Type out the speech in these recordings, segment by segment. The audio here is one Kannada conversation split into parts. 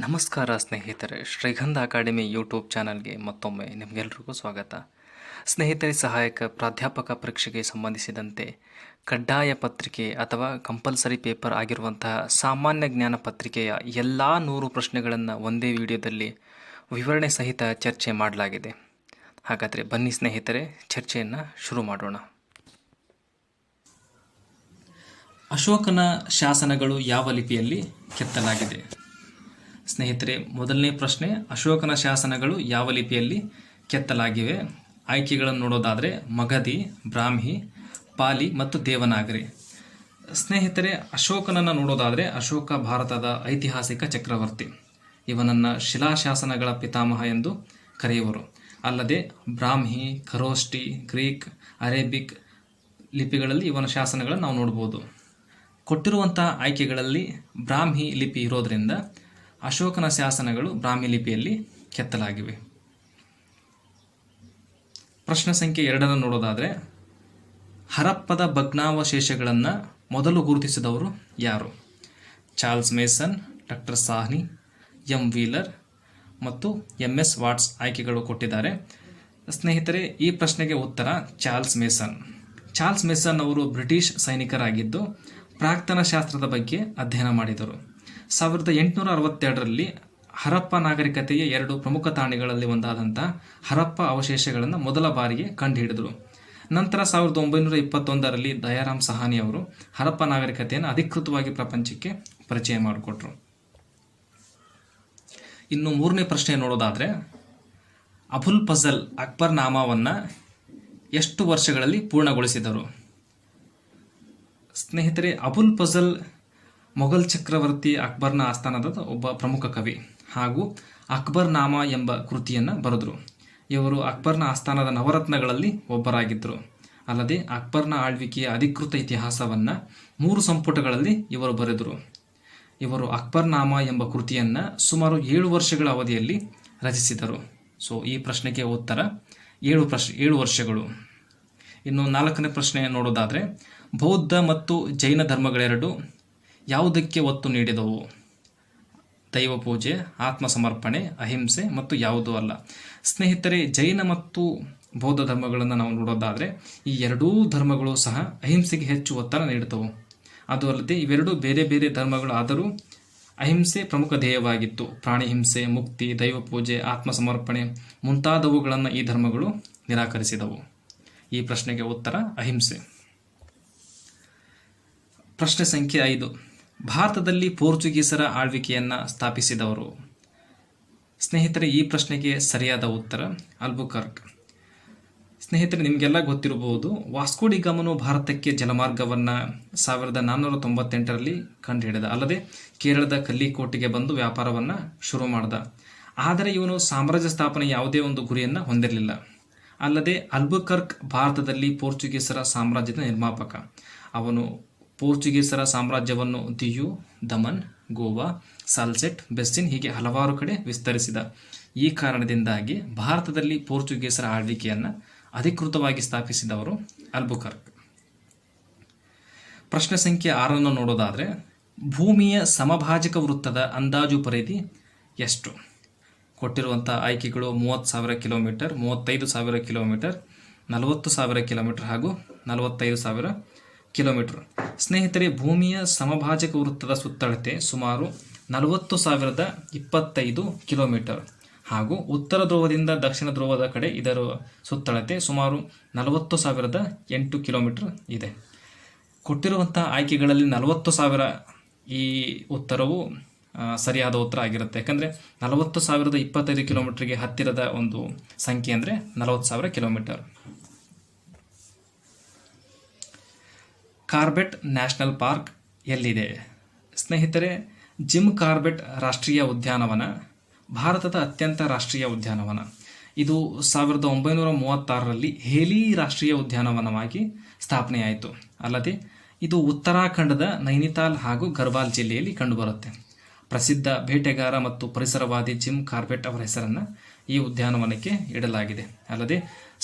ನಮಸ್ಕಾರ ಸ್ನೇಹಿತರೆ, ಶ್ರೀಗಂಧ ಅಕಾಡೆಮಿ ಯೂಟ್ಯೂಬ್ ಚಾನಲ್ಗೆ ಮತ್ತೊಮ್ಮೆ ನಿಮಗೆಲ್ರಿಗೂ ಸ್ವಾಗತ. ಸ್ನೇಹಿತರೆ, ಸಹಾಯಕ ಪ್ರಾಧ್ಯಾಪಕ ಪರೀಕ್ಷೆಗೆ ಸಂಬಂಧಿಸಿದಂತೆ ಕಡ್ಡಾಯ ಪತ್ರಿಕೆ ಅಥವಾ ಕಂಪಲ್ಸರಿ ಪೇಪರ್ ಆಗಿರುವಂತಹ ಸಾಮಾನ್ಯ ಜ್ಞಾನ ಪತ್ರಿಕೆಯ ಎಲ್ಲ 100 ಪ್ರಶ್ನೆಗಳನ್ನು ಒಂದೇ ವಿಡಿಯೋದಲ್ಲಿ ವಿವರಣೆ ಸಹಿತ ಚರ್ಚೆ ಮಾಡಲಾಗಿದೆ. ಹಾಗಾದರೆ ಬನ್ನಿ ಸ್ನೇಹಿತರೆ, ಚರ್ಚೆಯನ್ನು ಶುರು ಮಾಡೋಣ. ಅಶೋಕನ ಶಾಸನಗಳು ಯಾವ ಲಿಪಿಯಲ್ಲಿ ಕೆತ್ತಲಾಗಿದೆ? ಸ್ನೇಹಿತರೆ, ಮೊದಲನೇ ಪ್ರಶ್ನೆ, ಅಶೋಕನ ಶಾಸನಗಳು ಯಾವ ಲಿಪಿಯಲ್ಲಿ ಕೆತ್ತಲಾಗಿವೆ? ಆಯ್ಕೆಗಳನ್ನು ನೋಡೋದಾದರೆ ಮಗಧಿ, ಬ್ರಾಹ್ಮಿ, ಪಾಲಿ ಮತ್ತು ದೇವನಾಗರಿ. ಸ್ನೇಹಿತರೆ, ಅಶೋಕನನ್ನು ನೋಡೋದಾದರೆ ಅಶೋಕ ಭಾರತದ ಐತಿಹಾಸಿಕ ಚಕ್ರವರ್ತಿ. ಇವನನ್ನು ಶಿಲಾಶಾಸನಗಳ ಪಿತಾಮಹ ಎಂದು ಕರೆಯುವರು. ಅಲ್ಲದೆ ಬ್ರಾಹ್ಮಿ, ಖರೋಷ್ಠಿ, ಗ್ರೀಕ್, ಅರೇಬಿಕ್ ಲಿಪಿಗಳಲ್ಲಿ ಇವನ ಶಾಸನಗಳನ್ನು ನಾವು ನೋಡ್ಬೋದು. ಕೊಟ್ಟಿರುವಂಥ ಆಯ್ಕೆಗಳಲ್ಲಿ ಬ್ರಾಹ್ಮಿ ಲಿಪಿ ಇರೋದರಿಂದ ಅಶೋಕನ ಶಾಸನಗಳು ಬ್ರಾಹ್ಮಿ ಲಿಪಿಯಲ್ಲಿ ಕೆತ್ತಲಾಗಿವೆ. ಪ್ರಶ್ನೆ ಸಂಖ್ಯೆ 2 ನೋಡೋದಾದರೆ ಹರಪ್ಪದ ಭಗ್ನಾವಶೇಷಗಳನ್ನು ಮೊದಲು ಗುರುತಿಸಿದವರು ಯಾರು? Charles mason, doctor Sahni, M wheeler ಮತ್ತು MS ವಾಟ್ಸ್ ಆಯ್ಕೆಗಳು ಕೊಟ್ಟಿದ್ದಾರೆ. ಸ್ನೇಹಿತರೆ, ಈ ಪ್ರಶ್ನೆಗೆ ಉತ್ತರ ಚಾರ್ಲ್ಸ್ ಮೇಸನ್. ಚಾರ್ಲ್ಸ್ ಮೇಸನ್ ಅವರು ಬ್ರಿಟಿಷ್ ಸೈನಿಕರಾಗಿದ್ದು ಪ್ರಾಕ್ತನ ಶಾಸ್ತ್ರದ ಬಗ್ಗೆ ಅಧ್ಯಯನ ಮಾಡಿದರು. 1862ರಲ್ಲಿ ಹರಪ್ಪ ನಾಗರಿಕತೆಯ 2 ಪ್ರಮುಖ ತಾಣಗಳಲ್ಲಿ ಒಂದಾದಂಥ ಹರಪ್ಪ ಅವಶೇಷಗಳನ್ನು ಮೊದಲ ಬಾರಿಗೆ ಕಂಡುಹಿಡಿದರು. ನಂತರ 1921ರಲ್ಲಿ ದಯಾರಾಮ್ ಸಹಾನಿ ಅವರು ಹರಪ್ಪ ನಾಗರಿಕತೆಯನ್ನು ಅಧಿಕೃತವಾಗಿ ಪ್ರಪಂಚಕ್ಕೆ ಪರಿಚಯ ಮಾಡಿಕೊಟ್ರು. ಇನ್ನು 3ನೇ ಪ್ರಶ್ನೆ ನೋಡೋದಾದರೆ ಅಬುಲ್ ಫಜಲ್ ಅಕ್ಬರ್ ನಾಮಾವನ್ನು ಎಷ್ಟು ವರ್ಷಗಳಲ್ಲಿ ಪೂರ್ಣಗೊಳಿಸಿದರು? ಸ್ನೇಹಿತರೆ, ಅಬುಲ್ ಫಜಲ್ ಮೊಘಲ್ ಚಕ್ರವರ್ತಿ ಅಕ್ಬರ್ನ ಆಸ್ಥಾನದ ಒಬ್ಬ ಪ್ರಮುಖ ಕವಿ ಹಾಗೂ ಅಕ್ಬರ್ ನಾಮ ಎಂಬ ಕೃತಿಯನ್ನು ಬರೆದರು. ಇವರು ಅಕ್ಬರ್ನ ಆಸ್ಥಾನದ ನವರತ್ನಗಳಲ್ಲಿ ಒಬ್ಬರಾಗಿದ್ದರು. ಅಲ್ಲದೆ ಅಕ್ಬರ್ನ ಆಳ್ವಿಕೆಯ ಅಧಿಕೃತ ಇತಿಹಾಸವನ್ನು 3 ಸಂಪುಟಗಳಲ್ಲಿ ಇವರು ಬರೆದರು. ಇವರು ಅಕ್ಬರ್ ನಾಮ ಎಂಬ ಕೃತಿಯನ್ನು ಸುಮಾರು 7 ವರ್ಷಗಳ ಅವಧಿಯಲ್ಲಿ ರಚಿಸಿದರು. ಸೊ ಈ ಪ್ರಶ್ನೆಗೆ ಉತ್ತರ 7 ವರ್ಷಗಳು. ಇನ್ನು 4ನೇ ಪ್ರಶ್ನೆ ನೋಡೋದಾದರೆ ಬೌದ್ಧ ಮತ್ತು ಜೈನ ಧರ್ಮಗಳೆರಡು ಯಾವುದಕ್ಕೆ ಒತ್ತು ನೀಡಿದವು? ದೈವ ಪೂಜೆ, ಆತ್ಮಸಮರ್ಪಣೆ, ಅಹಿಂಸೆ ಮತ್ತು ಯಾವುದೂ ಅಲ್ಲ. ಸ್ನೇಹಿತರೆ, ಜೈನ ಮತ್ತು ಬೌದ್ಧ ಧರ್ಮಗಳನ್ನು ನಾವು ನೋಡೋದಾದರೆ ಈ ಎರಡೂ ಧರ್ಮಗಳು ಸಹ ಅಹಿಂಸೆಗೆ ಹೆಚ್ಚು ಒತ್ತನ್ನು ನೀಡುತ್ತವು. ಅದು ಅಲ್ಲದೆ ಇವೆರಡೂ ಬೇರೆ ಬೇರೆ ಧರ್ಮಗಳು, ಆದರೂ ಅಹಿಂಸೆ ಪ್ರಮುಖ ಧ್ಯೇಯವಾಗಿತ್ತು. ಪ್ರಾಣಿ ಹಿಂಸೆ, ಮುಕ್ತಿ, ದೈವ ಪೂಜೆ, ಆತ್ಮಸಮರ್ಪಣೆ ಮುಂತಾದವುಗಳನ್ನು ಈ ಧರ್ಮಗಳು ನಿರಾಕರಿಸಿದವು. ಈ ಪ್ರಶ್ನೆಗೆ ಉತ್ತರ ಅಹಿಂಸೆ. ಪ್ರಶ್ನೆ ಸಂಖ್ಯೆ 5, ಭಾರತದಲ್ಲಿ ಪೋರ್ಚುಗೀಸರ ಆಳ್ವಿಕೆಯನ್ನು ಸ್ಥಾಪಿಸಿದವರು? ಸ್ನೇಹಿತರೆ, ಈ ಪ್ರಶ್ನೆಗೆ ಸರಿಯಾದ ಉತ್ತರ ಅಲ್ಬುಕರ್ಕ್. ಸ್ನೇಹಿತರೆ, ನಿಮಗೆಲ್ಲ ಗೊತ್ತಿರಬಹುದು, ವಾಸ್ಕೋ ಡಿ ಗಾಮನು ಭಾರತಕ್ಕೆ ಜಲಮಾರ್ಗವನ್ನು 1498ರಲ್ಲಿ ಕಂಡುಹಿಡಿದ. ಅಲ್ಲದೆ ಕೇರಳದ ಕಲ್ಲಿಕೋಟೆಗೆ ಬಂದು ವ್ಯಾಪಾರವನ್ನು ಶುರು ಮಾಡಿದ. ಆದರೆ ಇವನು ಸಾಮ್ರಾಜ್ಯ ಸ್ಥಾಪನೆ ಯಾವುದೇ ಒಂದು ಗುರಿಯನ್ನು ಹೊಂದಿರಲಿಲ್ಲ. ಅಲ್ಲದೆ ಅಲ್ಬುಕರ್ಕ್ ಭಾರತದಲ್ಲಿ ಪೋರ್ಚುಗೀಸರ ಸಾಮ್ರಾಜ್ಯದ ನಿರ್ಮಾಪಕ. ಅವನು ಪೋರ್ಚುಗೀಸರ ಸಾಮ್ರಾಜ್ಯವನ್ನು ದಿಯು, ದಮನ್, ಗೋವಾ, ಸಾಲ್ಸೆಟ್, ಬೆಸ್ಸಿನ್ ಹೀಗೆ ಹಲವಾರು ಕಡೆ ವಿಸ್ತರಿಸಿದ. ಈ ಕಾರಣದಿಂದಾಗಿ ಭಾರತದಲ್ಲಿ ಪೋರ್ಚುಗೀಸರ ಆಳ್ವಿಕೆಯನ್ನು ಅಧಿಕೃತವಾಗಿ ಸ್ಥಾಪಿಸಿದವರು ಅಲ್ಬುಕರ್ಕ್. ಪ್ರಶ್ನೆ ಸಂಖ್ಯೆ 6 ನೋಡೋದಾದರೆ ಭೂಮಿಯ ಸಮಭಾಜಕ ವೃತ್ತದ ಅಂದಾಜು ಪರಿಧಿ ಎಷ್ಟು? ಕೊಟ್ಟಿರುವಂಥ ಆಯ್ಕೆಗಳು 30,000 ಕಿಲೋಮೀಟರ್, 35,000 ಕಿಲೋಮೀಟರ್, 40,000 ಕಿಲೋಮೀಟರ್ ಹಾಗೂ 45,000 ಕಿಲೋಮೀಟರ್. ಸ್ನೇಹಿತರೆ, ಭೂಮಿಯ ಸಮಭಾಜಕ ವೃತ್ತದ ಸುತ್ತಳತೆ ಸುಮಾರು 40,025 ಕಿಲೋಮೀಟರ್ ಹಾಗೂ ಉತ್ತರ ಧ್ರುವದಿಂದ ದಕ್ಷಿಣ ಧ್ರುವದ ಕಡೆ ಇದರ ಸುತ್ತಳತೆ ಸುಮಾರು 40,008 ಕಿಲೋಮೀಟರ್ ಇದೆ. ಕೊಟ್ಟಿರುವಂಥ ಆಯ್ಕೆಗಳಲ್ಲಿ 40,000 ಈ ಉತ್ತರವು ಸರಿಯಾದ ಉತ್ತರ ಆಗಿರುತ್ತೆ. ಯಾಕಂದರೆ 40,025 ಕಿಲೋಮೀಟರ್ಗೆ ಹತ್ತಿರದ ಒಂದು ಸಂಖ್ಯೆ ಅಂದರೆ 40,000 ಕಿಲೋಮೀಟರ್. ಕಾರ್ಬೆಟ್ ನ್ಯಾಷನಲ್ ಪಾರ್ಕ್ ಎಲ್ಲಿದೆ? ಸ್ನೇಹಿತರೆ, ಜಿಮ್ ಕಾರ್ಬೆಟ್ ರಾಷ್ಟ್ರೀಯ ಉದ್ಯಾನವನ ಭಾರತದ ಅತ್ಯಂತ ರಾಷ್ಟ್ರೀಯ ಉದ್ಯಾನವನ. ಇದು 1936ರಲ್ಲಿ ಹೇಲಿ ರಾಷ್ಟ್ರೀಯ ಉದ್ಯಾನವನವಾಗಿ ಸ್ಥಾಪನೆಯಾಯಿತು. ಅಲ್ಲದೆ ಇದು ಉತ್ತರಾಖಂಡದ ನೈನಿತಾಲ್ ಹಾಗೂ ಗರ್ವಾಲ್ ಜಿಲ್ಲೆಯಲ್ಲಿ ಕಂಡುಬರುತ್ತೆ. ಪ್ರಸಿದ್ಧ ಬೇಟೆಗಾರ ಮತ್ತು ಪರಿಸರವಾದಿ ಜಿಮ್ ಕಾರ್ಬೆಟ್ ಅವರ ಹೆಸರನ್ನು ಈ ಉದ್ಯಾನವನಕ್ಕೆ ಇಡಲಾಗಿದೆ. ಅಲ್ಲದೆ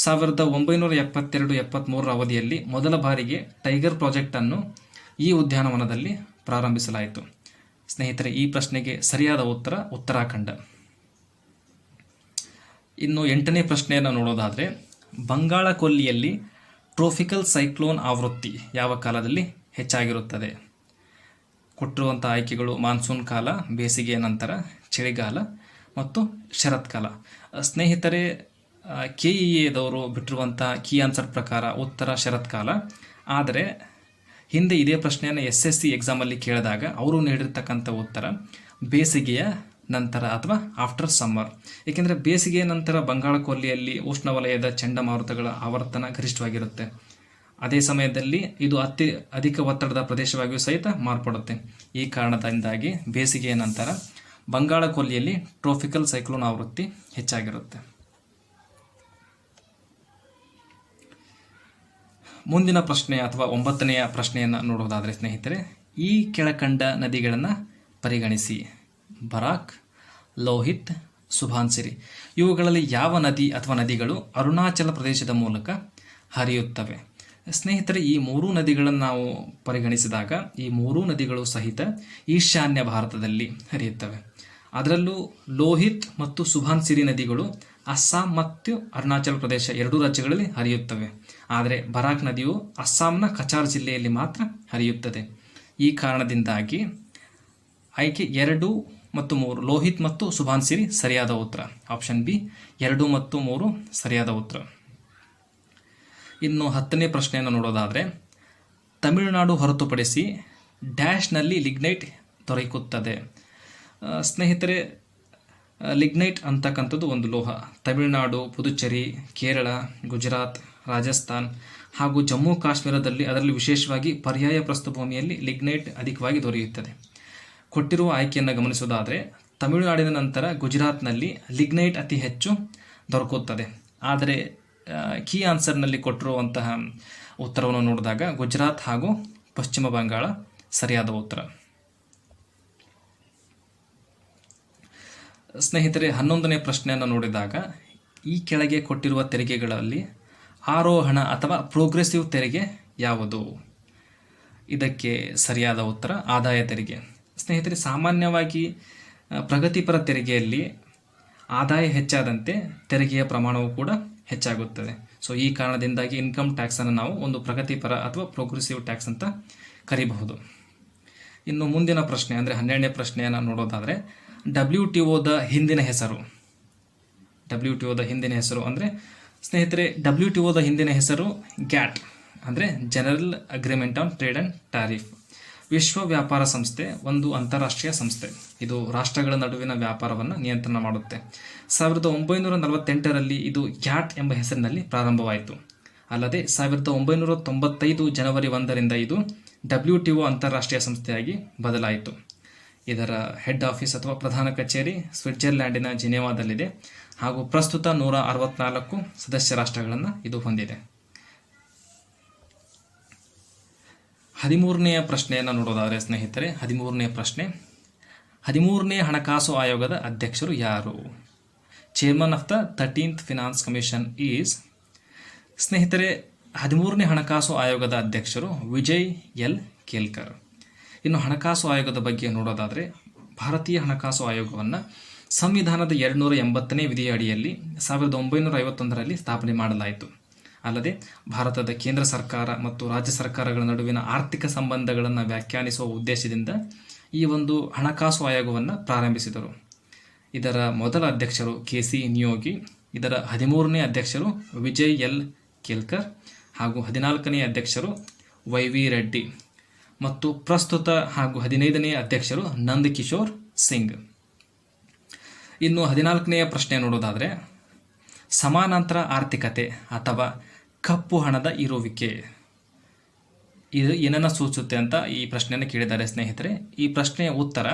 1972-73 ಅವಧಿಯಲ್ಲಿ ಮೊದಲ ಬಾರಿಗೆ ಟೈಗರ್ ಪ್ರಾಜೆಕ್ಟ್ ಅನ್ನು ಈ ಉದ್ಯಾನವನದಲ್ಲಿ ಪ್ರಾರಂಭಿಸಲಾಯಿತು. ಸ್ನೇಹಿತರೆ, ಈ ಪ್ರಶ್ನೆಗೆ ಸರಿಯಾದ ಉತ್ತರ ಉತ್ತರಾಖಂಡ. ಇನ್ನು 8ನೇ ಪ್ರಶ್ನೆಯನ್ನು ನೋಡೋದಾದರೆ, ಬಂಗಾಳ ಕೊಲ್ಲಿಯಲ್ಲಿ ಟ್ರೋಪಿಕಲ್ ಸೈಕ್ಲೋನ್ ಆವೃತ್ತಿ ಯಾವ ಕಾಲದಲ್ಲಿ ಹೆಚ್ಚಾಗಿರುತ್ತದೆ? ಕೊಟ್ಟಿರುವಂಥ ಆಯ್ಕೆಗಳು ಮಾನ್ಸೂನ್ ಕಾಲ, ಬೇಸಿಗೆಯ ನಂತರ, ಚಳಿಗಾಲ ಮತ್ತು ಶರತ್ಕಾಲ. ಸ್ನೇಹಿತರೆ, KEAದವರು ಬಿಟ್ಟಿರುವಂಥ ಕೀ ಆನ್ಸರ್ ಪ್ರಕಾರ ಉತ್ತರ ಶರತ್ಕಾಲ. ಆದರೆ ಹಿಂದೆ ಇದೇ ಪ್ರಶ್ನೆಯನ್ನು SSC ಎಕ್ಸಾಮಲ್ಲಿ ಕೇಳಿದಾಗ ಅವರು ನೀಡಿರ್ತಕ್ಕಂಥ ಉತ್ತರ ಬೇಸಿಗೆಯ ನಂತರ ಅಥವಾ ಆಫ್ಟರ್ ಸಮ್ಮರ್. ಏಕೆಂದರೆ ಬೇಸಿಗೆಯ ನಂತರ ಬಂಗಾಳ ಕೊಲ್ಲಿಯಲ್ಲಿ ಉಷ್ಣವಲಯದ ಚಂಡಮಾರುತಗಳ ಆವರ್ತನ ಗರಿಷ್ಠವಾಗಿರುತ್ತೆ. ಅದೇ ಸಮಯದಲ್ಲಿ ಇದು ಅಧಿಕ ಒತ್ತಡದ ಪ್ರದೇಶವಾಗಿಯೂ ಸಹಿತ ಮಾರ್ಪಡುತ್ತೆ. ಈ ಕಾರಣದಿಂದಾಗಿ ಬೇಸಿಗೆಯ ನಂತರ ಬಂಗಾಳ ಕೊಲ್ಲಿಯಲ್ಲಿ ಟ್ರೋಪಿಕಲ್ ಸೈಕ್ಲೋನ್ ಆವೃತ್ತಿ ಹೆಚ್ಚಾಗಿರುತ್ತೆ. ಮುಂದಿನ ಪ್ರಶ್ನೆ ಅಥವಾ 9ನೆಯ ಪ್ರಶ್ನೆಯನ್ನು ನೋಡೋದಾದರೆ ಸ್ನೇಹಿತರೆ, ಈ ಕೆಳಕಂಡ ನದಿಗಳನ್ನು ಪರಿಗಣಿಸಿ. ಬರಾಕ್, ಲೋಹಿತ್, ಸುಭಾನ್ಸಿರಿ. ಇವುಗಳಲ್ಲಿ ಯಾವ ನದಿ ಅಥವಾ ನದಿಗಳು ಅರುಣಾಚಲ ಪ್ರದೇಶದ ಮೂಲಕ ಹರಿಯುತ್ತವೆ? ಸ್ನೇಹಿತರೆ, ಈ 3 ನದಿಗಳನ್ನು ನಾವು ಪರಿಗಣಿಸಿದಾಗ ಈ 3 ನದಿಗಳು ಸಹಿತ ಈಶಾನ್ಯ ಭಾರತದಲ್ಲಿ ಹರಿಯುತ್ತವೆ. ಅದರಲ್ಲೂ ಲೋಹಿತ್ ಮತ್ತು ಸುಭಾನ್ಸಿರಿ ನದಿಗಳು ಅಸ್ಸಾಂ ಮತ್ತು ಅರುಣಾಚಲ ಪ್ರದೇಶ 2 ರಾಜ್ಯಗಳಲ್ಲಿ ಹರಿಯುತ್ತವೆ. ಆದರೆ ಬರಾಕ್ ನದಿಯು ಅಸ್ಸಾಂನ ಕಚಾರ್ ಜಿಲ್ಲೆಯಲ್ಲಿ ಮಾತ್ರ ಹರಿಯುತ್ತದೆ. ಈ ಕಾರಣದಿಂದಾಗಿ ಆಯ್ಕೆ 2 ಮತ್ತು 3, ಲೋಹಿತ್ ಮತ್ತು ಸುಭಾನ್ಸಿರಿ ಸರಿಯಾದ ಉತ್ತರ. ಆಪ್ಷನ್ ಬಿ 2 ಮತ್ತು 3 ಸರಿಯಾದ ಉತ್ತರ. ಇನ್ನು 10ನೇ ಪ್ರಶ್ನೆಯನ್ನು ನೋಡೋದಾದರೆ, ತಮಿಳುನಾಡು ಹೊರತುಪಡಿಸಿ ಡ್ಯಾಶ್ನಲ್ಲಿ ಲಿಗ್ನೈಟ್ ದೊರಕುತ್ತದೆ. ಸ್ನೇಹಿತರೆ, ಲಿಗ್ನೈಟ್ ಅಂತಕ್ಕಂಥದ್ದು ಒಂದು ಲೋಹ. ತಮಿಳುನಾಡು, ಪುದುಚೇರಿ, ಕೇರಳ, ಗುಜರಾತ್, ರಾಜಸ್ಥಾನ್ ಹಾಗೂ ಜಮ್ಮು ಕಾಶ್ಮೀರದಲ್ಲಿ, ಅದರಲ್ಲಿ ವಿಶೇಷವಾಗಿ ಪರ್ಯಾಯ ಪ್ರಸ್ಥಭೂಮಿಯಲ್ಲಿ ಲಿಗ್ನೈಟ್ ಅಧಿಕವಾಗಿ ದೊರೆಯುತ್ತದೆ. ಕೊಟ್ಟಿರುವ ಆಯ್ಕೆಯನ್ನು ಗಮನಿಸುವುದಾದರೆ ತಮಿಳುನಾಡಿನ ನಂತರ ಗುಜರಾತ್ನಲ್ಲಿ ಲಿಗ್ನೈಟ್ ಅತಿ ಹೆಚ್ಚು ದೊರಕುತ್ತದೆ. ಆದರೆ ಕೀ ಆನ್ಸರ್ನಲ್ಲಿ ಕೊಟ್ಟಿರುವಂತಹ ಉತ್ತರವನ್ನು ನೋಡಿದಾಗ ಗುಜರಾತ್ ಹಾಗೂ ಪಶ್ಚಿಮ ಬಂಗಾಳ ಸರಿಯಾದ ಉತ್ತರ. ಸ್ನೇಹಿತರೆ, 11ನೇ ಪ್ರಶ್ನೆಯನ್ನು ನೋಡಿದಾಗ ಈ ಕೆಳಗೆ ಕೊಟ್ಟಿರುವ ತೆರಿಗೆಗಳಲ್ಲಿ ಆರೋಹಣ ಅಥವಾ ಪ್ರೋಗ್ರೆಸಿವ್ ತೆರಿಗೆ ಯಾವುದು? ಇದಕ್ಕೆ ಸರಿಯಾದ ಉತ್ತರ ಆದಾಯ ತೆರಿಗೆ. ಸ್ನೇಹಿತರೆ, ಸಾಮಾನ್ಯವಾಗಿ ಪ್ರಗತಿಪರ ತೆರಿಗೆಯಲ್ಲಿ ಆದಾಯ ಹೆಚ್ಚಾದಂತೆ ತೆರಿಗೆಯ ಪ್ರಮಾಣವು ಕೂಡ ಹೆಚ್ಚಾಗುತ್ತದೆ. ಸೊ ಈ ಕಾರಣದಿಂದಾಗಿ ಇನ್ಕಮ್ ಟ್ಯಾಕ್ಸನ್ನು ನಾವು ಒಂದು ಪ್ರಗತಿಪರ ಅಥವಾ ಪ್ರೋಗ್ರೆಸಿವ್ ಟ್ಯಾಕ್ಸ್ ಅಂತ ಕರೀಬಹುದು. ಇನ್ನು ಮುಂದಿನ ಪ್ರಶ್ನೆ ಅಂದರೆ 12ನೇ ಪ್ರಶ್ನೆಯನ್ನು ನೋಡೋದಾದರೆ, WTOದ ಹಿಂದಿನ ಹೆಸರು. WTOದ ಹಿಂದಿನ ಹೆಸರು ಅಂದರೆ ಸ್ನೇಹಿತರೆ, WTOದ ಹಿಂದಿನ ಹೆಸರು ಗ್ಯಾಟ್ ಅಂದರೆ general agreement on trade and tariff. ವಿಶ್ವ ವ್ಯಾಪಾರ ಸಂಸ್ಥೆ ಒಂದು ಅಂತಾರಾಷ್ಟ್ರೀಯ ಸಂಸ್ಥೆ. ಇದು ರಾಷ್ಟ್ರಗಳ ನಡುವಿನ ವ್ಯಾಪಾರವನ್ನು ನಿಯಂತ್ರಣ ಮಾಡುತ್ತೆ. 1948ರಲ್ಲಿ ಇದು ಗ್ಯಾಟ್ ಎಂಬ ಹೆಸರಿನಲ್ಲಿ ಪ್ರಾರಂಭವಾಯಿತು. ಅಲ್ಲದೆ 1995 ಜನವರಿ 1ರಿಂದ ಇದು WTO ಅಂತಾರಾಷ್ಟ್ರೀಯ ಸಂಸ್ಥೆಯಾಗಿ ಬದಲಾಯಿತು. ಇದರ ಹೆಡ್ ಆಫೀಸ್ ಅಥವಾ ಪ್ರಧಾನ ಕಚೇರಿ ಸ್ವಿಟ್ಜರ್ಲ್ಯಾಂಡಿನ ಜಿನೆವಾದಲ್ಲಿದೆ ಹಾಗೂ ಪ್ರಸ್ತುತ 164 ಸದಸ್ಯ ರಾಷ್ಟ್ರಗಳನ್ನು ಇದು ಹೊಂದಿದೆ. 13ನೇ ಪ್ರಶ್ನೆಯನ್ನು ನೋಡೋದಾದರೆ ಸ್ನೇಹಿತರೆ, 13ನೇ ಪ್ರಶ್ನೆ, 13ನೇ ಹಣಕಾಸು ಆಯೋಗದ ಅಧ್ಯಕ್ಷರು ಯಾರು? Chairman of the 13th finance commission is. ಸ್ನೇಹಿತರೆ, 13ನೇ ಹಣಕಾಸು ಆಯೋಗದ ಅಧ್ಯಕ್ಷರು ವಿಜಯ್ ಎಲ್ ಕೇಲ್ಕರ್. ಇನ್ನು ಹಣಕಾಸು ಆಯೋಗದ ಬಗ್ಗೆ ನೋಡೋದಾದರೆ, ಭಾರತೀಯ ಹಣಕಾಸು ಆಯೋಗವನ್ನು ಸಂವಿಧಾನದ 280ನೇ ವಿಧಿಯ ಅಡಿಯಲ್ಲಿ 1951ರಲ್ಲಿ ಸ್ಥಾಪನೆ ಮಾಡಲಾಯಿತು. ಅಲ್ಲದೆ ಭಾರತದ ಕೇಂದ್ರ ಸರ್ಕಾರ ಮತ್ತು ರಾಜ್ಯ ಸರ್ಕಾರಗಳ ನಡುವಿನ ಆರ್ಥಿಕ ಸಂಬಂಧಗಳನ್ನು ವ್ಯಾಖ್ಯಾನಿಸುವ ಉದ್ದೇಶದಿಂದ ಈ ಒಂದು ಹಣಕಾಸು ಆಯೋಗವನ್ನು ಪ್ರಾರಂಭಿಸಿದರು. ಇದರ ಮೊದಲ ಅಧ್ಯಕ್ಷರು KC ನಿಯೋಗಿ, ಇದರ 13ನೇ ಅಧ್ಯಕ್ಷರು ವಿಜಯ್ ಎಲ್ ಕೇಲ್ಕರ್ ಹಾಗೂ 14ನೇ ಅಧ್ಯಕ್ಷರು YV ರೆಡ್ಡಿ ಮತ್ತು ಪ್ರಸ್ತುತ ಹಾಗೂ 15ನೇ ಅಧ್ಯಕ್ಷರು ನಂದ್ ಕಿಶೋರ್ ಸಿಂಗ್. ಇನ್ನು 14ನೆಯ ಪ್ರಶ್ನೆ ನೋಡೋದಾದರೆ, ಸಮಾನಾಂತರ ಆರ್ಥಿಕತೆ ಅಥವಾ ಕಪ್ಪು ಹಣದ ಇರುವಿಕೆ ಇದು ಏನನ್ನು ಸೂಚಿಸುತ್ತೆ ಅಂತ ಈ ಪ್ರಶ್ನೆಯನ್ನು ಕೇಳಿದ್ದಾರೆ ಸ್ನೇಹಿತರೆ. ಈ ಪ್ರಶ್ನೆಯ ಉತ್ತರ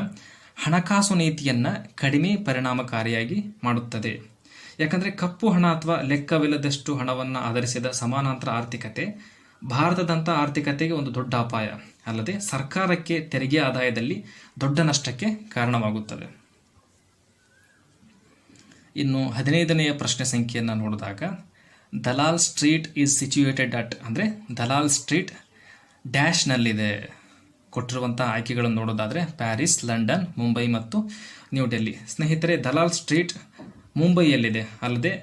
ಹಣಕಾಸು ನೀತಿಯನ್ನು ಕಡಿಮೆ ಪರಿಣಾಮಕಾರಿಯಾಗಿ ಮಾಡುತ್ತದೆ. ಯಾಕಂದರೆ ಕಪ್ಪು ಹಣ ಅಥವಾ ಲೆಕ್ಕವಿಲ್ಲದಷ್ಟು ಹಣವನ್ನು ಆಧರಿಸಿದ ಸಮಾನಾಂತರ ಆರ್ಥಿಕತೆ ಭಾರತದಂಥ ಆರ್ಥಿಕತೆಗೆ ಒಂದು ದೊಡ್ಡ ಅಪಾಯ, ಅಲ್ಲದೆ ಸರ್ಕಾರಕ್ಕೆ ತೆರಿಗೆ ಆದಾಯದಲ್ಲಿ ದೊಡ್ಡ ನಷ್ಟಕ್ಕೆ ಕಾರಣವಾಗುತ್ತದೆ. ಇನ್ನು 15ನೆಯ ಪ್ರಶ್ನೆ ಸಂಖ್ಯೆಯನ್ನು ನೋಡಿದಾಗ, ದಲಾಲ್ ಸ್ಟ್ರೀಟ್ ಈಸ್ ಸಿಚುಯೇಟೆಡ್ ಅಟ್ ಅಂದರೆ ದಲಾಲ್ ಸ್ಟ್ರೀಟ್ ಡ್ಯಾಶ್ನಲ್ಲಿದೆ. ಕೊಟ್ಟಿರುವಂಥ ಆಯ್ಕೆಗಳನ್ನು ನೋಡೋದಾದರೆ ಪ್ಯಾರಿಸ್, ಲಂಡನ್, ಮುಂಬೈ ಮತ್ತು ನ್ಯೂ ಡೆಲ್ಲಿ. ಸ್ನೇಹಿತರೆ, ದಲಾಲ್ ಸ್ಟ್ರೀಟ್ ಮುಂಬೈಯಲ್ಲಿದೆ. ಅಲ್ಲದೆ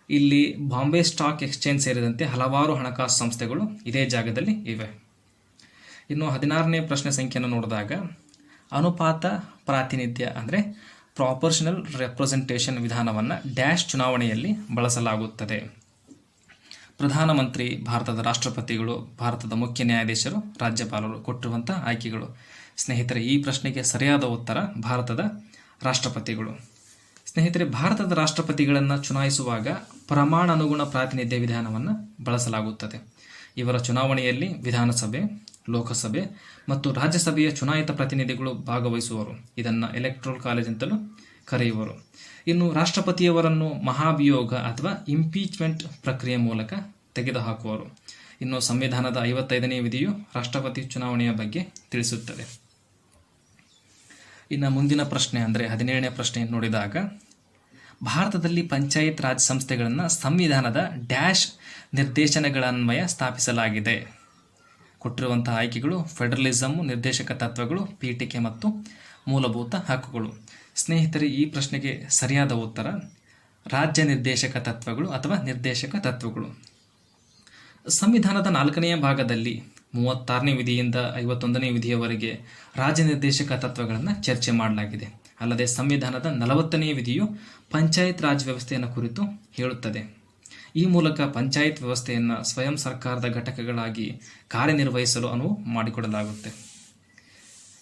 ಇಲ್ಲಿ ಬಾಂಬೆ ಸ್ಟಾಕ್ ಎಕ್ಸ್ಚೇಂಜ್ ಸೇರಿದಂತೆ ಹಲವಾರು ಹಣಕಾಸು ಸಂಸ್ಥೆಗಳು ಇದೇ ಜಾಗದಲ್ಲಿ ಇವೆ. ಇನ್ನು 16ನೇ ಪ್ರಶ್ನೆ ಸಂಖ್ಯೆಯನ್ನು ನೋಡಿದಾಗ ಅನುಪಾತ ಪ್ರಾತಿನಿಧ್ಯ ಅಂದರೆ ಪ್ರಾಪೋರ್ಷನಲ್ ರೆಪ್ರೆಸೆಂಟೇಷನ್ ವಿಧಾನವನ್ನು ಡ್ಯಾಶ್ ಚುನಾವಣೆಯಲ್ಲಿ ಬಳಸಲಾಗುತ್ತದೆ. ಪ್ರಧಾನಮಂತ್ರಿ, ಭಾರತದ ರಾಷ್ಟ್ರಪತಿಗಳು, ಭಾರತದ ಮುಖ್ಯ ನ್ಯಾಯಾಧೀಶರು, ರಾಜ್ಯಪಾಲರು ಕೊಟ್ಟಿರುವಂಥ ಆಯ್ಕೆಗಳು. ಸ್ನೇಹಿತರೆ, ಈ ಪ್ರಶ್ನೆಗೆ ಸರಿಯಾದ ಉತ್ತರ ಭಾರತದ ರಾಷ್ಟ್ರಪತಿಗಳು. ಸ್ನೇಹಿತರೆ, ಭಾರತದ ರಾಷ್ಟ್ರಪತಿಗಳನ್ನು ಚುನಾಯಿಸುವಾಗ ಪ್ರಮಾಣಾನುಗುಣ ಪ್ರಾತಿನಿಧ್ಯ ವಿಧಾನವನ್ನು ಬಳಸಲಾಗುತ್ತದೆ. ಇವರ ಚುನಾವಣೆಯಲ್ಲಿ ವಿಧಾನಸಭೆ, ಲೋಕಸಭೆ ಮತ್ತು ರಾಜ್ಯಸಭೆಯ ಚುನಾಯಿತ ಪ್ರತಿನಿಧಿಗಳು ಭಾಗವಹಿಸುವರು. ಇದನ್ನು ಎಲೆಕ್ಟ್ರಲ್ ಕಾಲೇಜ್ ಅಂತಲೂ ಕರೆಯುವರು. ಇನ್ನು ರಾಷ್ಟ್ರಪತಿಯವರನ್ನು ಮಹಾಭಿಯೋಗ ಅಥವಾ ಇಂಪೀಚ್ಮೆಂಟ್ ಪ್ರಕ್ರಿಯೆ ಮೂಲಕ ತೆಗೆದುಹಾಕುವರು. ಇನ್ನು ಸಂವಿಧಾನದ 55ನೇ ವಿಧಿಯು ರಾಷ್ಟ್ರಪತಿ ಚುನಾವಣೆಯ ಬಗ್ಗೆ ತಿಳಿಸುತ್ತದೆ. ಇನ್ನು ಮುಂದಿನ ಪ್ರಶ್ನೆ ಅಂದರೆ 17ನೇ ಪ್ರಶ್ನೆ ನೋಡಿದಾಗ ಭಾರತದಲ್ಲಿ ಪಂಚಾಯತ್ ರಾಜ್ ಸಂಸ್ಥೆಗಳನ್ನು ಸಂವಿಧಾನದ ಡ್ಯಾಶ್ ನಿರ್ದೇಶನಗಳನ್ವಯ ಸ್ಥಾಪಿಸಲಾಗಿದೆ. ಕೊಟ್ಟಿರುವಂತಹ ಆಯ್ಕೆಗಳು ಫೆಡರಲಿಸಮ್, ನಿರ್ದೇಶಕ ತತ್ವಗಳು, ಪೀಠಿಕೆ ಮತ್ತು ಮೂಲಭೂತ ಹಕ್ಕುಗಳು. ಸ್ನೇಹಿತರೆ, ಈ ಪ್ರಶ್ನೆಗೆ ಸರಿಯಾದ ಉತ್ತರ ರಾಜ್ಯ ನಿರ್ದೇಶಕ ತತ್ವಗಳು ಅಥವಾ ನಿರ್ದೇಶಕ ತತ್ವಗಳು. ಸಂವಿಧಾನದ 4ನೆಯ ಭಾಗದಲ್ಲಿ 36ನೇ ವಿಧಿಯಿಂದ 51ನೇ ವಿಧಿಯವರೆಗೆ ರಾಜ್ಯ ನಿರ್ದೇಶಕ ತತ್ವಗಳನ್ನು ಚರ್ಚೆ ಮಾಡಲಾಗಿದೆ. ಅಲ್ಲದೆ ಸಂವಿಧಾನದ 40ನೇ ವಿಧಿಯು ಪಂಚಾಯತ್ ರಾಜ್ ವ್ಯವಸ್ಥೆಯನ್ನು ಕುರಿತು ಹೇಳುತ್ತದೆ. ಈ ಮೂಲಕ ಪಂಚಾಯತ್ ವ್ಯವಸ್ಥೆಯನ್ನು ಸ್ವಯಂ ಸರ್ಕಾರದ ಘಟಕಗಳಾಗಿ ಕಾರ್ಯನಿರ್ವಹಿಸಲು ಅನುವು ಮಾಡಿಕೊಡಲಾಗುತ್ತೆ.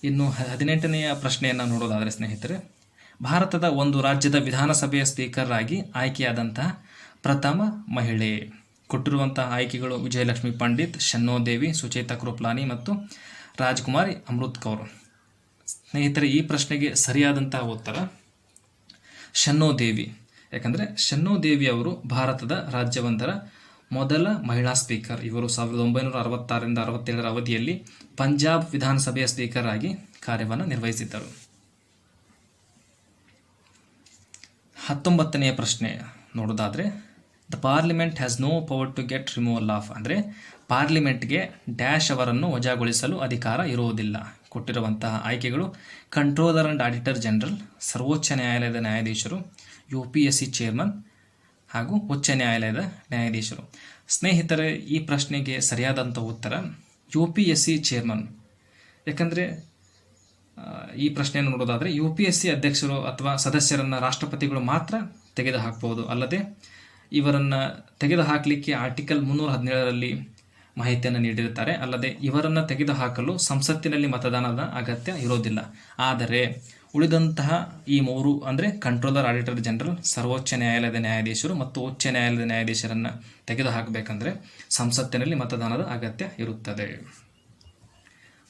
ಇನ್ನು 18ನೆಯ ಪ್ರಶ್ನೆಯನ್ನು ನೋಡೋದಾದರೆ ಸ್ನೇಹಿತರೆ, ಭಾರತದ ಒಂದು ರಾಜ್ಯದ ವಿಧಾನಸಭೆಯ ಸ್ಪೀಕರ್ ಆಗಿ ಆಯ್ಕೆಯಾದಂತಹ ಪ್ರಥಮ ಮಹಿಳೆ. ಕೊಟ್ಟಿರುವಂತಹ ಆಯ್ಕೆಗಳು ವಿಜಯಲಕ್ಷ್ಮಿ ಪಂಡಿತ್, ಶನ್ನೋದೇವಿ, ಸುಚೇತಾ ಕೃಪಲಾನಿ ಮತ್ತು ರಾಜ್ಕುಮಾರಿ ಅಮೃತ್ ಕೌರ್. ಸ್ನೇಹಿತರೆ, ಈ ಪ್ರಶ್ನೆಗೆ ಸರಿಯಾದಂತಹ ಉತ್ತರ ಶನ್ನೋದೇವಿ. ಯಾಕಂದರೆ ಶನ್ನೋದೇವಿ ಅವರು ಭಾರತದ ರಾಜ್ಯವೊಂದರ ಮೊದಲ ಮಹಿಳಾ ಸ್ಪೀಕರ್. ಇವರು 1966ರಿಂದ 67ರ ಅವಧಿಯಲ್ಲಿ ಪಂಜಾಬ್ ವಿಧಾನಸಭೆಯ ಸ್ಪೀಕರ್ ಆಗಿ ಕಾರ್ಯವನ್ನು ನಿರ್ವಹಿಸಿದ್ದರು. 19ನೆಯ ಪ್ರಶ್ನೆ ನೋಡೋದಾದರೆ the parliament has no power to get removal of ಅಂದರೆ ಪಾರ್ಲಿಮೆಂಟ್ಗೆ ಡ್ಯಾಶ್ ಅವರನ್ನು ವಜಾಗೊಳಿಸಲು ಅಧಿಕಾರ ಇರುವುದಿಲ್ಲ. ಕೊಟ್ಟಿರುವಂತಹ ಆಯ್ಕೆಗಳು ಕಂಟ್ರೋಲರ್ ಆ್ಯಂಡ್ ಆಡಿಟರ್ ಜನರಲ್, ಸರ್ವೋಚ್ಚ ನ್ಯಾಯಾಲಯದ ನ್ಯಾಯಾಧೀಶರು, UPSC ಚೇರ್ಮನ್ ಹಾಗೂ ಉಚ್ಚ ನ್ಯಾಯಾಲಯದ ನ್ಯಾಯಾಧೀಶರು. ಸ್ನೇಹಿತರೆ, ಈ ಪ್ರಶ್ನೆಗೆ ಸರಿಯಾದಂಥ ಉತ್ತರ UPSC ಚೇರ್ಮನ್. ಯಾಕಂದರೆ ಈ ಪ್ರಶ್ನೆಯನ್ನು ನೋಡೋದಾದರೆ UPSC ಅಧ್ಯಕ್ಷರು ಅಥವಾ ಸದಸ್ಯರನ್ನು ರಾಷ್ಟ್ರಪತಿಗಳು ಮಾತ್ರ ತೆಗೆದುಹಾಕಬಹುದು. ಅಲ್ಲದೆ ಇವರನ್ನು ತೆಗೆದುಹಾಕಲಿಕ್ಕೆ ಆರ್ಟಿಕಲ್ 317ರಲ್ಲಿ ಮಾಹಿತಿಯನ್ನು ನೀಡಿರುತ್ತಾರೆ. ಅಲ್ಲದೆ ಇವರನ್ನು ತೆಗೆದುಹಾಕಲು ಸಂಸತ್ತಿನಲ್ಲಿ ಮತದಾನದ ಅಗತ್ಯ ಇರೋದಿಲ್ಲ. ಆದರೆ ಉಳಿದಂತಹ ಈ 3 ಅಂದರೆ ಕಂಟ್ರೋಲರ್, ಆಡಿಟರ್ ಜನರಲ್, ಸರ್ವೋಚ್ಚ ನ್ಯಾಯಾಲಯದ ನ್ಯಾಯಾಧೀಶರು ಮತ್ತು ಉಚ್ಚ ನ್ಯಾಯಾಲಯದ ನ್ಯಾಯಾಧೀಶರನ್ನು ತೆಗೆದುಹಾಕಬೇಕಂದ್ರೆ ಸಂಸತ್ತಿನಲ್ಲಿ ಮತದಾನದ ಅಗತ್ಯ ಇರುತ್ತದೆ.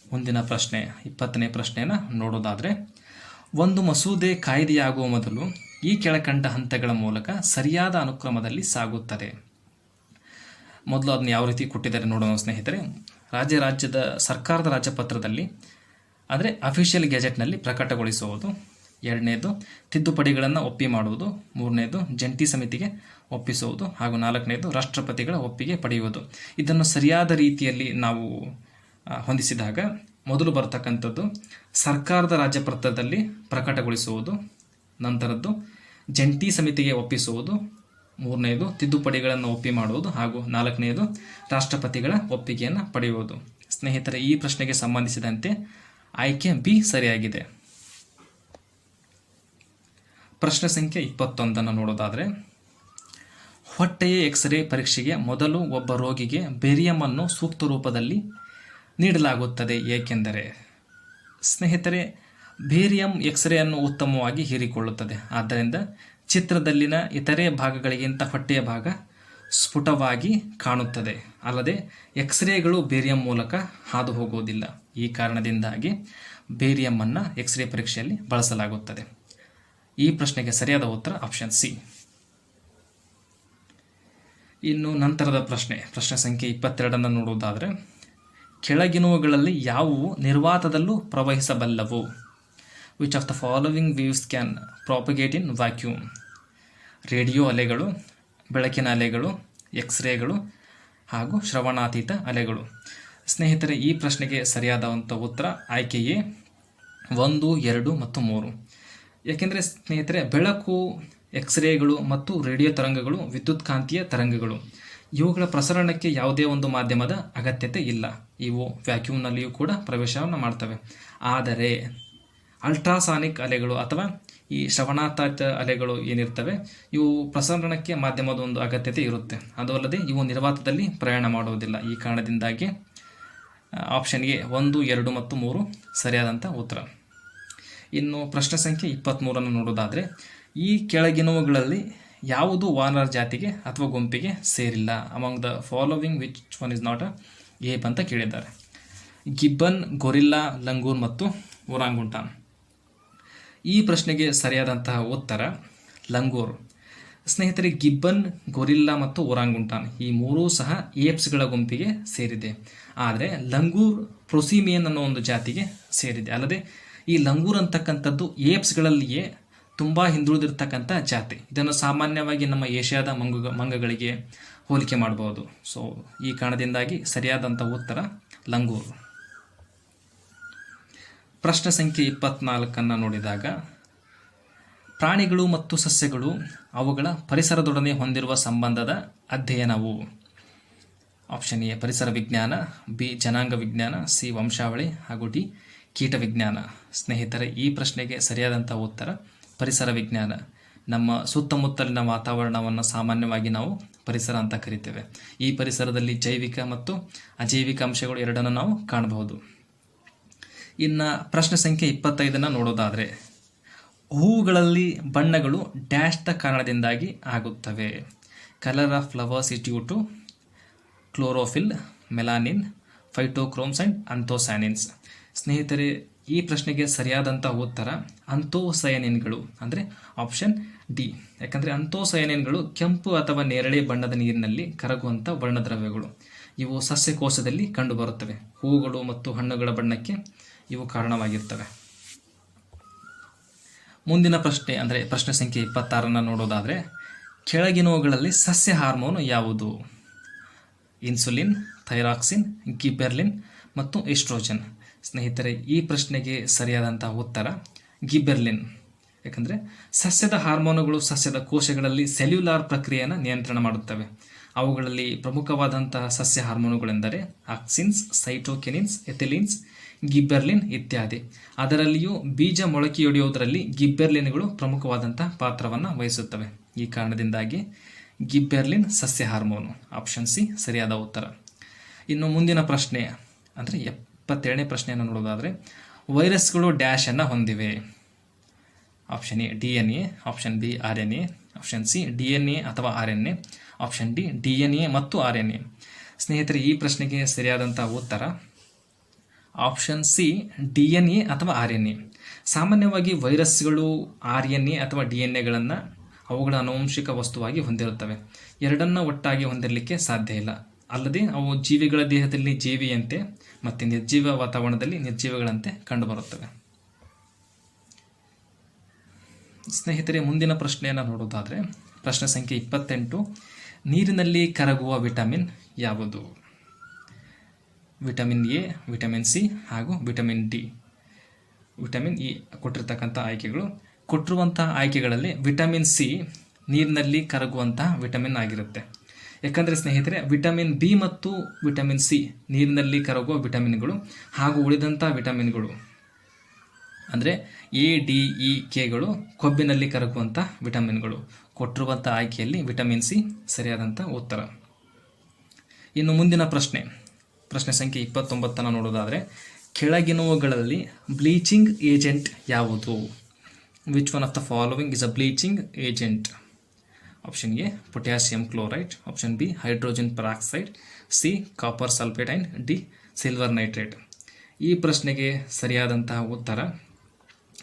ಮುಂದಿನ ಪ್ರಶ್ನೆ 20ನೇ ಪ್ರಶ್ನೆಯನ್ನು ನೋಡೋದಾದರೆ ಒಂದು ಮಸೂದೆ ಕಾಯ್ದೆಯಾಗುವ ಮೊದಲು ಈ ಕೆಳಕಂಡ ಹಂತಗಳ ಮೂಲಕ ಸರಿಯಾದ ಅನುಕ್ರಮದಲ್ಲಿ ಸಾಗುತ್ತದೆ. ಮೊದಲು ಅದನ್ನು ಯಾವ ರೀತಿ ಕೊಟ್ಟಿದ್ದಾರೆ ನೋಡೋಣ ಸ್ನೇಹಿತರೆ. ರಾಜ್ಯದ ಸರ್ಕಾರದ ರಾಜ್ಯಪತ್ರದಲ್ಲಿ ಅಂದರೆ ಅಫಿಷಿಯಲ್ ಗೆಜೆಟ್ನಲ್ಲಿ ಪ್ರಕಟಗೊಳಿಸುವುದು. 2ನೇದು ತಿದ್ದುಪಡಿಗಳನ್ನು ಒಪ್ಪಿ ಮಾಡುವುದು. 3ನೇದು ಜಂಟಿ ಸಮಿತಿಗೆ ಒಪ್ಪಿಸುವುದು. ಹಾಗೂ 4ನೇದು ರಾಷ್ಟ್ರಪತಿಗಳ ಒಪ್ಪಿಗೆ ಪಡೆಯುವುದು. ಇದನ್ನು ಸರಿಯಾದ ರೀತಿಯಲ್ಲಿ ನಾವು ಹೊಂದಿಸಿದಾಗ ಮೊದಲು ಬರ್ತಕ್ಕಂಥದ್ದು ಸರ್ಕಾರದ ರಾಜ್ಯಪತ್ರದಲ್ಲಿ ಪ್ರಕಟಗೊಳಿಸುವುದು, ನಂತರದ್ದು ಜಂಟಿ ಸಮಿತಿಗೆ ಒಪ್ಪಿಸುವುದು, 3ನೇದು ತಿದ್ದುಪಡಿಗಳನ್ನು ಒಪ್ಪಿ ಮಾಡುವುದು ಹಾಗೂ 4ನೇದು ರಾಷ್ಟ್ರಪತಿಗಳ ಒಪ್ಪಿಗೆಯನ್ನು ಪಡೆಯುವುದು. ಸ್ನೇಹಿತರೆ, ಈ ಪ್ರಶ್ನೆಗೆ ಸಂಬಂಧಿಸಿದಂತೆ ಆಯ್ಕೆ ಬಿ ಸರಿಯಾಗಿದೆ. ಪ್ರಶ್ನೆ ಸಂಖ್ಯೆ 21 ನೋಡೋದಾದರೆ ಹೊಟ್ಟೆಯ ಎಕ್ಸ್ರೇ ಪರೀಕ್ಷೆಗೆ ಮೊದಲು ಒಬ್ಬ ರೋಗಿಗೆ ಬೇರಿಯಂ ಅನ್ನು ಸೂಕ್ತ ರೂಪದಲ್ಲಿ ನೀಡಲಾಗುತ್ತದೆ ಏಕೆಂದರೆ. ಸ್ನೇಹಿತರೆ, ಬೇರಿಯಂ ಎಕ್ಸ್ರೇಯನ್ನು ಉತ್ತಮವಾಗಿ ಹೀರಿಕೊಳ್ಳುತ್ತದೆ. ಆದ್ದರಿಂದ ಚಿತ್ರದಲ್ಲಿನ ಇತರೆ ಭಾಗಗಳಿಗಿಂತ ಹೊಟ್ಟೆಯ ಭಾಗ ಸ್ಫುಟವಾಗಿ ಕಾಣುತ್ತದೆ. ಅಲ್ಲದೆ ಎಕ್ಸ್ರೇಗಳು ಬೇರಿಯಂ ಮೂಲಕ ಹಾದು ಹೋಗುವುದಿಲ್ಲ. ಈ ಕಾರಣದಿಂದಾಗಿ ಬೇರಿಯಂ ಅನ್ನು ಎಕ್ಸ್ರೇ ಪರೀಕ್ಷೆಯಲ್ಲಿ ಬಳಸಲಾಗುತ್ತದೆ. ಈ ಪ್ರಶ್ನೆಗೆ ಸರಿಯಾದ ಉತ್ತರ ಆಪ್ಷನ್ ಸಿ. ಇನ್ನು ನಂತರದ ಪ್ರಶ್ನೆ ಸಂಖ್ಯೆ 22 ನೋಡುವುದಾದರೆ ಕೆಳಗಿನವುಗಳಲ್ಲಿ ಯಾವುವು ನಿರ್ವಾತದಲ್ಲೂ ಪ್ರವಹಿಸಬಲ್ಲವು? Which of the following waves can propagate in vacuum? Radio ಅಲೆಗಳು, ಬೆಳಕಿನ ಅಲೆಗಳು, ಎಕ್ಸ್ರೇಗಳು ಹಾಗೂ ಶ್ರವಣಾತೀತ ಅಲೆಗಳು. ಸ್ನೇಹಿತರೆ, ಈ ಪ್ರಶ್ನೆಗೆ ಸರಿಯಾದಂಥ ಉತ್ತರ ಆಯ್ಕೆ ಎ 1, 2 ಮತ್ತು 3. ಏಕೆಂದರೆ ಸ್ನೇಹಿತರೆ, ಬೆಳಕು, ಎಕ್ಸ್ರೇಗಳು ಮತ್ತು ರೇಡಿಯೋ ತರಂಗಗಳು ವಿದ್ಯುತ್ ಕಾಂತೀಯ ತರಂಗಗಳು. ಇವುಗಳ ಪ್ರಸರಣಕ್ಕೆ ಯಾವುದೇ ಒಂದು ಮಾಧ್ಯಮದ ಅಗತ್ಯತೆ ಇಲ್ಲ. ಇವು ವ್ಯಾಕ್ಯೂಮ್ನಲ್ಲಿಯೂ ಕೂಡ ಪ್ರವೇಶವನ್ನು ಮಾಡ್ತವೆ. ಆದರೆ ಅಲ್ಟ್ರಾಸಾನಿಕ್ ಅಲೆಗಳು ಅಥವಾ ಈ ಶ್ರವಣಾತೀತ ಅಲೆಗಳು ಏನಿರ್ತವೆ, ಇವು ಪ್ರಸರಣಕ್ಕೆ ಮಾಧ್ಯಮದ ಒಂದು ಅಗತ್ಯತೆ ಇರುತ್ತೆ. ಅದು ಅಲ್ಲದೆ ಇವು ನಿರ್ವಾತದಲ್ಲಿ ಪ್ರಯಾಣ ಮಾಡುವುದಿಲ್ಲ. ಈ ಕಾರಣದಿಂದಾಗಿ ಆಪ್ಷನ್ ಎ 1, 2 ಮತ್ತು 3 ಸರಿಯಾದಂಥ ಉತ್ತರ. ಇನ್ನು ಪ್ರಶ್ನೆ ಸಂಖ್ಯೆ 23 ನೋಡೋದಾದರೆ, ಈ ಕೆಳಗಿನವುಗಳಲ್ಲಿ ಯಾವುದು ವಾನರ ಜಾತಿಗೆ ಅಥವಾ ಗುಂಪಿಗೆ ಸೇರಿಲ್ಲ? Among the following which one is not a app ಅಂತ ಕೇಳಿದ್ದಾರೆ. ಗಿಬ್ಬನ್, ಗೊರಿಲ್ಲಾ, ಲಂಗೂರ್ ಮತ್ತು ಒರಾಂಗುಟಾನ್. ಈ ಪ್ರಶ್ನೆಗೆ ಸರಿಯಾದಂತಹ ಉತ್ತರ ಲಂಗೂರ್. ಸ್ನೇಹಿತರೆ, ಗಿಬ್ಬನ್, ಗೊರಿಲ್ಲಾ ಮತ್ತು ಒರಾಂಗುಟಾನ್ ಈ ಮೂರೂ ಸಹ ಏಪ್ಸ್ಗಳ ಗುಂಪಿಗೆ ಸೇರಿದೆ. ಆದರೆ ಲಂಗೂರ್ ಪ್ರೊಸಿಮಿಯನ್ ಅನ್ನೋ ಒಂದು ಜಾತಿಗೆ ಸೇರಿದೆ. ಅಲ್ಲದೆ ಈ ಲಂಗೂರ್ ಅಂತಕ್ಕಂಥದ್ದು ಏಪ್ಸ್ಗಳಲ್ಲಿಯೇ ತುಂಬ ಹಿಂದುಳಿದಿರ್ತಕ್ಕಂಥ ಜಾತಿ. ಇದನ್ನು ಸಾಮಾನ್ಯವಾಗಿ ನಮ್ಮ ಏಷ್ಯಾದ ಮಂಗಗಳಿಗೆ ಹೋಲಿಕೆ ಮಾಡಬಹುದು. ಸೊ ಈ ಕಾರಣದಿಂದಾಗಿ ಸರಿಯಾದಂಥ ಉತ್ತರ ಲಂಗೂರ್. ಪ್ರಶ್ನೆ ಸಂಖ್ಯೆ 24 ನೋಡಿದಾಗ, ಪ್ರಾಣಿಗಳು ಮತ್ತು ಸಸ್ಯಗಳು ಅವುಗಳ ಪರಿಸರದೊಡನೆ ಹೊಂದಿರುವ ಸಂಬಂಧದ ಅಧ್ಯಯನವು? ಆಪ್ಷನ್ ಎ ಪರಿಸರ ವಿಜ್ಞಾನ, ಬಿ ಜನಾಂಗ ವಿಜ್ಞಾನ, ಸಿ ವಂಶಾವಳಿ ಹಾಗೂ ಡಿ ಕೀಟ ವಿಜ್ಞಾನ. ಸ್ನೇಹಿತರೆ, ಈ ಪ್ರಶ್ನೆಗೆ ಸರಿಯಾದಂಥ ಉತ್ತರ ಪರಿಸರ ವಿಜ್ಞಾನ. ನಮ್ಮ ಸುತ್ತಮುತ್ತಲಿನ ವಾತಾವರಣವನ್ನು ಸಾಮಾನ್ಯವಾಗಿ ನಾವು ಪರಿಸರ ಅಂತ ಕರಿತೇವೆ. ಈ ಪರಿಸರದಲ್ಲಿ ಜೈವಿಕ ಮತ್ತು ಅಜೈವಿಕ ಅಂಶಗಳು ಎರಡನ್ನು ನಾವು ಕಾಣಬಹುದು. ಇನ್ನು ಪ್ರಶ್ನೆ ಸಂಖ್ಯೆ 25 ನೋಡೋದಾದರೆ, ಹೂವುಗಳಲ್ಲಿ ಬಣ್ಣಗಳು ಡ್ಯಾಶ್ದ ಕಾರಣದಿಂದಾಗಿ ಆಗುತ್ತವೆ? Colour of flowers is due to chlorophyll, melanin, phytochromes and anthocyanins. ಸ್ನೇಹಿತರೆ, ಈ ಪ್ರಶ್ನೆಗೆ ಸರಿಯಾದಂಥ ಉತ್ತರ ಅಂಥೋಸಯಾನಿನ್ಗಳು, ಅಂದರೆ ಆಪ್ಷನ್ ಡಿ. ಯಾಕಂದರೆ ಅಂಥೋಸಯಾನಿನ್ಗಳು ಕೆಂಪು ಅಥವಾ ನೇರಳೆ ಬಣ್ಣದ ನೀರಿನಲ್ಲಿ ಕರಗುವಂಥ ವರ್ಣದ್ರವ್ಯಗಳು. ಇವು ಸಸ್ಯಕೋಶದಲ್ಲಿ ಕಂಡುಬರುತ್ತವೆ. ಹೂವುಗಳು ಮತ್ತು ಹಣ್ಣುಗಳ ಬಣ್ಣಕ್ಕೆ ಇವು ಕಾರಣವಾಗಿರ್ತವೆ. ಮುಂದಿನ ಪ್ರಶ್ನೆ ಅಂದರೆ ಪ್ರಶ್ನೆ ಸಂಖ್ಯೆ 26 ನೋಡೋದಾದರೆ, ಕೆಳಗಿನವುಗಳಲ್ಲಿ ಸಸ್ಯ ಹಾರ್ಮೋನ್ ಯಾವುದು? ಇನ್ಸುಲಿನ್, ಥೈರಾಕ್ಸಿನ್, ಗಿಬೆರ್ಲಿನ್ ಮತ್ತು ಎಸ್ಟ್ರೋಜನ್. ಸ್ನೇಹಿತರೆ, ಈ ಪ್ರಶ್ನೆಗೆ ಸರಿಯಾದಂಥ ಉತ್ತರ ಗಿಬೆರ್ಲಿನ್. ಯಾಕಂದರೆ ಸಸ್ಯದ ಹಾರ್ಮೋನುಗಳು ಸಸ್ಯದ ಕೋಶಗಳಲ್ಲಿ ಸೆಲ್ಯುಲಾರ್ ಪ್ರಕ್ರಿಯೆಯನ್ನು ನಿಯಂತ್ರಣ ಮಾಡುತ್ತವೆ. ಅವುಗಳಲ್ಲಿ ಪ್ರಮುಖವಾದಂತಹ ಸಸ್ಯ ಹಾರ್ಮೋನುಗಳೆಂದರೆ ಆಕ್ಸಿನ್ಸ್, ಸೈಟೋಕಿನಿನ್ಸ್, ಎಥಿಲಿನ್ಸ್, ಗಿಬೆರ್ಲಿನ್ ಇತ್ಯಾದಿ. ಅದರಲ್ಲಿಯೂ ಬೀಜ ಮೊಳಕೆಯೊಡೆಯುವುದರಲ್ಲಿ ಗಿಬೆರ್ಲಿನ್ಗಳು ಪ್ರಮುಖವಾದಂತಹ ಪಾತ್ರವನ್ನು ವಹಿಸುತ್ತವೆ. ಈ ಕಾರಣದಿಂದಾಗಿ ಗಿಬೆರ್ಲಿನ್ ಸಸ್ಯ ಹಾರ್ಮೋನು. ಆಪ್ಷನ್ ಸಿ ಸರಿಯಾದ ಉತ್ತರ. ಇನ್ನು ಮುಂದಿನ ಪ್ರಶ್ನೆ ಅಂದರೆ 72ನೇ ಪ್ರಶ್ನೆಯನ್ನು ನೋಡೋದಾದರೆ, ವೈರಸ್ಗಳು ಡ್ಯಾಶ್ ಅನ್ನು ಹೊಂದಿವೆ? Option A DNA, option B RNA, option C DNA ಅಥವಾ RNA, ಆಪ್ಷನ್ ಡಿ DNA ಮತ್ತು RNA. ಸ್ನೇಹಿತರೆ, ಈ ಪ್ರಶ್ನೆಗೆ ಸರಿಯಾದಂಥ ಉತ್ತರ ಆಪ್ಷನ್ ಸಿ DNA ಅಥವಾ RNA. ಸಾಮಾನ್ಯವಾಗಿ ವೈರಸ್ಗಳು RNA ಅಥವಾ DNAಗಳನ್ನು ಅವುಗಳ ಆನುವಂಶಿಕ ವಸ್ತುವಾಗಿ ಹೊಂದಿರುತ್ತವೆ. ಎರಡನ್ನ ಒಟ್ಟಾಗಿ ಹೊಂದಿರಲಿಕ್ಕೆ ಸಾಧ್ಯ ಇಲ್ಲ. ಅಲ್ಲದೆ ಅವು ಜೀವಿಗಳ ದೇಹದಲ್ಲಿ ಜೀವಿಯಂತೆ ಮತ್ತು ನಿರ್ಜೀವ ವಾತಾವರಣದಲ್ಲಿ ನಿರ್ಜೀವಿಗಳಂತೆ ಕಂಡುಬರುತ್ತವೆ. ಸ್ನೇಹಿತರೆ, ಮುಂದಿನ ಪ್ರಶ್ನೆಯನ್ನು ನೋಡೋದಾದರೆ ಪ್ರಶ್ನೆ ಸಂಖ್ಯೆ 28, ನೀರಿನಲ್ಲಿ ಕರಗುವ ವಿಟಮಿನ್ ಯಾವುದು? ವಿಟಮಿನ್ ಎ, ವಿಟಮಿನ್ ಸಿ ಹಾಗೂ ವಿಟಮಿನ್ ಡಿ. ವಿಟಮಿನ್ ಇ ಕೊಟ್ಟಿರ್ತಕ್ಕಂಥ ಆಯ್ಕೆಗಳು. ಕೊಟ್ಟಿರುವಂತಹ ಆಯ್ಕೆಗಳಲ್ಲಿ ವಿಟಮಿನ್ ಸಿ ನೀರಿನಲ್ಲಿ ಕರಗುವಂತಹ ವಿಟಮಿನ್ ಆಗಿರುತ್ತೆ. ಯಾಕಂದರೆ ಸ್ನೇಹಿತರೆ, ವಿಟಮಿನ್ ಬಿ ಮತ್ತು ವಿಟಮಿನ್ ಸಿ ನೀರಿನಲ್ಲಿ ಕರಗುವ ವಿಟಮಿನ್ಗಳು ಹಾಗೂ ಉಳಿದಂಥ ವಿಟಮಿನ್ಗಳು ಅಂದರೆ ಎ, ಡಿ, ಇ, ಕೆಗಳು ಕೊಬ್ಬಿನಲ್ಲಿ ಕರಗುವಂಥ ವಿಟಮಿನ್ಗಳು. ಕೊಟ್ಟಿರುವಂಥ ಆಯ್ಕೆಯಲ್ಲಿ ವಿಟಮಿನ್ ಸಿ ಸರಿಯಾದಂಥ ಉತ್ತರ. ಇನ್ನು ಮುಂದಿನ ಪ್ರಶ್ನೆ ಸಂಖ್ಯೆ 29 ನೋಡೋದಾದರೆ, ಕೆಳಗಿನವುಗಳಲ್ಲಿ ಬ್ಲೀಚಿಂಗ್ ಏಜೆಂಟ್ ಯಾವುದು? Which one of the following is a bleaching agent? Option A potassium chloride, option B hydrogen peroxide, C copper sulphate and D silver nitrate. ಈ ಪ್ರಶ್ನೆಗೆ ಸರಿಯಾದಂತಹ ಉತ್ತರ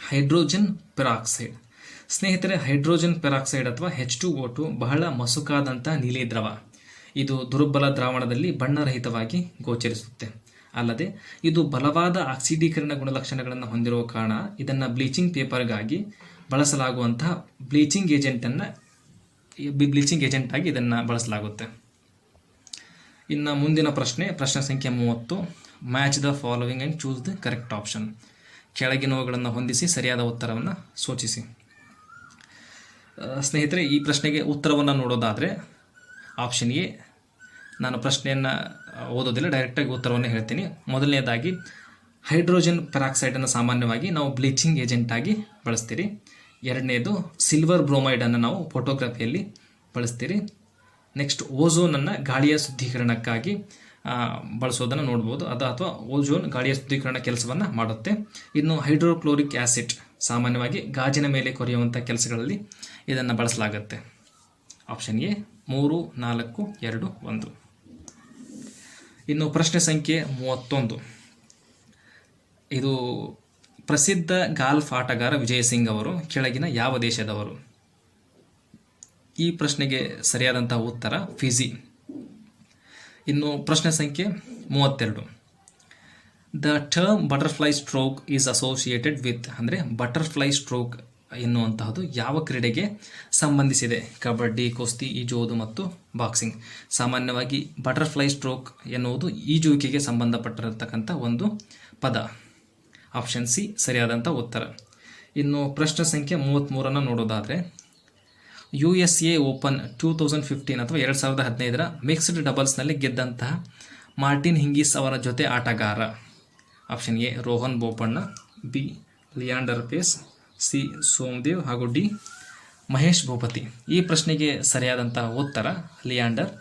ಹೈಡ್ರೋಜನ್ ಪೆರಾಕ್ಸೈಡ್. ಸ್ನೇಹಿತರೆ, ಹೈಡ್ರೋಜನ್ ಪೆರಾಕ್ಸೈಡ್ ಅಥವಾ H2O2 ಬಹಳ ಮಸುಕಾದಂಥ ನೀಲಿ ದ್ರವ. ಇದು ದುರ್ಬಲ ದ್ರಾವಣದಲ್ಲಿ ಬಣ್ಣರಹಿತವಾಗಿ ಗೋಚರಿಸುತ್ತೆ. ಅಲ್ಲದೆ ಇದು ಬಲವಾದ ಆಕ್ಸಿಡೀಕರಣ ಗುಣಲಕ್ಷಣಗಳನ್ನು ಹೊಂದಿರುವ ಕಾರಣ ಇದನ್ನು ಬ್ಲೀಚಿಂಗ್ ಪೇಪರ್ಗಾಗಿ ಬಳಸಲಾಗುವಂತಹ ಬ್ಲೀಚಿಂಗ್ ಏಜೆಂಟ್ ಆಗಿ ಇದನ್ನು ಬಳಸಲಾಗುತ್ತೆ. ಇನ್ನು ಮುಂದಿನ ಪ್ರಶ್ನೆ ಸಂಖ್ಯೆ 30. Match the following and choose the correct option. ಕೆಳಗಿನವುಗಳನ್ನು ಹೊಂದಿಸಿ ಸರಿಯಾದ ಉತ್ತರವನ್ನು ಸೂಚಿಸಿ. ಸ್ನೇಹಿತರೆ, ಈ ಪ್ರಶ್ನೆಗೆ ಉತ್ತರವನ್ನು ನೋಡೋದಾದರೆ ಆಪ್ಷನ್ ಎ. ನಾನು ಪ್ರಶ್ನೆಯನ್ನು ಓದೋದಿಲ್ಲ, ಡೈರೆಕ್ಟಾಗಿ ಉತ್ತರವನ್ನು ಹೇಳ್ತೀನಿ. ಮೊದಲನೇದಾಗಿ ಹೈಡ್ರೋಜನ್ ಪೆರಾಕ್ಸೈಡನ್ನು ಸಾಮಾನ್ಯವಾಗಿ ನಾವು ಬ್ಲೀಚಿಂಗ್ ಏಜೆಂಟಾಗಿ ಬಳಸ್ತೀರಿ. ಎರಡನೇದು ಸಿಲ್ವರ್ ಬ್ರೋಮೈಡನ್ನು ನಾವು ಫೋಟೋಗ್ರಫಿಯಲ್ಲಿ ಬಳಸ್ತೀರಿ. ನೆಕ್ಸ್ಟ್ ಓಝೋನನ್ನು ಗಾಳಿಯ ಶುದ್ಧೀಕರಣಕ್ಕಾಗಿ ಬಳಸೋದನ್ನು ನೋಡ್ಬೋದು. ಅಥವಾ ಓಝೋನ್ ಗಾಳಿಯ ಶುದ್ಧೀಕರಣ ಕೆಲಸವನ್ನು ಮಾಡುತ್ತೆ. ಇನ್ನು ಹೈಡ್ರೋಕ್ಲೋರಿಕ್ ಆ್ಯಸಿಡ್ ಸಾಮಾನ್ಯವಾಗಿ ಗಾಜಿನ ಮೇಲೆ ಕೊರೆಯುವಂಥ ಕೆಲಸಗಳಲ್ಲಿ ಇದನ್ನು ಬಳಸಲಾಗುತ್ತೆ. Option A 3, 4, 2, 1. ಇನ್ನು ಪ್ರಶ್ನೆ ಸಂಖ್ಯೆ 31. ಇದು ಪ್ರಸಿದ್ಧ ಗಾಲ್ಫ್ ಆಟಗಾರ ವಿಜಯ್ ಸಿಂಗ್ ಅವರು ಕೆಳಗಿನ ಯಾವ ದೇಶದವರು? ಈ ಪ್ರಶ್ನೆಗೆ ಸರಿಯಾದಂತಹ ಉತ್ತರ ಫಿಜಿ. ಇನ್ನು ಪ್ರಶ್ನೆ ಸಂಖ್ಯೆ 32. The term butterfly stroke is associated with, ಅಂದರೆ ಬಟರ್ಫ್ಲೈ ಸ್ಟ್ರೋಕ್ ಎನ್ನುವಂತಹದ್ದು ಯಾವ ಕ್ರೀಡೆಗೆ ಸಂಬಂಧಿಸಿದೆ? ಕಬಡ್ಡಿ, ಕುಸ್ತಿ, ಈಜುವುದು ಮತ್ತು ಬಾಕ್ಸಿಂಗ್. ಸಾಮಾನ್ಯವಾಗಿ ಬಟರ್ಫ್ಲೈ ಸ್ಟ್ರೋಕ್ ಎನ್ನುವುದು ಈಜುವಿಕೆಗೆ ಸಂಬಂಧಪಟ್ಟಿರತಕ್ಕಂಥ ಒಂದು ಪದ. ಆಪ್ಷನ್ ಸಿ ಸರಿಯಾದಂಥ ಉತ್ತರ. ಇನ್ನು ಪ್ರಶ್ನೆ ಸಂಖ್ಯೆ 33 ನೋಡೋದಾದರೆ USA ಓಪನ್ 2015 ಅಥವಾ 2015 ಮಿಕ್ಸ್ಡ್ ಡಬಲ್ಸ್ನಲ್ಲಿ ಗೆದ್ದಂತಹ ಮಾರ್ಟಿನ್ ಹಿಂಗಿಸ್ ಅವರ ಜೊತೆ ಆಟಗಾರ. Option A Rohan Bopanna, B Leander Paes, C Somdev ಹಾಗೂ ಡಿ ಮಹೇಶ್ ಭೂಪತಿ. ಈ ಪ್ರಶ್ನೆಗೆ ಸರಿಯಾದಂತಹ ಉತ್ತರ ಲಿಯಾಂಡರ್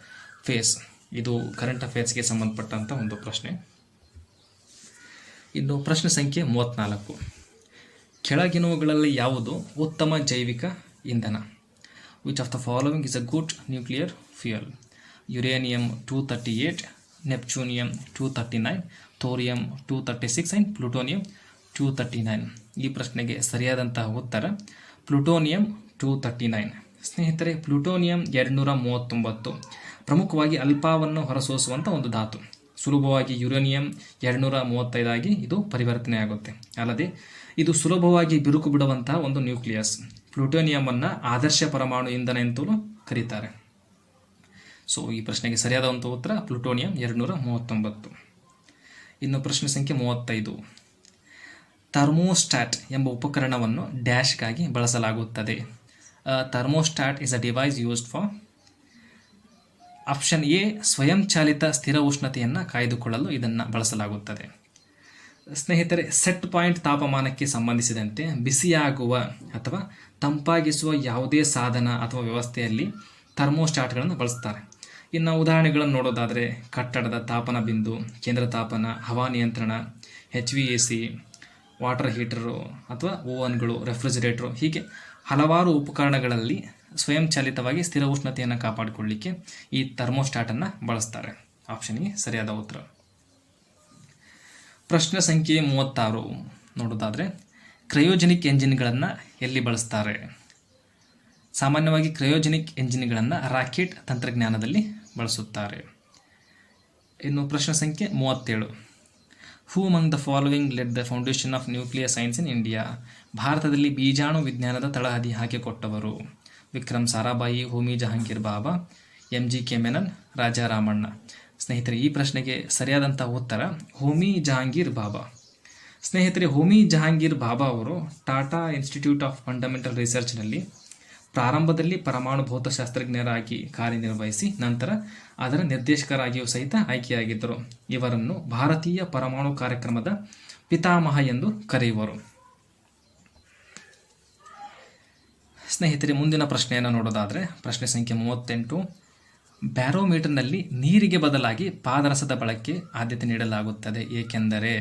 ಪೇಸ್. ಇದು ಕರೆಂಟ್ ಅಫೇರ್ಸ್ಗೆ ಸಂಬಂಧಪಟ್ಟಂಥ ಒಂದು ಪ್ರಶ್ನೆ. ಇನ್ನು ಪ್ರಶ್ನೆ ಸಂಖ್ಯೆ 34. ಕೆಳಗಿನವುಗಳಲ್ಲಿ ಯಾವುದು ಉತ್ತಮ ಜೈವಿಕ ಇಂಧನ? Which of the following is a good nuclear fuel? Uranium 238, neptunium 239, thorium 236 and plutonium 239. ಈ ಪ್ರಶ್ನೆಗೆ ಸರಿಯಾದಂತಹ ಉತ್ತರ ಪ್ಲೂಟೋನಿಯಂ 239. ಸ್ನೇಹಿತರೆ, ಪ್ಲೂಟೋನಿಯಂ 239 ಪ್ರಮುಖವಾಗಿ ಅಲ್ಪಾವನ್ನು ಹೊರಸೂಸುವಂಥ ಒಂದು ಧಾತು. ಸುಲಭವಾಗಿ ಯುರೇನಿಯಂ 235 ಆಗಿ ಇದು ಪರಿವರ್ತನೆ ಆಗುತ್ತೆ. ಅಲ್ಲದೆ ಇದು ಸುಲಭವಾಗಿ ಬಿರುಕು ಬಿಡುವಂತಹ ಒಂದು ನ್ಯೂಕ್ಲಿಯಸ್. ಪ್ಲೂಟೋನಿಯಮನ್ನು ಆದರ್ಶ ಪರಮಾಣು ಇಂಧನ ಅಂತಲೂ ಕರೀತಾರೆ. ಸೊ ಈ ಪ್ರಶ್ನೆಗೆ ಸರಿಯಾದಂಥ ಉತ್ತರ ಪ್ಲೂಟೋನಿಯಂ 239. ಇನ್ನು ಪ್ರಶ್ನೆ ಸಂಖ್ಯೆ 35. ಥರ್ಮೋಸ್ಟಾಟ್ ಎಂಬ ಉಪಕರಣವನ್ನು ಡ್ಯಾಶ್ಗಾಗಿ ಬಳಸಲಾಗುತ್ತದೆ. Thermostat is a device used for. Option A ಸ್ವಯಂಚಾಲಿತ ಸ್ಥಿರ ಉಷ್ಣತೆಯನ್ನು ಕಾಯ್ದುಕೊಳ್ಳಲು ಇದನ್ನು ಬಳಸಲಾಗುತ್ತದೆ. ಸ್ನೇಹಿತರೆ, ಸೆಟ್ ಪಾಯಿಂಟ್ ತಾಪಮಾನಕ್ಕೆ ಸಂಬಂಧಿಸಿದಂತೆ ಬಿಸಿಯಾಗುವ ಅಥವಾ ತಂಪಾಗಿಸುವ ಯಾವುದೇ ಸಾಧನ ಅಥವಾ ವ್ಯವಸ್ಥೆಯಲ್ಲಿ ಥರ್ಮೋಸ್ಟಾಟ್ಗಳನ್ನು ಬಳಸ್ತಾರೆ. ಇನ್ನು ಉದಾಹರಣೆಗಳನ್ನು ನೋಡೋದಾದರೆ ಕಟ್ಟಡದ ತಾಪನ ಬಿಂದು, ಕೇಂದ್ರ ತಾಪನ, ಹವಾ ನಿಯಂತ್ರಣ, HVAC, ವಾಟರ್ ಹೀಟರು ಅಥವಾ ಓವನ್ಗಳು, ರೆಫ್ರಿಜಿರೇಟರು, ಹೀಗೆ ಹಲವಾರು ಉಪಕರಣಗಳಲ್ಲಿ ಸ್ವಯಂಚಾಲಿತವಾಗಿ ಸ್ಥಿರ ಉಷ್ಣತೆಯನ್ನು ಕಾಪಾಡಿಕೊಳ್ಳಲಿಕ್ಕೆ ಈ ಥರ್ಮೋಸ್ಟಾಟನ್ನು ಬಳಸ್ತಾರೆ. ಆಪ್ಷನ್ ಎ ಸರಿಯಾದ ಉತ್ತರ. ಪ್ರಶ್ನೆ ಸಂಖ್ಯೆ 36 ನೋಡೋದಾದರೆ ಕ್ರಯೋಜೆನಿಕ್ ಎಂಜಿನ್ಗಳನ್ನು ಎಲ್ಲಿ ಬಳಸ್ತಾರೆ? ಸಾಮಾನ್ಯವಾಗಿ ಕ್ರಯೋಜೆನಿಕ್ ಎಂಜಿನ್ಗಳನ್ನು ರಾಕೆಟ್ ತಂತ್ರಜ್ಞಾನದಲ್ಲಿ ಬಳಸುತ್ತಾರೆ. ಇನ್ನು ಪ್ರಶ್ನೆ ಸಂಖ್ಯೆ 37. ಹೂ among the following let the foundation of nuclear science in India? ಭಾರತದಲ್ಲಿ ಬೀಜಾಣು ವಿಜ್ಞಾನದ ತಳಹದಿ ಹಾಕಿಕೊಟ್ಟವರು? ವಿಕ್ರಮ್ ಸಾರಾಭಾಯಿ, ಹೋಮಿ ಜಹಾಂಗೀರ್ ಬಾಬಾ, MGK ಮೆನನ್, ರಾಜಾ ರಾಮಣ್ಣ. ಸ್ನೇಹಿತರೆ, ಈ ಪ್ರಶ್ನೆಗೆ ಸರಿಯಾದಂಥ ಉತ್ತರ ಹೋಮಿ ಜಹಾಂಗೀರ್ ಬಾಬಾ. ಸ್ನೇಹಿತರೆ, ಹೋಮಿ ಜಹಾಂಗೀರ್ ಬಾಬಾ ಅವರು ಟಾಟಾ ಇನ್ಸ್ಟಿಟ್ಯೂಟ್ ಆಫ್ ಫಂಡಮೆಂಟಲ್ ರಿಸರ್ಚ್ನಲ್ಲಿ ಪ್ರಾರಂಭದಲ್ಲಿ ಪರಮಾಣು ಭೌತಶಾಸ್ತ್ರಜ್ಞರಾಗಿ ಕಾರ್ಯನಿರ್ವಹಿಸಿ ನಂತರ ಅದರ ನಿರ್ದೇಶಕರಾಗಿಯೂ ಸಹಿತ ಆಯ್ಕೆಯಾಗಿದ್ದರು. ಇವರನ್ನು ಭಾರತೀಯ ಪರಮಾಣು ಕಾರ್ಯಕ್ರಮದ ಪಿತಾಮಹ ಎಂದು ಕರೆಯುವರು. ಸ್ನೇಹಿತರೆ, ಮುಂದಿನ ಪ್ರಶ್ನೆಯನ್ನು ನೋಡೋದಾದರೆ ಪ್ರಶ್ನೆ ಸಂಖ್ಯೆ 38. ಬ್ಯಾರೋಮೀಟರ್ನಲ್ಲಿ ನೀರಿಗೆ ಬದಲಾಗಿ ಪಾದರಸದ ಬಳಕೆ ಆದ್ಯತೆ ನೀಡಲಾಗುತ್ತದೆ ಏಕೆಂದರೆ?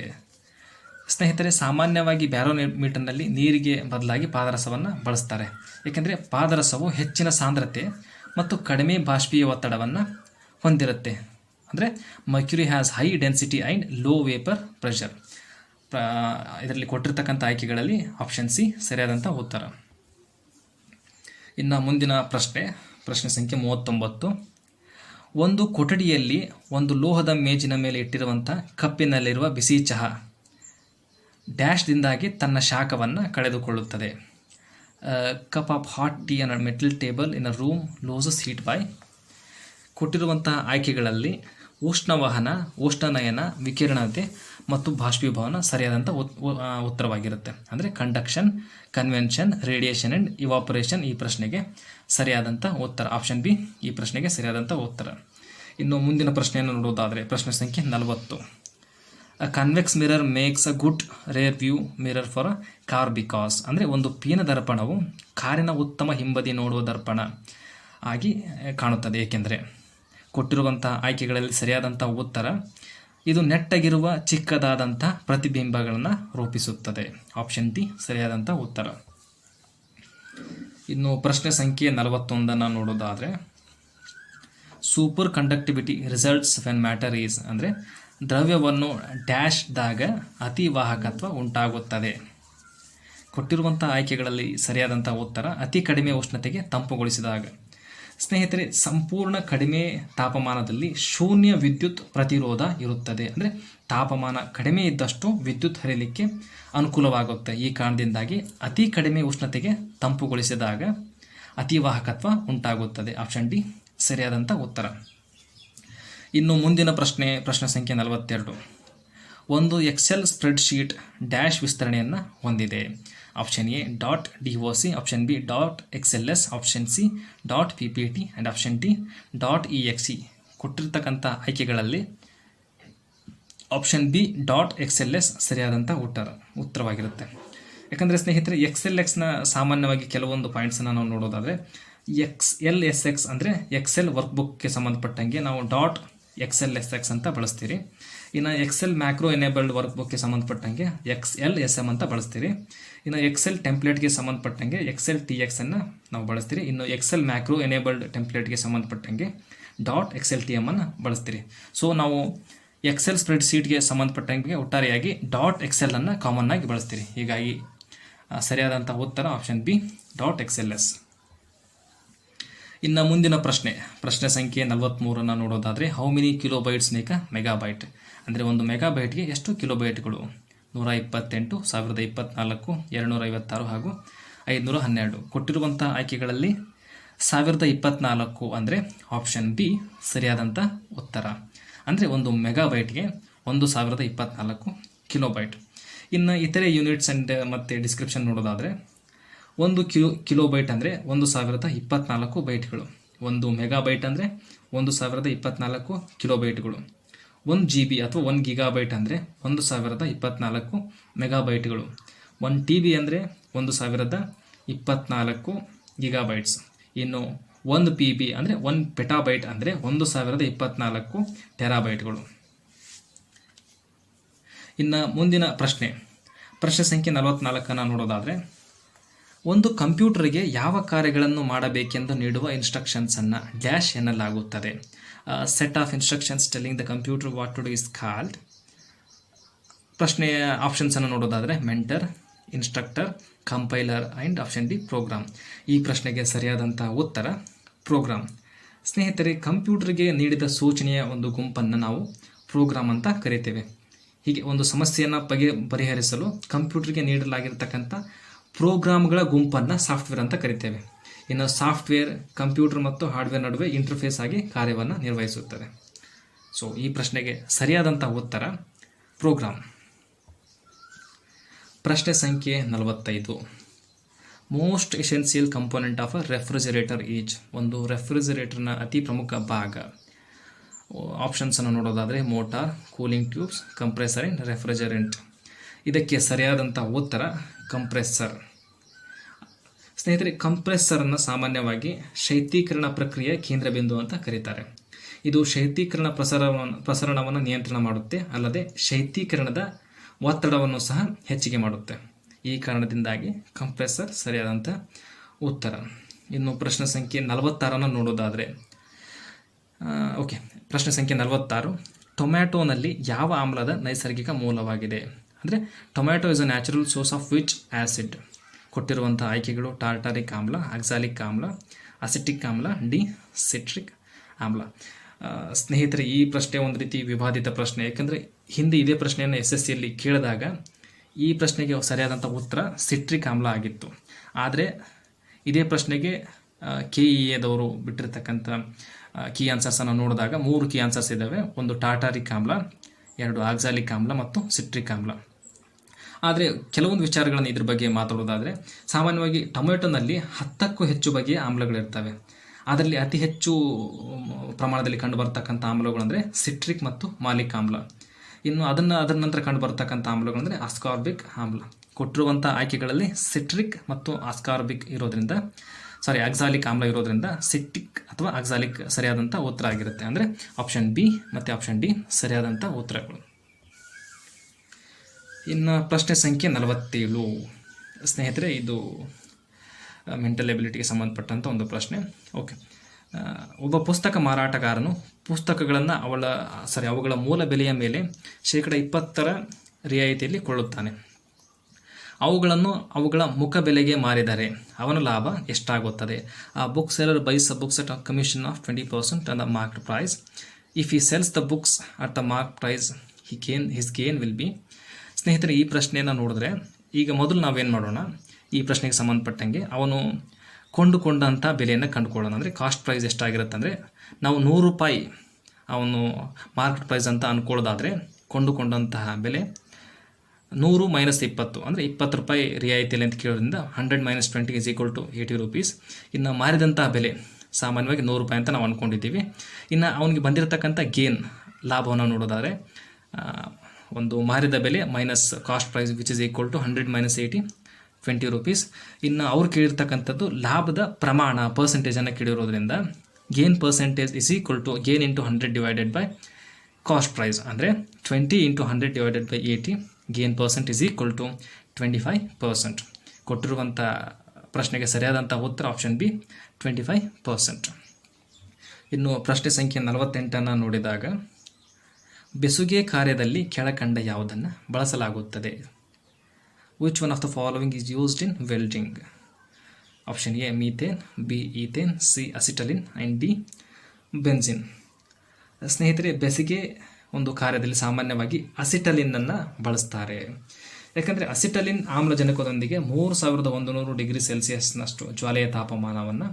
ಸ್ನೇಹಿತರೆ, ಸಾಮಾನ್ಯವಾಗಿ ಬ್ಯಾರೋಮೀಟರ್ನಲ್ಲಿ ನೀರಿಗೆ ಬದಲಾಗಿ ಪಾದರಸವನ್ನು ಬಳಸ್ತಾರೆ. ಏಕೆಂದರೆ ಪಾದರಸವು ಹೆಚ್ಚಿನ ಸಾಂದ್ರತೆ ಮತ್ತು ಕಡಿಮೆ ಬಾಷ್ಪೀಯ ಒತ್ತಡವನ್ನು ಹೊಂದಿರುತ್ತೆ. ಅಂದರೆ mercury has high density and low vapour pressure. ಇದರಲ್ಲಿ ಕೊಟ್ಟಿರ್ತಕ್ಕಂಥ ಆಯ್ಕೆಗಳಲ್ಲಿ ಆಪ್ಷನ್ ಸಿ ಸರಿಯಾದಂಥ ಉತ್ತರ. ಇನ್ನು ಮುಂದಿನ ಪ್ರಶ್ನೆ ಸಂಖ್ಯೆ 39. ಒಂದು ಕೊಠಡಿಯಲ್ಲಿ ಒಂದು ಲೋಹದ ಮೇಜಿನ ಮೇಲೆ ಇಟ್ಟಿರುವಂಥ ಕಪ್ಪಿನಲ್ಲಿರುವ ಬಿಸಿ ಚಹಾ ಡ್ಯಾಶ್ದಿಂದಾಗಿ ತನ್ನ ಶಾಖವನ್ನು ಕಳೆದುಕೊಳ್ಳುತ್ತದೆ. Cup of hot tea on a metal table in a room loses heat by. ಕೊಟ್ಟಿರುವಂತಹ ಆಯ್ಕೆಗಳಲ್ಲಿ ಉಷ್ಣವಹನ, ಉಷ್ಣನಯನ, ವಿಕಿರಣತೆ ಮತ್ತು ಬಾಷ್ಪೀಭವನ ಸರಿಯಾದಂಥ ಉತ್ತರವಾಗಿರುತ್ತೆ. ಅಂದರೆ conduction, convention, radiation and evaporation ಈ ಪ್ರಶ್ನೆಗೆ ಸರಿಯಾದಂಥ ಉತ್ತರ. ಆಪ್ಷನ್ ಬಿ ಈ ಪ್ರಶ್ನೆಗೆ ಸರಿಯಾದಂಥ ಉತ್ತರ. ಇನ್ನು ಮುಂದಿನ ಪ್ರಶ್ನೆಯನ್ನು ನೋಡೋದಾದರೆ ಪ್ರಶ್ನೆ ಸಂಖ್ಯೆ 40. A convex mirror makes a good rear view mirror for a car because. ಅಂದರೆ ಒಂದು ಪೀನ ದರ್ಪಣವು ಕಾರಿನ ಉತ್ತಮ ಹಿಂಬದಿ ನೋಡುವ ದರ್ಪಣ ಆಗಿ ಕಾಣುತ್ತದೆ. ಏಕೆಂದರೆ ಕೊಟ್ಟಿರುವಂಥ ಆಯ್ಕೆಗಳಲ್ಲಿ ಸರಿಯಾದಂಥ ಉತ್ತರ ಇದು ನೆಟ್ಟಗಿರುವ ಚಿಕ್ಕದಾದಂಥ ಪ್ರತಿಬಿಂಬಗಳನ್ನು ರೂಪಿಸುತ್ತದೆ. ಆಪ್ಷನ್ ಡಿ ಸರಿಯಾದಂಥ ಉತ್ತರ. ಇನ್ನು ಪ್ರಶ್ನೆ ಸಂಖ್ಯೆ 41 ನೋಡೋದಾದರೆ super conductivity results when matter is. ಅಂದರೆ ದ್ರವ್ಯವನ್ನು ಡ್ಯಾಶ್ದಾಗ ಅತಿ ವಾಹಕತ್ವ ಉಂಟಾಗುತ್ತದೆ. ಕೊಟ್ಟಿರುವಂಥ ಆಯ್ಕೆಗಳಲ್ಲಿ ಸರಿಯಾದಂಥ ಉತ್ತರ ಅತಿ ಕಡಿಮೆ ಉಷ್ಣತೆಗೆ ತಂಪುಗೊಳಿಸಿದಾಗ. ಸ್ನೇಹಿತರೆ, ಸಂಪೂರ್ಣ ಕಡಿಮೆ ತಾಪಮಾನದಲ್ಲಿ ಶೂನ್ಯ ವಿದ್ಯುತ್ ಪ್ರತಿರೋಧ ಇರುತ್ತದೆ. ಅಂದರೆ ತಾಪಮಾನ ಕಡಿಮೆ ಇದ್ದಷ್ಟು ವಿದ್ಯುತ್ ಹರಿಯಲಿಕ್ಕೆ ಅನುಕೂಲವಾಗುತ್ತೆ. ಈ ಕಾರಣದಿಂದಾಗಿ ಅತಿ ಕಡಿಮೆ ಉಷ್ಣತೆಗೆ ತಂಪುಗೊಳಿಸಿದಾಗ ಅತಿವಾಹಕತ್ವ ಉಂಟಾಗುತ್ತದೆ. ಆಪ್ಷನ್ ಡಿ ಸರಿಯಾದಂಥ ಉತ್ತರ. ಇನ್ನು ಮುಂದಿನ ಪ್ರಶ್ನೆ ಸಂಖ್ಯೆ 42. ಒಂದು ಎಕ್ಸೆಲ್ ಸ್ಪ್ರೆಡ್ಶೀಟ್ ಡ್ಯಾಶ್ ವಿಸ್ತರಣೆಯನ್ನು ಹೊಂದಿದೆ. Option A .doc, option B .xls, option C .ppt and option D .exe. ಕೊಟ್ಟಿರ್ತಕ್ಕಂಥ ಆಯ್ಕೆಗಳಲ್ಲಿ ಆಪ್ಷನ್ ಬಿ .xls ಸರಿಯಾದಂಥ ಉತ್ತರವಾಗಿರುತ್ತೆ. ಯಾಕಂದರೆ ಸ್ನೇಹಿತರೆ, XLXನ ಸಾಮಾನ್ಯವಾಗಿ ಕೆಲವೊಂದು ಪಾಯಿಂಟ್ಸನ್ನು ನಾವು ನೋಡೋದಾದರೆ XLSX ಅಂದರೆ ಎಕ್ಸೆಲ್ ವರ್ಕ್ಬುಕ್ಗೆ ಸಂಬಂಧಪಟ್ಟಂಗೆ ನಾವು .XLSX ಅಂತ ಬಳಸ್ತೀರಿ. ಇನ್ನು ಎಕ್ಸೆಲ್ ಮ್ಯಾಕ್ರೋ ಎನೇಬಲ್ಡ್ ವರ್ಕ್ಬುಕ್ಗೆ ಸಂಬಂಧಪಟ್ಟಂಗೆ XLSM ಅಂತ ಬಳಸ್ತೀರಿ. ಇನ್ನು ಎಕ್ಸೆಲ್ ಟೆಂಪ್ಲೇಟ್ಗೆ ಸಂಬಂಧಪಟ್ಟಂಗೆ XLTX ಅನ್ನು ನಾವು ಬಳಸ್ತೀರಿ. ಇನ್ನು ಎಕ್ಸೆಲ್ ಮ್ಯಾಕ್ರೋ ಎನೇಬಲ್ಡ್ ಟೆಂಪ್ಲೇಟ್ಗೆ ಸಂಬಂಧಪಟ್ಟಂಗೆ .XLTM ಅನ್ನು ಬಳಸ್ತೀರಿ. ಸೊ ನಾವು ಎಕ್ಸೆಲ್ ಸ್ಪ್ರೆಡ್ ಶೀಟ್ಗೆ ಸಂಬಂಧಪಟ್ಟಂಗೆ ಒಟ್ಟಾರೆಯಾಗಿ .XL ಅನ್ನು ಕಾಮನ್ ಆಗಿ ಬಳಸ್ತೀರಿ. ಹೀಗಾಗಿ ಸರಿಯಾದಂಥ ಉತ್ತರ ಆಪ್ಷನ್ ಬಿ .XLS. ಇನ್ನು ಮುಂದಿನ ಪ್ರಶ್ನೆ ಸಂಖ್ಯೆ 43 ನೋಡೋದಾದರೆ how many kilobytes make a megabyte. ಅಂದರೆ ಒಂದು ಮೆಗಾಬೈಟ್ಗೆ ಎಷ್ಟು ಕಿಲೋಬೈಟ್ಗಳು? 128, 1024, 256 ಹಾಗೂ 512. ಕೊಟ್ಟಿರುವಂಥ ಆಯ್ಕೆಗಳಲ್ಲಿ 1024 ಅಂದರೆ ಆಪ್ಷನ್ ಬಿ ಸರಿಯಾದಂಥ ಉತ್ತರ. ಅಂದರೆ ಒಂದು ಮೆಗಾಬೈಟ್ಗೆ 1024 ಕಿಲೋಬೈಟ್. ಇನ್ನು ಇತರೆ ಯೂನಿಟ್ಸ್ ಆ್ಯಂಡ್ ಮತ್ತು ಡಿಸ್ಕ್ರಿಪ್ಷನ್ ನೋಡೋದಾದರೆ ಒಂದು ಕಿಲೋಬೈಟ್ ಅಂದರೆ 1024 ಬೈಟ್ಗಳು. ಒಂದು ಮೆಗಾಬೈಟ್ ಅಂದರೆ 1024 ಕಿಲೋಬೈಟ್ಗಳು. 1 GB ಅಥವಾ 1 ಗಿಗಾಬೈಟ್ ಅಂದರೆ 1024 ಮೆಗಾಬೈಟ್ಗಳು. 1 TB ಅಂದರೆ 1024 ಗಿಗಾಬೈಟ್ಸ್. ಇನ್ನು 1 PB ಅಂದರೆ 1 ಪೆಟಾಬೈಟ್ ಅಂದರೆ 1024 ಟೆರಾಬೈಟ್ಗಳು. ಇನ್ನು ಮುಂದಿನ ಪ್ರಶ್ನೆ ಸಂಖ್ಯೆ 44 ನೋಡೋದಾದರೆ ಒಂದು ಕಂಪ್ಯೂಟರ್ಗೆ ಯಾವ ಕಾರ್ಯಗಳನ್ನು ಮಾಡಬೇಕೆಂದು ನೀಡುವ ಇನ್ಸ್ಟ್ರಕ್ಷನ್ಸನ್ನು ಡ್ಯಾಶ್ ಎನ್ನಲಾಗುತ್ತದೆ. Set of instructions telling the computer what to do is called. ಪ್ರಶ್ನೆಯ ಆಪ್ಷನ್ಸನ್ನು ನೋಡೋದಾದರೆ mentor, instructor, compiler and option D program. ಈ ಪ್ರಶ್ನೆಗೆ ಸರಿಯಾದಂಥ ಉತ್ತರ ಪ್ರೋಗ್ರಾಮ್. ಸ್ನೇಹಿತರೆ, ಕಂಪ್ಯೂಟರ್ಗೆ ನೀಡಿದ ಸೂಚನೆಯ ಒಂದು ಗುಂಪನ್ನು ನಾವು ಪ್ರೋಗ್ರಾಮ್ ಅಂತ ಕರಿತೇವೆ. ಹೀಗೆ ಒಂದು ಸಮಸ್ಯೆಯನ್ನು ಪರಿಹರಿಸಲು ಕಂಪ್ಯೂಟರ್ಗೆ ನೀಡಲಾಗಿರ್ತಕ್ಕಂಥ ಪ್ರೋಗ್ರಾಮ್ಗಳ ಗುಂಪನ್ನು ಸಾಫ್ಟ್ವೇರ್ ಅಂತ ಕರಿತೇವೆ. ಇನ್ನು ಸಾಫ್ಟ್ವೇರ್ ಕಂಪ್ಯೂಟರ್ ಮತ್ತು ಹಾರ್ಡ್ವೇರ್ ನಡುವೆ ಇಂಟರ್ಫೇಸ್ ಆಗಿ ಕಾರ್ಯವನ್ನು ನಿರ್ವಹಿಸುತ್ತದೆ. ಸೊ ಈ ಪ್ರಶ್ನೆಗೆ ಸರಿಯಾದಂಥ ಉತ್ತರ ಪ್ರೋಗ್ರಾಮ್. ಪ್ರಶ್ನೆ ಸಂಖ್ಯೆ 45. Most essential component of a refrigerator ಈಜ್. ಒಂದು ರೆಫ್ರಿಜರೇಟರ್ನ ಅತಿ ಪ್ರಮುಖ ಭಾಗ. ಆಪ್ಷನ್ಸನ್ನು ನೋಡೋದಾದರೆ motor, cooling tubes, compressor and refrigerant. ಇದಕ್ಕೆ ಸರಿಯಾದಂಥ ಉತ್ತರ ಕಂಪ್ರೆಸರ್. ಸ್ನೇಹಿತರೆ, ಕಂಪ್ರೆಸರನ್ನು ಸಾಮಾನ್ಯವಾಗಿ ಶೈತ್ಯೀಕರಣ ಪ್ರಕ್ರಿಯೆಯ ಕೇಂದ್ರ ಬಿಂದು ಅಂತ ಕರೀತಾರೆ. ಇದು ಶೈತ್ಯೀಕರಣ ಪ್ರಸರಣವನ್ನು ನಿಯಂತ್ರಣ ಮಾಡುತ್ತೆ, ಅಲ್ಲದೆ ಶೈತ್ಯೀಕರಣದ ಒತ್ತಡವನ್ನು ಸಹ ಹೆಚ್ಚಿಗೆ ಮಾಡುತ್ತೆ. ಈ ಕಾರಣದಿಂದಾಗಿ ಕಂಪ್ರೆಸರ್ ಸರಿಯಾದಂಥ ಉತ್ತರ. ಇನ್ನು ಪ್ರಶ್ನೆ ಸಂಖ್ಯೆ 46 ನೋಡೋದಾದರೆ ಪ್ರಶ್ನೆ ಸಂಖ್ಯೆ 46. ಟೊಮ್ಯಾಟೋನಲ್ಲಿ ಯಾವ ಆಮ್ಲದ ನೈಸರ್ಗಿಕ ಮೂಲವಾಗಿದೆ? ಅಂದರೆ tomato is a natural source of which acid. ಕೊಟ್ಟಿರುವಂಥ ಆಯ್ಕೆಗಳು ಟಾರ್ಟಾರಿಕ್ ಆಮ್ಲ, ಆಕ್ಸಾಲಿಕ್ ಆಮ್ಲ, ಅಸಿಟಿಕ್ ಆಮ್ಲ, ಡಿ ಸಿಟ್ರಿಕ್ ಆಮ್ಲ. ಸ್ನೇಹಿತರೆ, ಈ ಪ್ರಶ್ನೆ ಒಂದು ರೀತಿ ವಿವಾದಿತ ಪ್ರಶ್ನೆ. ಯಾಕೆಂದರೆ ಹಿಂದೆ ಇದೇ ಪ್ರಶ್ನೆಯನ್ನು SSCಯಲ್ಲಿ ಕೇಳಿದಾಗ ಈ ಪ್ರಶ್ನೆಗೆ ಸರಿಯಾದಂಥ ಉತ್ತರ ಸಿಟ್ರಿಕ್ ಆಮ್ಲ ಆಗಿತ್ತು. ಆದರೆ ಇದೇ ಪ್ರಶ್ನೆಗೆ KEAದವರು ಬಿಟ್ಟಿರ್ತಕ್ಕಂಥ ಕೀ ಆನ್ಸರ್ಸನ್ನು ನೋಡಿದಾಗ 3 ಕೀ ಆನ್ಸರ್ಸ್ ಇದ್ದಾವೆ. ಒಂದು ಟಾಟಾರಿಕ್ ಆಮ್ಲ, 2 ಆಕ್ಸಾಲಿಕ್ ಆಮ್ಲ ಮತ್ತು ಸಿಟ್ರಿಕ್ ಆಮ್ಲ. ಆದರೆ ಕೆಲವೊಂದು ವಿಚಾರಗಳನ್ನು ಇದ್ರ ಬಗ್ಗೆ ಮಾತಾಡೋದಾದರೆ, ಸಾಮಾನ್ಯವಾಗಿ ಟೊಮೆಟೊನಲ್ಲಿ 10ಕ್ಕೂ ಹೆಚ್ಚು ಬಗೆಯ ಆಮ್ಲಗಳಿರ್ತವೆ. ಅದರಲ್ಲಿ ಅತಿ ಹೆಚ್ಚು ಪ್ರಮಾಣದಲ್ಲಿ ಕಂಡುಬರ್ತಕ್ಕಂಥ ಆಮ್ಲಗಳು ಅಂದರೆ ಸಿಟ್ರಿಕ್ ಮತ್ತು ಮಾಲಿಕ್ ಆಮ್ಲ. ಇನ್ನು ಅದರ ನಂತರ ಕಂಡುಬರ್ತಕ್ಕಂಥ ಆಮ್ಲಗಳು ಅಂದರೆ ಆಸ್ಕಾರ್ಬಿಕ್ ಆಮ್ಲ. ಕೊಟ್ಟಿರುವಂಥ ಆಯ್ಕೆಗಳಲ್ಲಿ ಸಿಟ್ರಿಕ್ ಮತ್ತು ಆಕ್ಸಾಲಿಕ್ ಆಮ್ಲ ಇರೋದ್ರಿಂದ ಸಿಟ್ರಿಕ್ ಅಥವಾ ಆಕ್ಸಾಲಿಕ್ ಸರಿಯಾದಂಥ ಉತ್ತರ ಆಗಿರುತ್ತೆ. ಅಂದರೆ ಆಪ್ಷನ್ ಬಿ ಮತ್ತು ಆಪ್ಷನ್ ಡಿ ಸರಿಯಾದಂಥ ಉತ್ತರಗಳು. ಇನ್ನು ಪ್ರಶ್ನೆ ಸಂಖ್ಯೆ 47 ಸ್ನೇಹಿತರೆ, ಇದು ಮೆಂಟಲ್ ಎಬಿಲಿಟಿಗೆ ಸಂಬಂಧಪಟ್ಟಂಥ ಒಂದು ಪ್ರಶ್ನೆ. ಓಕೆ, ಒಬ್ಬ ಪುಸ್ತಕ ಮಾರಾಟಗಾರನು ಪುಸ್ತಕಗಳನ್ನು ಅವುಗಳ ಮೂಲ ಬೆಲೆಯ ಮೇಲೆ 20% ರಿಯಾಯಿತಿಯಲ್ಲಿ ಕೊಳ್ಳುತ್ತಾನೆ. ಅವುಗಳನ್ನು ಅವುಗಳ ಮುಖ ಬೆಲೆಗೆ ಮಾರಿದರೆ ಅವನ ಲಾಭ ಎಷ್ಟಾಗುತ್ತದೆ? A book seller buys the books at a commission of 20% on the marked price. If he sells the books at the mark price his gain will be. ಸ್ನೇಹಿತರೆ, ಈ ಪ್ರಶ್ನೆಯನ್ನು ನೋಡಿದ್ರೆ ಈಗ ಮೊದಲು ನಾವೇನು ಮಾಡೋಣ, ಈ ಪ್ರಶ್ನೆಗೆ ಸಂಬಂಧಪಟ್ಟಂಗೆ ಅವನು ಕೊಂಡುಕೊಂಡಂಥ ಬೆಲೆಯನ್ನು ಕಂಡುಕೊಳ್ಳೋಣ. ಅಂದರೆ ಕಾಸ್ಟ್ ಪ್ರೈಸ್ ಎಷ್ಟಾಗಿರುತ್ತೆ ಅಂದರೆ, ನಾವು 100 ರೂಪಾಯಿ ಅವನು ಮಾರ್ಕೆಟ್ ಪ್ರೈಸ್ ಅಂತ ಅಂದ್ಕೊಳ್ಳೋದಾದರೆ ಕೊಂಡುಕೊಂಡಂತಹ ಬೆಲೆ 100 - 20 ಅಂದರೆ 20 ರೂಪಾಯಿ ರಿಯಾಯಿತಿಯಲ್ಲಿ ಅಂತ ಕೇಳೋದ್ರಿಂದ 100 - 20 = 80 ರೂಪೀಸ್. ಇನ್ನು ಮಾರಿದಂತಹ ಬೆಲೆ ಸಾಮಾನ್ಯವಾಗಿ 100 ರೂಪಾಯಿ ಅಂತ ನಾವು ಅಂದ್ಕೊಂಡಿದ್ದೀವಿ. ಇನ್ನು ಅವನಿಗೆ ಬಂದಿರತಕ್ಕಂಥ ಗೇನ್ ಲಾಭವನ್ನು ನೋಡೋದಾದರೆ, ಒಂದು ಮಾರಿದ ಬೆಲೆ minus cost price which is equal to 100 - 80 20 rupees. ಇನ್ನು ಅವ್ರು ಕೇಳಿರ್ತಕ್ಕಂಥದ್ದು ಲಾಭದ ಪ್ರಮಾಣ ಪರ್ಸೆಂಟೇಜನ್ನು ಕೇಳಿರೋದ್ರಿಂದ gain percentage is equal to gain into 100 divided by cost price. ಅಂದರೆ 20 × 100 divided by 80 gain percent is equal to 25%. ಕೊಟ್ಟಿರುವಂಥ ಪ್ರಶ್ನೆಗೆ ಸರಿಯಾದಂಥ ಉತ್ತರ ಆಪ್ಷನ್ ಬಿ 25%. ಇನ್ನು ಪ್ರಶ್ನೆ ಸಂಖ್ಯೆ 48 ನೋಡಿದಾಗ, ಬೆಸುಗೆ ಕಾರ್ಯದಲ್ಲಿ ಕೆಳಕಂಡ ಯಾವುದನ್ನು ಬಳಸಲಾಗುತ್ತದೆ? Which one of the following is used in welding? Option A methane, B ethane, C acetylene and D benzene. ಸ್ನೇಹಿತರೆ, ಬೆಸುಗೆ ಒಂದು ಕಾರ್ಯದಲ್ಲಿ ಸಾಮಾನ್ಯವಾಗಿ ಅಸಿಟಲಿನನ್ನು ಬಳಸ್ತಾರೆ. ಯಾಕಂದರೆ ಅಸಿಟಲಿನ್ ಆಮ್ಲಜನಕದೊಂದಿಗೆ 3100 ಡಿಗ್ರಿ ಸೆಲ್ಸಿಯಸ್ನಷ್ಟು ಜ್ವಾಲೆಯ ತಾಪಮಾನವನ್ನು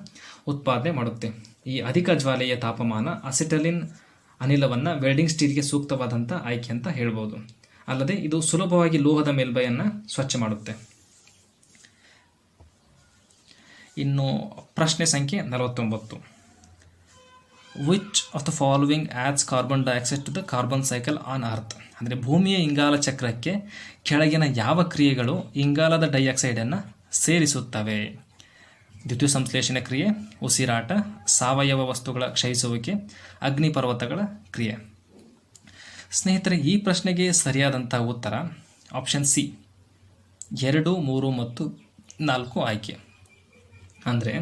ಉತ್ಪಾದನೆ ಮಾಡುತ್ತೆ. ಈ ಅಧಿಕ ಜ್ವಾಲೆಯ ತಾಪಮಾನ ಅಸಿಟಲಿನ್ ಅನಿಲವನ್ನು ವೆಲ್ಡಿಂಗ್ ಸ್ಟೀಲ್ಗೆ ಸೂಕ್ತವಾದಂಥ ಆಯ್ಕೆ ಅಂತ ಹೇಳ್ಬೋದು. ಅಲ್ಲದೆ ಇದು ಸುಲಭವಾಗಿ ಲೋಹದ ಮೇಲ್ಮೈಯನ್ನು ಸ್ವಚ್ಛ ಮಾಡುತ್ತೆ. ಇನ್ನು ಪ್ರಶ್ನೆ ಸಂಖ್ಯೆ 49. Which of the following adds carbon dioxide to the carbon cycle on earth? ಅಂದರೆ ಭೂಮಿಯ ಇಂಗಾಲ ಚಕ್ರಕ್ಕೆ ಕೆಳಗಿನ ಯಾವ ಕ್ರಿಯೆಗಳು ಇಂಗಾಲದ ಡೈಆಕ್ಸೈಡನ್ನು ಸೇರಿಸುತ್ತವೆ? ದ್ಯುತಿ ಸಂಶ್ಲೇಷಣೆ ಕ್ರಿಯೆ, ಉಸಿರಾಟ, ಸಾವಯವ ವಸ್ತುಗಳ ಕ್ಷಯಿಸುವಿಕೆ, ಅಗ್ನಿಪರ್ವತಗಳ ಕ್ರಿಯೆ. ಸ್ನೇಹಿತರೆ, ಈ ಪ್ರಶ್ನೆಗೆ ಸರಿಯಾದಂಥ ಉತ್ತರ ಆಪ್ಷನ್ ಸಿ 2, 3 ಮತ್ತು 4 ಆಯ್ಕೆ. ಅಂದರೆ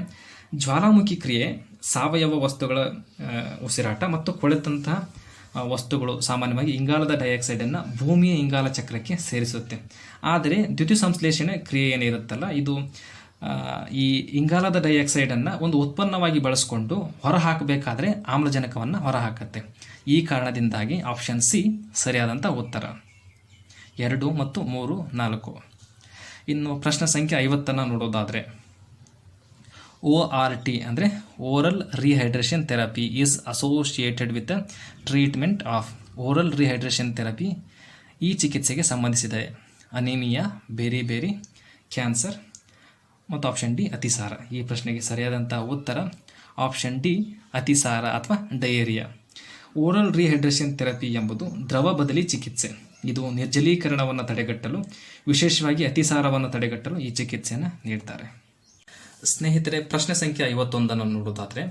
ಜ್ವಾಲಾಮುಖಿ ಕ್ರಿಯೆ, ಸಾವಯವ ವಸ್ತುಗಳ ಉಸಿರಾಟ ಮತ್ತು ಕೊಳೆತಂತಹ ವಸ್ತುಗಳು ಸಾಮಾನ್ಯವಾಗಿ ಇಂಗಾಲದ ಡೈಆಕ್ಸೈಡನ್ನು ಭೂಮಿಯ ಇಂಗಾಲ ಚಕ್ರಕ್ಕೆ ಸೇರಿಸುತ್ತೆ. ಆದರೆ ದ್ಯುತಿ ಸಂಶ್ಲೇಷಣೆ ಕ್ರಿಯೆ ಏನಿರುತ್ತಲ್ಲ, ಇದು ಈ ಇಂಗಾಲದ ಡೈಆಕ್ಸೈಡನ್ನು ಒಂದು ಉತ್ಪನ್ನವಾಗಿ ಬಳಸಿಕೊಂಡು ಹೊರಹಾಕಬೇಕಾದ್ರೆ ಆಮ್ಲಜನಕವನ್ನು ಹೊರಹಾಕುತ್ತೆ. ಈ ಕಾರಣದಿಂದಾಗಿ ಆಪ್ಷನ್ ಸಿ ಸರಿಯಾದಂಥ ಉತ್ತರ. 2 ಮತ್ತು 3, 4. ಇನ್ನು ಪ್ರಶ್ನೆ ಸಂಖ್ಯೆ 50 ನೋಡೋದಾದರೆ, ORT ಅಂದರೆ oral rehydration therapy is associated with the treatment of. Oral rehydration therapy ಈ ಚಿಕಿತ್ಸೆಗೆ ಸಂಬಂಧಿಸಿದೆ. ಅನಿಮಿಯಾ, ಬೇರಿ ಕ್ಯಾನ್ಸರ್ ಮತ್ತು ಆಪ್ಷನ್ ಡಿ ಅತಿಸಾರ. ಈ ಪ್ರಶ್ನೆಗೆ ಸರಿಯಾದಂಥ ಉತ್ತರ ಆಪ್ಷನ್ ಡಿ ಅತಿಸಾರ ಅಥವಾ ಡಯೇರಿಯಾ. ಓರಲ್ ರಿಹೈಡ್ರೇಷನ್ ಥೆರಪಿ ಎಂಬುದು ದ್ರವ ಬದಲಿ ಚಿಕಿತ್ಸೆ. ಇದು ನಿರ್ಜಲೀಕರಣವನ್ನು ತಡೆಗಟ್ಟಲು, ವಿಶೇಷವಾಗಿ ಅತಿಸಾರವನ್ನು ತಡೆಗಟ್ಟಲು ಈ ಚಿಕಿತ್ಸೆಯನ್ನು ನೀಡ್ತಾರೆ. ಸ್ನೇಹಿತರೆ, ಪ್ರಶ್ನೆ ಸಂಖ್ಯೆ 51 ನೋಡೋದಾದರೆ,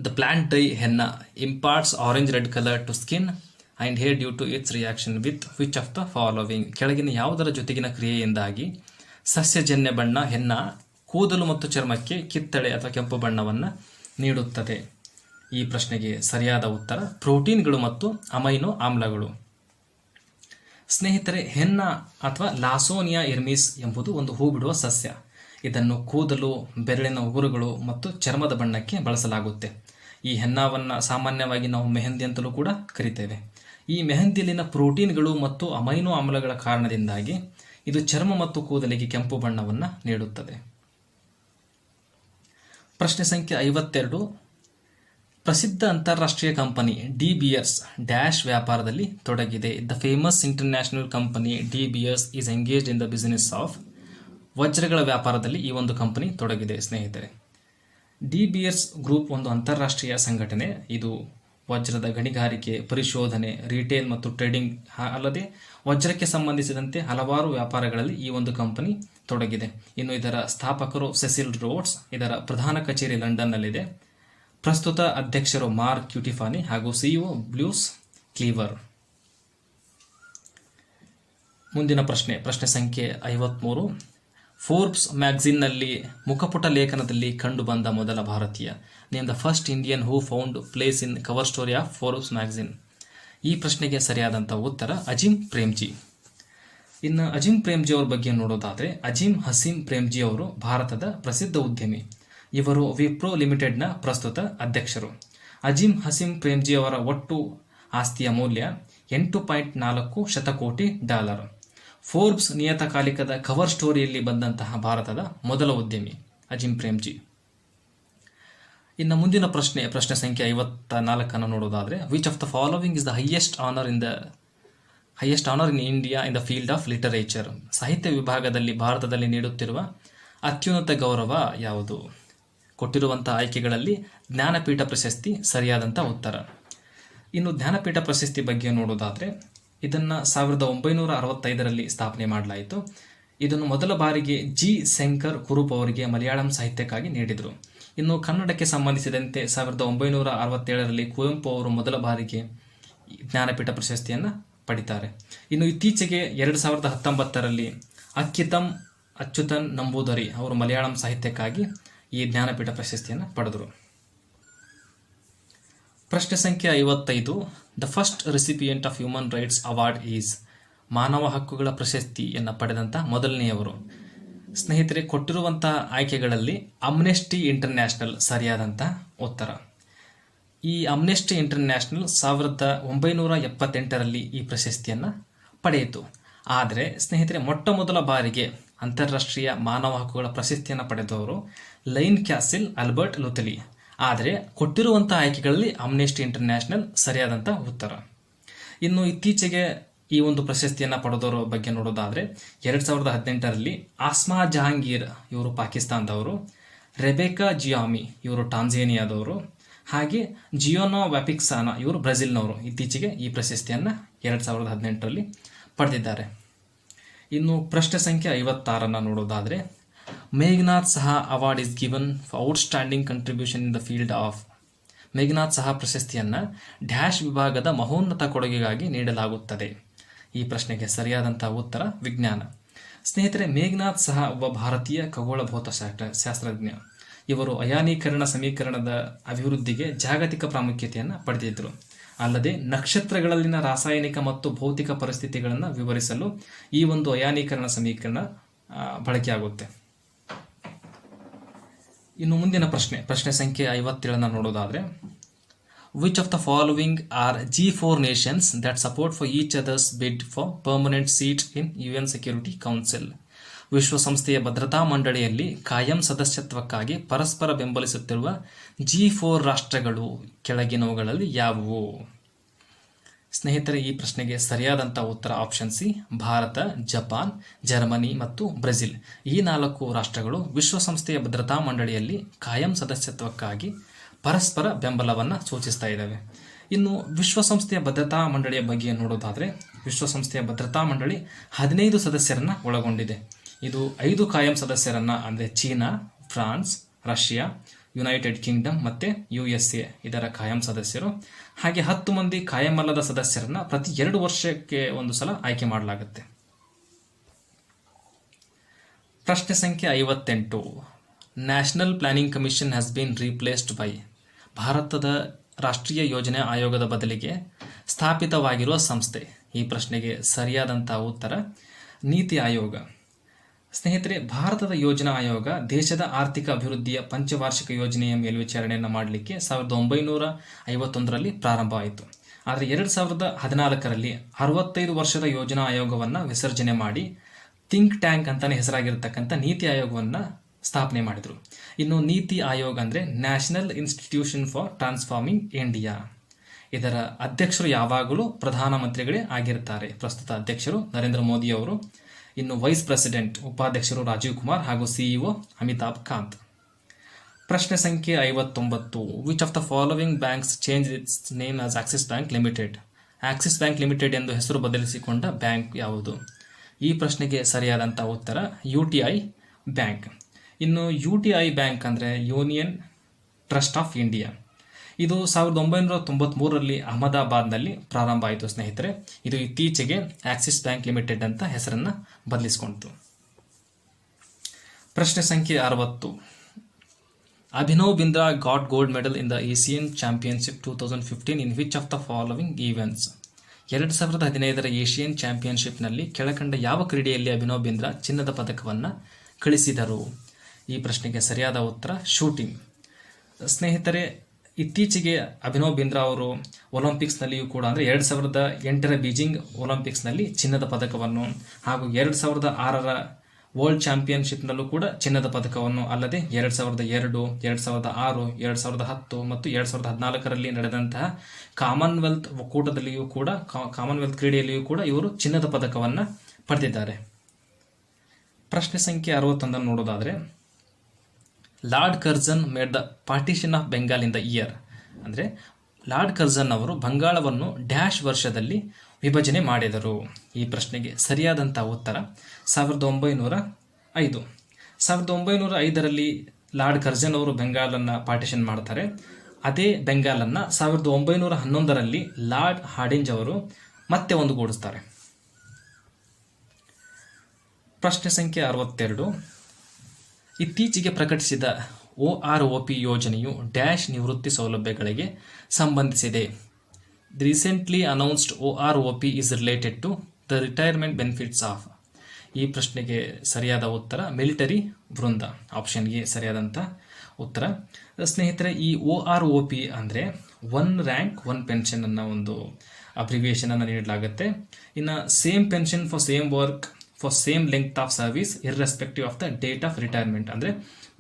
the plant dye henna imparts orange red colour to skin and hair due to its reaction with which of the following? ಕೆಳಗಿನ ಯಾವುದರ ಜೊತೆಗಿನ ಕ್ರಿಯೆಯಿಂದಾಗಿ ಸಸ್ಯಜನ್ಯ ಬಣ್ಣ ಹೆನ್ನ ಕೂದಲು ಮತ್ತು ಚರ್ಮಕ್ಕೆ ಕಿತ್ತಳೆ ಅಥವಾ ಕೆಂಪು ಬಣ್ಣವನ್ನು ನೀಡುತ್ತದೆ? ಈ ಪ್ರಶ್ನೆಗೆ ಸರಿಯಾದ ಉತ್ತರ ಪ್ರೋಟೀನ್ಗಳು ಮತ್ತು ಅಮೈನೋ ಆಮ್ಲಗಳು. ಸ್ನೇಹಿತರೆ, ಹೆನ್ನ ಅಥವಾ ಲಾಸೋನಿಯಾ ಎರ್ಮಿಸ್ ಎಂಬುದು ಒಂದು ಹೂ ಬಿಡುವ ಸಸ್ಯ. ಇದನ್ನು ಕೂದಲು, ಬೆರಳಿನ ಉಗುರುಗಳು ಮತ್ತು ಚರ್ಮದ ಬಣ್ಣಕ್ಕೆ ಬಳಸಲಾಗುತ್ತೆ. ಈ ಹೆನ್ನಾವನ್ನು ಸಾಮಾನ್ಯವಾಗಿ ನಾವು ಮೆಹಂದಿ ಅಂತಲೂ ಕೂಡ ಕರಿತೇವೆ. ಈ ಮೆಹಂದಿಯಲ್ಲಿನ ಪ್ರೋಟೀನ್ಗಳು ಮತ್ತು ಅಮೈನೋ ಆಮ್ಲಗಳ ಕಾರಣದಿಂದಾಗಿ ಇದು ಚರ್ಮ ಮತ್ತು ಕೂದಲಿಗೆ ಕೆಂಪು ಬಣ್ಣವನ್ನು ನೀಡುತ್ತದೆ. ಪ್ರಶ್ನೆ ಸಂಖ್ಯೆ 52. ಪ್ರಸಿದ್ಧ ಅಂತಾರಾಷ್ಟ್ರೀಯ ಕಂಪನಿ ಡಿ ಬಿಯರ್ಸ್ ಡ್ಯಾಶ್ ವ್ಯಾಪಾರದಲ್ಲಿ ತೊಡಗಿದೆ. The famous international company De Beers is engaged in the business of. ವಜ್ರಗಳ ವ್ಯಾಪಾರದಲ್ಲಿ ಈ ಒಂದು ಕಂಪನಿ ತೊಡಗಿದೆ ಸ್ನೇಹಿತರೆ. ಡಿ ಬಿಯರ್ಸ್ ಗ್ರೂಪ್ ಒಂದು ಅಂತಾರಾಷ್ಟ್ರೀಯ ಸಂಘಟನೆ. ಇದು ವಜ್ರದ ಗಣಿಗಾರಿಕೆ, ಪರಿಶೋಧನೆ, ರಿಟೇಲ್ ಮತ್ತು ಟ್ರೇಡಿಂಗ್ ಅಲ್ಲದೆ ವಜ್ರಕ್ಕೆ ಸಂಬಂಧಿಸಿದಂತೆ ಹಲವಾರು ವ್ಯಾಪಾರಗಳಲ್ಲಿ ಈ ಒಂದು ಕಂಪನಿ ತೊಡಗಿದೆ. ಇನ್ನು ಇದರ ಸ್ಥಾಪಕರು ಸೆಸಿಲ್ ರೋಡ್ಸ್. ಇದರ ಪ್ರಧಾನ ಕಚೇರಿ ಲಂಡನ್ನಲ್ಲಿದೆ. ಪ್ರಸ್ತುತ ಅಧ್ಯಕ್ಷರು ಮಾರ್ಕ್ ಕ್ಯೂಟಿಫಾನಿ ಹಾಗೂ ಸಿಇಒ ಬ್ಲೂಸ್ ಕ್ಲೀವರ್. ಮುಂದಿನ ಪ್ರಶ್ನೆ ಸಂಖ್ಯೆ 53. ಫೋರ್ಬ್ಸ್ ಮ್ಯಾಗಝಿನ್ನಲ್ಲಿ ಮುಖಪುಟ ಲೇಖನದಲ್ಲಿ ಕಂಡುಬಂದ ಮೊದಲ ಭಾರತೀಯ. Name the first Indian who found place in cover story of Forbes magazine. ಈ ಪ್ರಶ್ನೆಗೆ ಸರಿಯಾದಂಥ ಉತ್ತರ ಅಜಿಮ್ ಪ್ರೇಮ್ಜಿ. ಇನ್ನು ಅಜಿಮ್ ಪ್ರೇಮ್ಜಿ ಅವರ ಬಗ್ಗೆ ನೋಡೋದಾದರೆ, ಅಜಿಮ್ ಹಸೀಂ ಪ್ರೇಮ್ಜಿ ಅವರು ಭಾರತದ ಪ್ರಸಿದ್ಧ ಉದ್ಯಮಿ. ಇವರು ವಿಪ್ರೋ ಲಿಮಿಟೆಡ್ನ ಪ್ರಸ್ತುತ ಅಧ್ಯಕ್ಷರು. ಅಜಿಮ್ ಹಸೀಂ ಪ್ರೇಮ್ಜಿ ಅವರ ಒಟ್ಟು ಆಸ್ತಿಯ ಮೌಲ್ಯ $8.4 ಶತಕೋಟಿ. ಫೋರ್ಬ್ಸ್ ನಿಯತಕಾಲಿಕದ ಕವರ್ ಸ್ಟೋರಿಯಲ್ಲಿ ಬಂದಂತಹ ಭಾರತದ ಮೊದಲ ಉದ್ಯಮಿ ಅಜಿಮ್ ಪ್ರೇಮ್ಜಿ. ಇನ್ನು ಮುಂದಿನ ಪ್ರಶ್ನೆ ಸಂಖ್ಯೆ 54 ನೋಡೋದಾದರೆ, which of the following is the highest honour in India in the field of literature. ಸಾಹಿತ್ಯ ವಿಭಾಗದಲ್ಲಿ ಭಾರತದಲ್ಲಿ ನೀಡುತ್ತಿರುವ ಅತ್ಯುನ್ನತ ಗೌರವ ಯಾವುದು? ಕೊಟ್ಟಿರುವಂಥ ಆಯ್ಕೆಗಳಲ್ಲಿ ಜ್ಞಾನಪೀಠ ಪ್ರಶಸ್ತಿ ಸರಿಯಾದಂಥ ಉತ್ತರ. ಇನ್ನು ಜ್ಞಾನಪೀಠ ಪ್ರಶಸ್ತಿ ಬಗ್ಗೆ ನೋಡೋದಾದರೆ, ಇದನ್ನು 1965ರಲ್ಲಿ ಸ್ಥಾಪನೆ ಮಾಡಲಾಯಿತು. ಇದನ್ನು ಮೊದಲ ಬಾರಿಗೆ ಜಿ ಶಂಕರ್ ಕುರುಪ್ ಅವರಿಗೆ ಮಲಯಾಳಂ ಸಾಹಿತ್ಯಕ್ಕಾಗಿ ನೀಡಿದರು. ಇನ್ನು ಕನ್ನಡಕ್ಕೆ ಸಂಬಂಧಿಸಿದಂತೆ 1967ರಲ್ಲಿ ಕುವೆಂಪು ಅವರು ಮೊದಲ ಬಾರಿಗೆ ಜ್ಞಾನಪೀಠ ಪ್ರಶಸ್ತಿಯನ್ನು ಪಡಿತಾರೆ. ಇನ್ನು ಇತ್ತೀಚೆಗೆ 2019ರಲ್ಲಿ ಅಚ್ಯುತನ್ ನಂಬೂದರಿ ಅವರು ಮಲಯಾಳಂ ಸಾಹಿತ್ಯಕ್ಕಾಗಿ ಈ ಜ್ಞಾನಪೀಠ ಪ್ರಶಸ್ತಿಯನ್ನು ಪಡೆದರು. ಪ್ರಶ್ನೆ ಸಂಖ್ಯೆ 55. The first recipient of human rights award is. ಮಾನವ ಹಕ್ಕುಗಳ ಪ್ರಶಸ್ತಿಯನ್ನು ಪಡೆದಂಥ ಮೊದಲನೆಯವರು. ಸ್ನೇಹಿತರೆ, ಕೊಟ್ಟಿರುವಂಥ ಆಯ್ಕೆಗಳಲ್ಲಿ ಅಮ್ನೆಸ್ಟಿ ಇಂಟರ್ನ್ಯಾಷನಲ್ ಸರಿಯಾದಂಥ ಉತ್ತರ. ಈ ಅಮ್ನೆಸ್ಟಿ ಇಂಟರ್ನ್ಯಾಷನಲ್ 1978ರಲ್ಲಿ ಈ ಪ್ರಶಸ್ತಿಯನ್ನು ಪಡೆಯಿತು. ಆದರೆ ಸ್ನೇಹಿತರೆ, ಮೊಟ್ಟ ಮೊದಲ ಬಾರಿಗೆ ಅಂತಾರಾಷ್ಟ್ರೀಯ ಮಾನವ ಹಕ್ಕುಗಳ ಪ್ರಶಸ್ತಿಯನ್ನು ಪಡೆದವರು ಲೈನ್ ಕ್ಯಾಸಿಲ್ ಆಲ್ಬರ್ಟ್ ಲುಥಲಿ. ಆದರೆ ಕೊಟ್ಟಿರುವಂಥ ಆಯ್ಕೆಗಳಲ್ಲಿ ಅಮ್ನೆಸ್ಟಿ ಇಂಟರ್ನ್ಯಾಷನಲ್ ಸರಿಯಾದಂಥ ಉತ್ತರ. ಇನ್ನು ಇತ್ತೀಚೆಗೆ ಈ ಒಂದು ಪ್ರಶಸ್ತಿಯನ್ನು ಪಡೆದವರ ಬಗ್ಗೆ ನೋಡೋದಾದರೆ, 2018ರಲ್ಲಿ ಆಸ್ಮಾ ಜಹಾಂಗೀರ್ ಇವರು ಪಾಕಿಸ್ತಾನದವರು, ರೆಬೆಕಾ ಜಿಯಾಮಿ ಇವರು ಟಾಂಜೇನಿಯಾದವರು, ಹಾಗೆ ಜಿಯೋನೋ ವ್ಯಾಪಿಕ್ಸಾನಾ ಇವರು ಬ್ರೆಜಿಲ್ನವರು ಇತ್ತೀಚೆಗೆ ಈ ಪ್ರಶಸ್ತಿಯನ್ನು 2018ರಲ್ಲಿ ಪಡೆದಿದ್ದಾರೆ. ಇನ್ನು ಪ್ರಶ್ನೆ ಸಂಖ್ಯೆ 56 ನೋಡೋದಾದರೆ, Meghnad Saha award is given for outstanding contribution in the field of. Meghnad Saha ಪ್ರಶಸ್ತಿಯನ್ನು ಡ್ಯಾಶ್ ವಿಭಾಗದ ಮಹೋನ್ನತ ಕೊಡುಗೆಗಾಗಿ ನೀಡಲಾಗುತ್ತದೆ. ಈ ಪ್ರಶ್ನೆಗೆ ಸರಿಯಾದಂಥ ಉತ್ತರ ವಿಜ್ಞಾನ. ಸ್ನೇಹಿತರೆ, ಮೇಘನಾಥ್ ಸಹಾ ಒಬ್ಬ ಭಾರತೀಯ ಖಗೋಳಭೌತ ಶಾಸ್ತ್ರಜ್ಞ. ಇವರು ಅಯಾನೀಕರಣ ಸಮೀಕರಣದ ಅಭಿವೃದ್ಧಿಗೆ ಜಾಗತಿಕ ಪ್ರಾಮುಖ್ಯತೆಯನ್ನು ಪಡೆದಿದ್ದರು. ಅಲ್ಲದೆ ನಕ್ಷತ್ರಗಳಲ್ಲಿನ ರಾಸಾಯನಿಕ ಮತ್ತು ಭೌತಿಕ ಪರಿಸ್ಥಿತಿಗಳನ್ನು ವಿವರಿಸಲು ಈ ಒಂದು ಅಯಾನೀಕರಣ ಸಮೀಕರಣ ಬಳಕೆಯಾಗುತ್ತೆ. ಇನ್ನು ಮುಂದಿನ ಪ್ರಶ್ನೆ ಸಂಖ್ಯೆ 57 ನೋಡೋದಾದರೆ, which of the following are G4 nations that support for each others bid for permanent seat in UN security council. ವಿಶ್ವಸಂಸ್ಥೆಯ ಭದ್ರತಾ ಮಂಡಳಿಯಲ್ಲಿ ಕಾಯಂ ಸದಸ್ಯತ್ವಕ್ಕಾಗಿ ಪರಸ್ಪರ ಬೆಂಬಲಿಸುತ್ತಿರುವ G4 ರಾಷ್ಟ್ರಗಳು ಕೆಳಗಿನವುಗಳಲ್ಲಿ ಯಾವುವು? ಸ್ನೇಹಿತರೆ, ಈ ಪ್ರಶ್ನೆಗೆ ಸರಿಯಾದಂಥ ಉತ್ತರ option C, Bharat, Japan, Germany ಮತ್ತು ಬ್ರೆಜಿಲ್. ಈ 4 ರಾಷ್ಟ್ರಗಳು ವಿಶ್ವಸಂಸ್ಥೆಯ ಭದ್ರತಾ ಮಂಡಳಿಯಲ್ಲಿ ಕಾಯಂ ಸದಸ್ಯತ್ವಕ್ಕಾಗಿ ಪರಸ್ಪರ ಬೆಂಬಲವನ್ನು ಸೂಚಿಸ್ತಾ ಇದ್ದಾವೆ. ಇನ್ನು ವಿಶ್ವಸಂಸ್ಥೆಯ ಭದ್ರತಾ ಮಂಡಳಿಯ ಬಗ್ಗೆ ನೋಡೋದಾದರೆ, ವಿಶ್ವಸಂಸ್ಥೆಯ ಭದ್ರತಾ ಮಂಡಳಿ 15 ಸದಸ್ಯರನ್ನು ಒಳಗೊಂಡಿದೆ. ಇದು 5 ಕಾಯಂ ಸದಸ್ಯರನ್ನು ಅಂದರೆ China, France, Russia, United Kingdom ಮತ್ತು USA ಇದರ ಕಾಯಂ ಸದಸ್ಯರು. ಹಾಗೆ 10 ಮಂದಿ ಕಾಯಮಲ್ಲದ ಸದಸ್ಯರನ್ನು ಪ್ರತಿ 2 ವರ್ಷಕ್ಕೆ ಒಂದು ಸಲ ಆಯ್ಕೆ ಮಾಡಲಾಗುತ್ತೆ. ಪ್ರಶ್ನೆ ಸಂಖ್ಯೆ 58. National planning commission has been replaced by. ಭಾರತದ ರಾಷ್ಟ್ರೀಯ ಯೋಜನೆ ಆಯೋಗದ ಬದಲಿಗೆ ಸ್ಥಾಪಿತವಾಗಿರುವ ಸಂಸ್ಥೆ. ಈ ಪ್ರಶ್ನೆಗೆ ಸರಿಯಾದಂಥ ಉತ್ತರ ನೀತಿ ಆಯೋಗ. ಸ್ನೇಹಿತರೆ, ಭಾರತದ ಯೋಜನಾ ಆಯೋಗ ದೇಶದ ಆರ್ಥಿಕ ಅಭಿವೃದ್ಧಿಯ ಪಂಚವಾರ್ಷಿಕ ಯೋಜನೆಯ ಮೇಲ್ವಿಚಾರಣೆಯನ್ನು ಮಾಡಲಿಕ್ಕೆ 1951ರಲ್ಲಿ ಪ್ರಾರಂಭ ಆಯಿತು. ಆದರೆ 2014ರಲ್ಲಿ 65 ವರ್ಷದ ಯೋಜನಾ ಆಯೋಗವನ್ನು ವಿಸರ್ಜನೆ ಮಾಡಿ ಥಿಂಕ್ ಟ್ಯಾಂಕ್ ಅಂತಲೇ ಹೆಸರಾಗಿರ್ತಕ್ಕಂಥ ನೀತಿ ಆಯೋಗವನ್ನು ಸ್ಥಾಪನೆ ಮಾಡಿದರು. ಇನ್ನು ನೀತಿ ಆಯೋಗ ಅಂದರೆ national institution for transforming India. ಇದರ ಅಧ್ಯಕ್ಷರು ಯಾವಾಗಲೂ ಪ್ರಧಾನಮಂತ್ರಿಗಳೇ ಆಗಿರ್ತಾರೆ. ಪ್ರಸ್ತುತ ಅಧ್ಯಕ್ಷರು ನರೇಂದ್ರ ಮೋದಿ ಅವರು. ಇನ್ನು ವೈಸ್ ಪ್ರೆಸಿಡೆಂಟ್ ಉಪಾಧ್ಯಕ್ಷರು ರಾಜೀವ್ ಕುಮಾರ್ ಹಾಗೂ ಸಿಇಒ ಅಮಿತಾಬ್ ಕಾಂತ್. ಪ್ರಶ್ನೆ ಸಂಖ್ಯೆ 59. Which of the following banks change its name as Axis bank limited? Axis bank limited ಎಂದು ಹೆಸರು ಬದಲಿಸಿಕೊಂಡ ಬ್ಯಾಂಕ್ ಯಾವುದು? ಈ ಪ್ರಶ್ನೆಗೆ ಸರಿಯಾದಂಥ ಉತ್ತರ UTI ಬ್ಯಾಂಕ್. ಇನ್ನು UTI ಬ್ಯಾಂಕ್ ಅಂದರೆ ಯೂನಿಯನ್ ಟ್ರಸ್ಟ್ ಆಫ್ ಇಂಡಿಯಾ. ಇದು 1993ರಲ್ಲಿ ಅಹಮದಾಬಾದ್ನಲ್ಲಿ ಪ್ರಾರಂಭ ಆಯಿತು ಸ್ನೇಹಿತರೆ. ಇದು ಇತ್ತೀಚೆಗೆ ಆಕ್ಸಿಸ್ ಬ್ಯಾಂಕ್ ಲಿಮಿಟೆಡ್ ಅಂತ ಹೆಸರನ್ನು ಬದಲಿಸಿಕೊಂಡಿತು. ಪ್ರಶ್ನೆ ಸಂಖ್ಯೆ 60. Abhinav Bindra got gold medal in the Asian championship 2015 in which of the following events? 2015ರ ಏಷಿಯನ್ ಚಾಂಪಿಯನ್ಶಿಪ್ನಲ್ಲಿ ಕೆಳಕಂಡ ಯಾವ ಕ್ರೀಡೆಯಲ್ಲಿ ಅಭಿನವ್ ಬಿಂದ್ರಾ ಚಿನ್ನದ ಪದಕವನ್ನು ಗಳಿಸಿದರು? ಈ ಪ್ರಶ್ನೆಗೆ ಸರಿಯಾದ ಉತ್ತರ ಶೂಟಿಂಗ್. ಸ್ನೇಹಿತರೆ, ಇತ್ತೀಚೆಗೆ ಅಭಿನವ್ ಬಿಂದ್ರಾ ಅವರು ಒಲಿಂಪಿಕ್ಸ್ನಲ್ಲಿಯೂ ಕೂಡ ಅಂದರೆ 2008ರ ಬೀಜಿಂಗ್ ಒಲಿಂಪಿಕ್ಸ್ನಲ್ಲಿ ಚಿನ್ನದ ಪದಕವನ್ನು ಹಾಗೂ 2006ರ ವರ್ಲ್ಡ್ ಚಾಂಪಿಯನ್ಶಿಪ್ನಲ್ಲೂ ಕೂಡ ಚಿನ್ನದ ಪದಕವನ್ನು, ಅಲ್ಲದೆ 2002, 2006, 2010 ಮತ್ತು 2014ರಲ್ಲಿ ನಡೆದಂತಹ ಕಾಮನ್ವೆಲ್ತ್ ಒಕ್ಕೂಟದಲ್ಲಿಯೂ ಕೂಡ ಕಾಮನ್ವೆಲ್ತ್ ಕ್ರೀಡೆಯಲ್ಲಿಯೂ ಕೂಡ ಇವರು ಚಿನ್ನದ ಪದಕವನ್ನು ಪಡೆದಿದ್ದಾರೆ. ಪ್ರಶ್ನೆ ಸಂಖ್ಯೆ 61 ನೋಡೋದಾದರೆ, lord Curzon made the partition of Bengal in the year. ಅಂದರೆ ಲಾರ್ಡ್ ಕರ್ಜನ್ ಅವರು ಬಂಗಾಳವನ್ನು ಡ್ಯಾಶ್ ವರ್ಷದಲ್ಲಿ ವಿಭಜನೆ ಮಾಡಿದರು. ಈ ಪ್ರಶ್ನೆಗೆ ಸರಿಯಾದಂಥ ಉತ್ತರ 1905. 1905ರಲ್ಲಿ ಲಾರ್ಡ್ ಕರ್ಜನ್ ಅವರು ಬೆಂಗಾಲನ್ನು ಪಾರ್ಟಿಷನ್ ಮಾಡ್ತಾರೆ. ಅದೇ ಬೆಂಗಾಲನ್ನು 1911ರಲ್ಲಿ ಲಾರ್ಡ್ ಹಾರ್ಡಿಂಜ್ ಅವರು ಮತ್ತೆ ಒಂದುಗೂಡಿಸ್ತಾರೆ. ಪ್ರಶ್ನೆ ಸಂಖ್ಯೆ 62. ಇತ್ತೀಚೆಗೆ ಪ್ರಕಟಿಸಿದ OROP ಯೋಜನೆಯು ಡ್ಯಾಶ್ ನಿವೃತ್ತಿ ಸೌಲಭ್ಯಗಳಿಗೆ ಸಂಬಂಧಿಸಿದೆ. The recently announced OROP is related to the retirement benefits of. ಈ ಪ್ರಶ್ನೆಗೆ ಸರಿಯಾದ ಉತ್ತರ ಮಿಲಿಟರಿ ವೃಂದ. ಆಪ್ಷನ್ ಎ ಸರಿಯಾದಂಥ ಉತ್ತರ. ಸ್ನೇಹಿತರೆ, ಈ OROP ಅಂದರೆ ಒನ್ ರ್ಯಾಂಕ್ ಒನ್ ಪೆನ್ಷನ್ ಅನ್ನೋ ಒಂದು ಅಬ್ರಿವಿಯೇಷನ್ ಅನ್ನು ನೀಡಲಾಗುತ್ತೆ. ಇನ್ನು same pension for same work for same length of service irrespective of the date of retirement. ಅಂದರೆ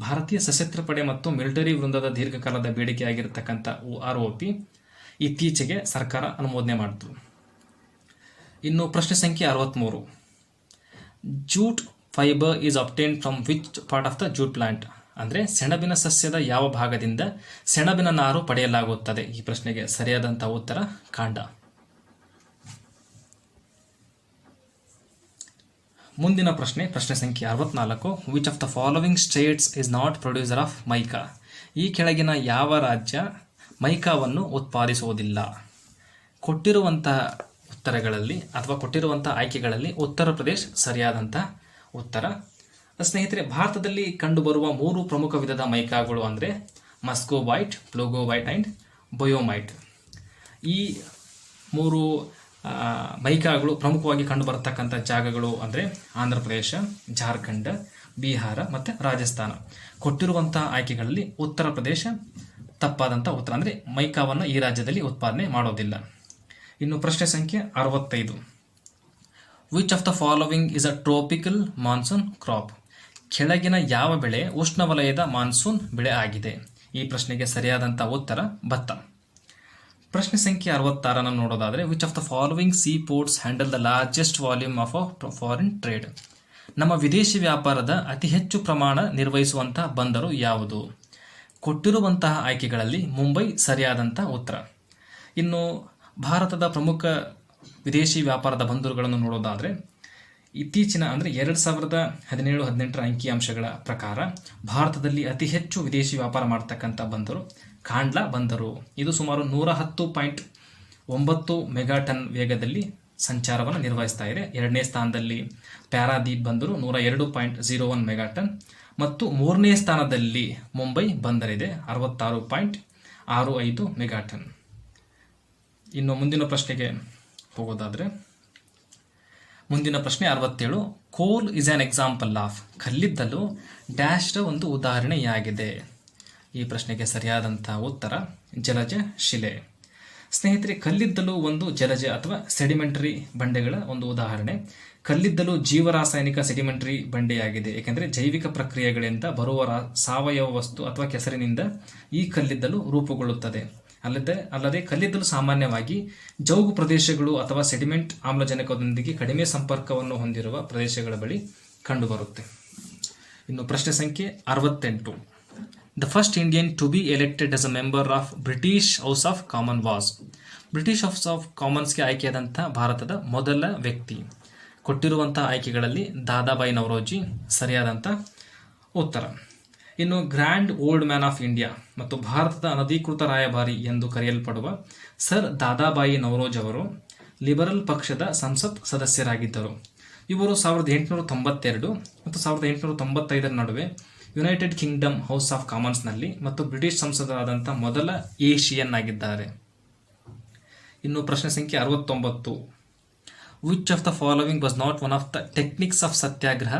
ಭಾರತೀಯ ಸಶಸ್ತ್ರ ಪಡೆ ಮತ್ತು ಮಿಲಿಟರಿ ವೃಂದದ ದೀರ್ಘಕಾಲದ ಬೇಡಿಕೆಯಾಗಿರತಕ್ಕಂಥ OROP ಇತ್ತೀಚೆಗೆ ಸರ್ಕಾರ ಅನುಮೋದನೆ ಮಾಡಿತು. ಇನ್ನು ಪ್ರಶ್ನೆ ಸಂಖ್ಯೆ 63. Jute fibre is obtained from which part of the jute plant? ಅಂದರೆ ಸೆಣಬಿನ ಸಸ್ಯದ ಯಾವ ಭಾಗದಿಂದ ಸೆಣಬಿನ ನಾರು ಪಡೆಯಲಾಗುತ್ತದೆ? ಈ ಪ್ರಶ್ನೆಗೆ ಸರಿಯಾದಂಥ ಉತ್ತರ ಕಾಂಡ. ಮುಂದಿನ ಪ್ರಶ್ನೆ ಸಂಖ್ಯೆ 64. Which of the following States is not producer of mica? ಈ ಕೆಳಗಿನ ಯಾವ ರಾಜ್ಯ ಮೈಕಾವನ್ನು ಉತ್ಪಾದಿಸುವುದಿಲ್ಲ? ಕೊಟ್ಟಿರುವಂತಹ ಉತ್ತರಗಳಲ್ಲಿ ಅಥವಾ ಕೊಟ್ಟಿರುವಂತಹ ಆಯ್ಕೆಗಳಲ್ಲಿ ಉತ್ತರ ಪ್ರದೇಶ್ ಸರಿಯಾದಂಥ ಉತ್ತರ. ಸ್ನೇಹಿತರೆ, ಭಾರತದಲ್ಲಿ ಕಂಡುಬರುವ 3 ಪ್ರಮುಖ ವಿಧದ ಮೈಕಾಗಳು ಅಂದರೆ ಮಸ್ಕೋ ವೈಟ್, ಪ್ಲೂಗೋ ವೈಟ್ ಆ್ಯಂಡ್ ಬಯೋಮೈಟ್. ಈ 3 ಮೈಕಾಗಳು ಪ್ರಮುಖವಾಗಿ ಕಂಡುಬರತಕ್ಕಂಥ ಜಾಗಗಳು ಅಂದರೆ ಆಂಧ್ರ ಪ್ರದೇಶ, ಜಾರ್ಖಂಡ್, ಬಿಹಾರ ಮತ್ತು ರಾಜಸ್ಥಾನ. ಕೊಟ್ಟಿರುವಂಥ ಆಯ್ಕೆಗಳಲ್ಲಿ ಉತ್ತರ ಪ್ರದೇಶ ತಪ್ಪಾದಂಥ ಉತ್ತರ. ಅಂದರೆ ಮೈಕಾವನ್ನು ಈ ರಾಜ್ಯದಲ್ಲಿ ಉತ್ಪಾದನೆ ಮಾಡೋದಿಲ್ಲ. ಇನ್ನು ಪ್ರಶ್ನೆ ಸಂಖ್ಯೆ 65. Which of the following is a tropical monsoon crop? ಕೆಳಗಿನ ಯಾವ ಬೆಳೆ ಉಷ್ಣವಲಯದ ಮಾನ್ಸೂನ್ ಬೆಳೆ ಆಗಿದೆ? ಈ ಪ್ರಶ್ನೆಗೆ ಸರಿಯಾದಂಥ ಉತ್ತರ ಭತ್ತ. ಪ್ರಶ್ನೆ ಸಂಖ್ಯೆ 66 ನೋಡೋದಾದರೆ, which of the following sea ports handle the largest volume of foreign trade? ನಮ್ಮ ವಿದೇಶಿ ವ್ಯಾಪಾರದ ಅತಿ ಹೆಚ್ಚು ಪ್ರಮಾಣ ನಿರ್ವಹಿಸುವಂತಹ ಬಂದರು ಯಾವುದು? ಕೊಟ್ಟಿರುವಂತಹ ಆಯ್ಕೆಗಳಲ್ಲಿ ಮುಂಬೈ ಸರಿಯಾದಂಥ ಉತ್ತರ. ಇನ್ನು ಭಾರತದ ಪ್ರಮುಖ ವಿದೇಶಿ ವ್ಯಾಪಾರದ ಬಂದರುಗಳನ್ನು ನೋಡೋದಾದರೆ, ಇತ್ತೀಚಿನ ಅಂದರೆ 2017-18ರ ಅಂಕಿಅಂಶಗಳ ಪ್ರಕಾರ ಭಾರತದಲ್ಲಿ ಅತಿ ಹೆಚ್ಚು ವಿದೇಶಿ ವ್ಯಾಪಾರ ಮಾಡ್ತಕ್ಕಂಥ ಬಂದರು ಕಾಂಡ್ಲಾ ಬಂದರು. ಇದು ಸುಮಾರು 110.9 ಮೆಗಾಟನ್ ವೇಗದಲ್ಲಿ ಸಂಚಾರವನ್ನು ನಿರ್ವಹಿಸ್ತಾ ಇದೆ. 2ನೇ ಸ್ಥಾನದಲ್ಲಿ ಪ್ಯಾರಾದೀಪ್ ಬಂದರು 102.01 ಮೆಗಾಟನ್ ಮತ್ತು 3ನೇ ಸ್ಥಾನದಲ್ಲಿ ಮುಂಬೈ ಬಂದರಿದೆ 66.65 ಮೆಗಾಟನ್. ಇನ್ನು ಮುಂದಿನ ಪ್ರಶ್ನೆಗೆ ಹೋಗೋದಾದರೆ, ಮುಂದಿನ ಪ್ರಶ್ನೆ 67. ಕೋಲ್ ಇಸ್ ಆನ್ ಎಕ್ಸಾಂಪಲ್ ಆಫ್? ಕಲ್ಲಿದ್ದಲು ಡ್ಯಾಶ್ರ ಒಂದು ಉದಾಹರಣೆಯಾಗಿದೆ. ಈ ಪ್ರಶ್ನೆಗೆ ಸರಿಯಾದಂಥ ಉತ್ತರ ಜಲಜ ಶಿಲೆ. ಸ್ನೇಹಿತರೆ, ಕಲ್ಲಿದ್ದಲು ಒಂದು ಜಲಜ ಅಥವಾ ಸೆಡಿಮೆಂಟರಿ ಬಂಡೆಗಳ ಒಂದು ಉದಾಹರಣೆ. ಕಲ್ಲಿದ್ದಲು ಜೀವರಾಸಾಯನಿಕ ಸೆಡಿಮೆಂಟರಿ ಬಂಡೆಯಾಗಿದೆ, ಏಕೆಂದರೆ ಜೈವಿಕ ಪ್ರಕ್ರಿಯೆಗಳಿಂದ ಬರುವ ಸಾವಯವ ವಸ್ತು ಅಥವಾ ಕೆಸರಿನಿಂದ ಈ ಕಲ್ಲಿದ್ದಲು ರೂಪುಗೊಳ್ಳುತ್ತದೆ. ಅಲ್ಲದೆ ಕಲ್ಲಿದ್ದಲು ಸಾಮಾನ್ಯವಾಗಿ ಜೌಗು ಪ್ರದೇಶಗಳು ಅಥವಾ ಸೆಡಿಮೆಂಟ್ ಆಮ್ಲಜನಕದೊಂದಿಗೆ ಕಡಿಮೆ ಸಂಪರ್ಕವನ್ನು ಹೊಂದಿರುವ ಪ್ರದೇಶಗಳ ಬಳಿ ಕಂಡುಬರುತ್ತೆ. ಇನ್ನು ಪ್ರಶ್ನೆ ಸಂಖ್ಯೆ 68. The first Indian to be elected as a member of British house of common was. British house of ಕಾಮನ್ಸ್ಗೆ ಆಯ್ಕೆಯಾದಂಥ ಭಾರತದ ಮೊದಲ ವ್ಯಕ್ತಿ. ಕೊಟ್ಟಿರುವಂಥ ಆಯ್ಕೆಗಳಲ್ಲಿ ದಾದಾಬಾಯಿ ನವರೋಜಿ ಸರಿಯಾದಂಥ ಉತ್ತರ. ಇನ್ನು grand old man of India ಮತ್ತು ಭಾರತದ ಅನಧಿಕೃತ ರಾಯಭಾರಿ ಎಂದು ಕರೆಯಲ್ಪಡುವ ಸರ್ ದಾದಾಬಾಯಿ ನವರೋಜ್ ಅವರು ಲಿಬರಲ್ ಪಕ್ಷದ ಸಂಸತ್ ಸದಸ್ಯರಾಗಿದ್ದರು. ಇವರು 1892 ಮತ್ತು 1895 ನಡುವೆ ಯುನೈಟೆಡ್ ಕಿಂಗ್ಡಮ್ ಹೌಸ್ ಆಫ್ ಕಾಮನ್ಸ್ನಲ್ಲಿ ಮತ್ತು ಬ್ರಿಟಿಷ್ ಸಂಸದರಾದಂಥ ಮೊದಲ ಏಷಿಯನ್ ಆಗಿದ್ದಾರೆ. ಇನ್ನು ಪ್ರಶ್ನೆ ಸಂಖ್ಯೆ 69. Which of the following was not one of the techniques of satyagraha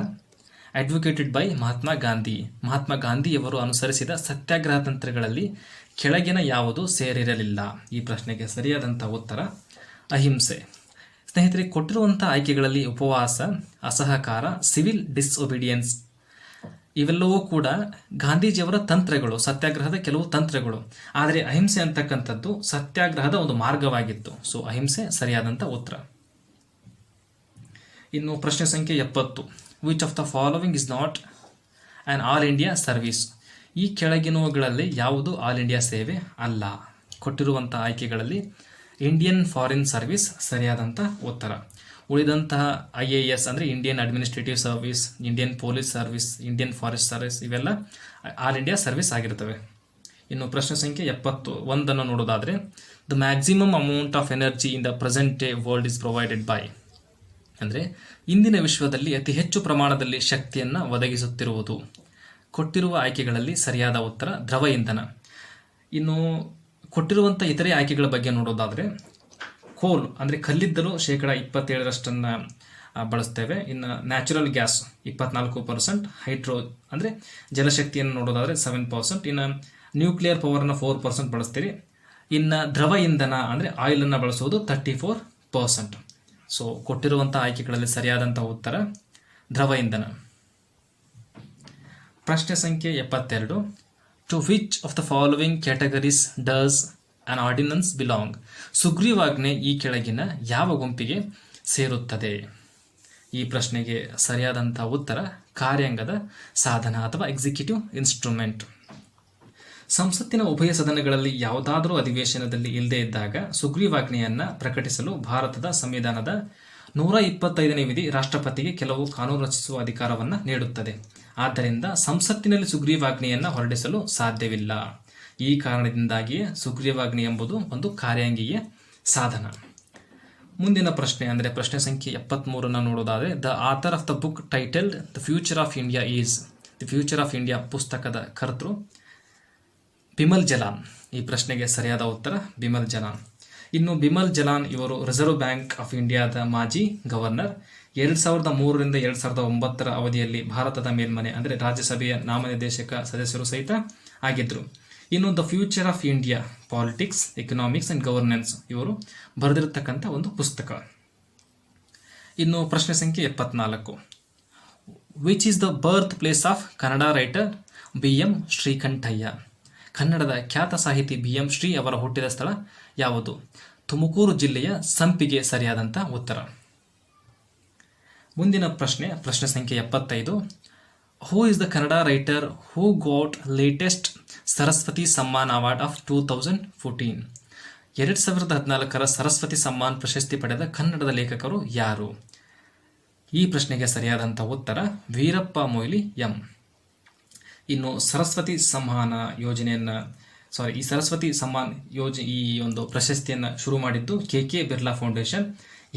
advocated by Mahatma Gandhi. Mahatma ಗಾಂಧಿಯವರು ಅನುಸರಿಸಿದ ಸತ್ಯಾಗ್ರಹ ತಂತ್ರಗಳಲ್ಲಿ ಕೆಳಗಿನ ಯಾವುದು ಸೇರಿರಲಿಲ್ಲ? ಈ ಪ್ರಶ್ನೆಗೆ ಸರಿಯಾದಂಥ ಉತ್ತರ ಅಹಿಂಸೆ. ಸ್ನೇಹಿತರೆ, ಕೊಟ್ಟಿರುವಂಥ ಆಯ್ಕೆಗಳಲ್ಲಿ ಉಪವಾಸ, ಅಸಹಕಾರ, ಸಿವಿಲ್ ಡಿಸ್ಒಬಿಡಿಯನ್ಸ್ ಇವೆಲ್ಲವೂ ಕೂಡ ಗಾಂಧೀಜಿಯವರ ತಂತ್ರಗಳು, ಸತ್ಯಾಗ್ರಹದ ಕೆಲವು ತಂತ್ರಗಳು. ಆದರೆ ಅಹಿಂಸೆ ಅಂತಕ್ಕಂಥದ್ದು ಸತ್ಯಾಗ್ರಹದ ಒಂದು ಮಾರ್ಗವಾಗಿತ್ತು. ಸೊ ಅಹಿಂಸೆ ಸರಿಯಾದಂಥ ಉತ್ತರ. ಇನ್ನು ಪ್ರಶ್ನೆ ಸಂಖ್ಯೆ 70. Which of the following is not on all India service. ಈ ಕೆಳಗಿನವುಗಳಲ್ಲಿ ಯಾವುದು ಆಲ್ ಇಂಡಿಯಾ ಸೇವೆ ಅಲ್ಲ? ಕೊಟ್ಟಿರುವಂಥ ಆಯ್ಕೆಗಳಲ್ಲಿ ಇಂಡಿಯನ್ ಫಾರಿನ್ ಸರ್ವಿಸ್ ಸರಿಯಾದಂಥ ಉತ್ತರ. ಉಳಿದಂತಹ IAS ಅಂದರೆ Indian administrative service, Indian police service, Indian forest service ಇವೆಲ್ಲ ಆಲ್ ಇಂಡಿಯಾ ಸರ್ವಿಸ್ ಆಗಿರ್ತವೆ. ಇನ್ನು ಪ್ರಶ್ನೆ ಸಂಖ್ಯೆ 71 ನೋಡೋದಾದರೆ the maximum amount of energy in the present day world is provided by. ಅಂದರೆ ಇಂದಿನ ವಿಶ್ವದಲ್ಲಿ ಅತಿ ಹೆಚ್ಚು ಪ್ರಮಾಣದಲ್ಲಿ ಶಕ್ತಿಯನ್ನು ಒದಗಿಸುತ್ತಿರುವುದು. ಕೊಟ್ಟಿರುವ ಆಯ್ಕೆಗಳಲ್ಲಿ ಸರಿಯಾದ ಉತ್ತರ ದ್ರವ ಇಂಧನ. ಇನ್ನು ಕೊಟ್ಟಿರುವಂಥ ಇತರೆ ಆಯ್ಕೆಗಳ ಬಗ್ಗೆ ನೋಡೋದಾದರೆ ಕೋಲ್ ಅಂದರೆ ಕಲ್ಲಿದ್ದಲು 27% ಬಳಸ್ತೇವೆ. ಇನ್ನು ನ್ಯಾಚುರಲ್ ಗ್ಯಾಸ್ 24%, ಹೈಡ್ರೋ ಅಂದರೆ ಜಲಶಕ್ತಿಯನ್ನು ನೋಡೋದಾದರೆ 7%, ಇನ್ನು ನ್ಯೂಕ್ಲಿಯರ್ ಪವರ್ನ 4% ಬಳಸ್ತೀರಿ. ಇನ್ನು ದ್ರವ ಇಂಧನ ಅಂದರೆ ಆಯಿಲನ್ನು ಬಳಸೋದು 34%. ಸೊ ಕೊಟ್ಟಿರುವಂಥ ಆಯ್ಕೆಗಳಲ್ಲಿ ಸರಿಯಾದಂಥ ಉತ್ತರ ದ್ರವ ಇಂಧನ. ಪ್ರಶ್ನೆ ಸಂಖ್ಯೆ 72. To which of the following categories does an ordinance belong. ಸುಗ್ರೀವಾಜ್ಞೆ ಈ ಕೆಳಗಿನ ಯಾವ ಗುಂಪಿಗೆ ಸೇರುತ್ತದೆ? ಈ ಪ್ರಶ್ನೆಗೆ ಸರಿಯಾದಂಥ ಉತ್ತರ ಕಾರ್ಯಾಂಗದ ಸಾಧನ ಅಥವಾ ಎಕ್ಸಿಕ್ಯೂಟಿವ್ ಇನ್ಸ್ಟ್ರೂಮೆಂಟ್. ಸಂಸತ್ತಿನ ಉಭಯ ಸದನಗಳಲ್ಲಿ ಯಾವುದಾದರೂ ಅಧಿವೇಶನದಲ್ಲಿ ಇಲ್ಲದೇ ಇದ್ದಾಗ ಸುಗ್ರೀವಾಜ್ಞೆಯನ್ನು ಪ್ರಕಟಿಸಲು ಭಾರತದ ಸಂವಿಧಾನದ 125ನೇ ವಿಧಿ ರಾಷ್ಟ್ರಪತಿಗೆ ಕೆಲವು ಕಾನೂನು ರಚಿಸುವ ಅಧಿಕಾರವನ್ನು ನೀಡುತ್ತದೆ. ಆದ್ದರಿಂದ ಸಂಸತ್ತಿನಲ್ಲಿ ಸುಗ್ರೀವಾಜ್ಞೆಯನ್ನು ಹೊರಡಿಸಲು ಸಾಧ್ಯವಿಲ್ಲ. ಈ ಕಾರಣದಿಂದಾಗಿಯೇ ಸುಗ್ರೀವಾಜ್ಞೆ ಎಂಬುದು ಒಂದು ಕಾರ್ಯಾಂಗೀಯ ಸಾಧನ. ಮುಂದಿನ ಪ್ರಶ್ನೆ ಅಂದರೆ ಪ್ರಶ್ನೆ ಸಂಖ್ಯೆ 73 ನೋಡೋದಾದರೆ the author of the book titled the future of India is. The future of India ಪುಸ್ತಕದ ಕರ್ತೃ ಬಿಮಲ್ ಜಲಾನ್. ಈ ಪ್ರಶ್ನೆಗೆ ಸರಿಯಾದ ಉತ್ತರ ಬಿಮಲ್ ಜಲಾನ್. ಇನ್ನು ಬಿಮಲ್ ಜಲಾನ್ ಇವರು ರಿಸರ್ವ್ ಬ್ಯಾಂಕ್ ಆಫ್ ಇಂಡಿಯಾದ ಮಾಜಿ ಗವರ್ನರ್. 2003ರಿಂದ 2009 ಅವಧಿಯಲ್ಲಿ ಭಾರತದ ಮೇಲ್ಮನೆ ಅಂದರೆ ರಾಜ್ಯಸಭೆಯ ನಾಮನಿರ್ದೇಶಕ ಸದಸ್ಯರು ಸಹಿತ ಆಗಿದ್ದರು. ಇನ್ನು the future of India politics, economics and governance ಇವರು ಬರೆದಿರತಕ್ಕಂಥ ಒಂದು ಪುಸ್ತಕ. ಇನ್ನು ಪ್ರಶ್ನೆ ಸಂಖ್ಯೆ 74. Which is the birth place of Kannada writer BM Srikantaiah. ಕನ್ನಡದ ಖ್ಯಾತ ಸಾಹಿತಿ BM ಶ್ರೀ ಅವರ ಹುಟ್ಟಿದ ಸ್ಥಳ ಯಾವುದು? ತುಮಕೂರು ಜಿಲ್ಲೆಯ ಸಂಪಿಗೆ ಸರಿಯಾದಂಥ ಉತ್ತರ. ಮುಂದಿನ ಪ್ರಶ್ನೆ ಸಂಖ್ಯೆ 75. Who is the Kannada writer who got latest Saraswati Samman award of 2014. 2014 Saraswati Samman ಪ್ರಶಸ್ತಿ ಪಡೆದ ಕನ್ನಡದ ಲೇಖಕರು ಯಾರು? ಈ ಪ್ರಶ್ನೆಗೆ ಸರಿಯಾದಂಥ ಉತ್ತರ ವೀರಪ್ಪ ಮೊಯ್ಲಿ ಎಂ. ಇನ್ನು ಸರಸ್ವತಿ ಸಮ್ಮಾನ ಯೋಜನೆಯನ್ನು ಈ ಸರಸ್ವತಿ ಸಮ್ಮಾನ್ ಈ ಒಂದು ಪ್ರಶಸ್ತಿಯನ್ನು ಶುರು ಮಾಡಿದ್ದು KK ಬಿರ್ಲಾ ಫೌಂಡೇಶನ್.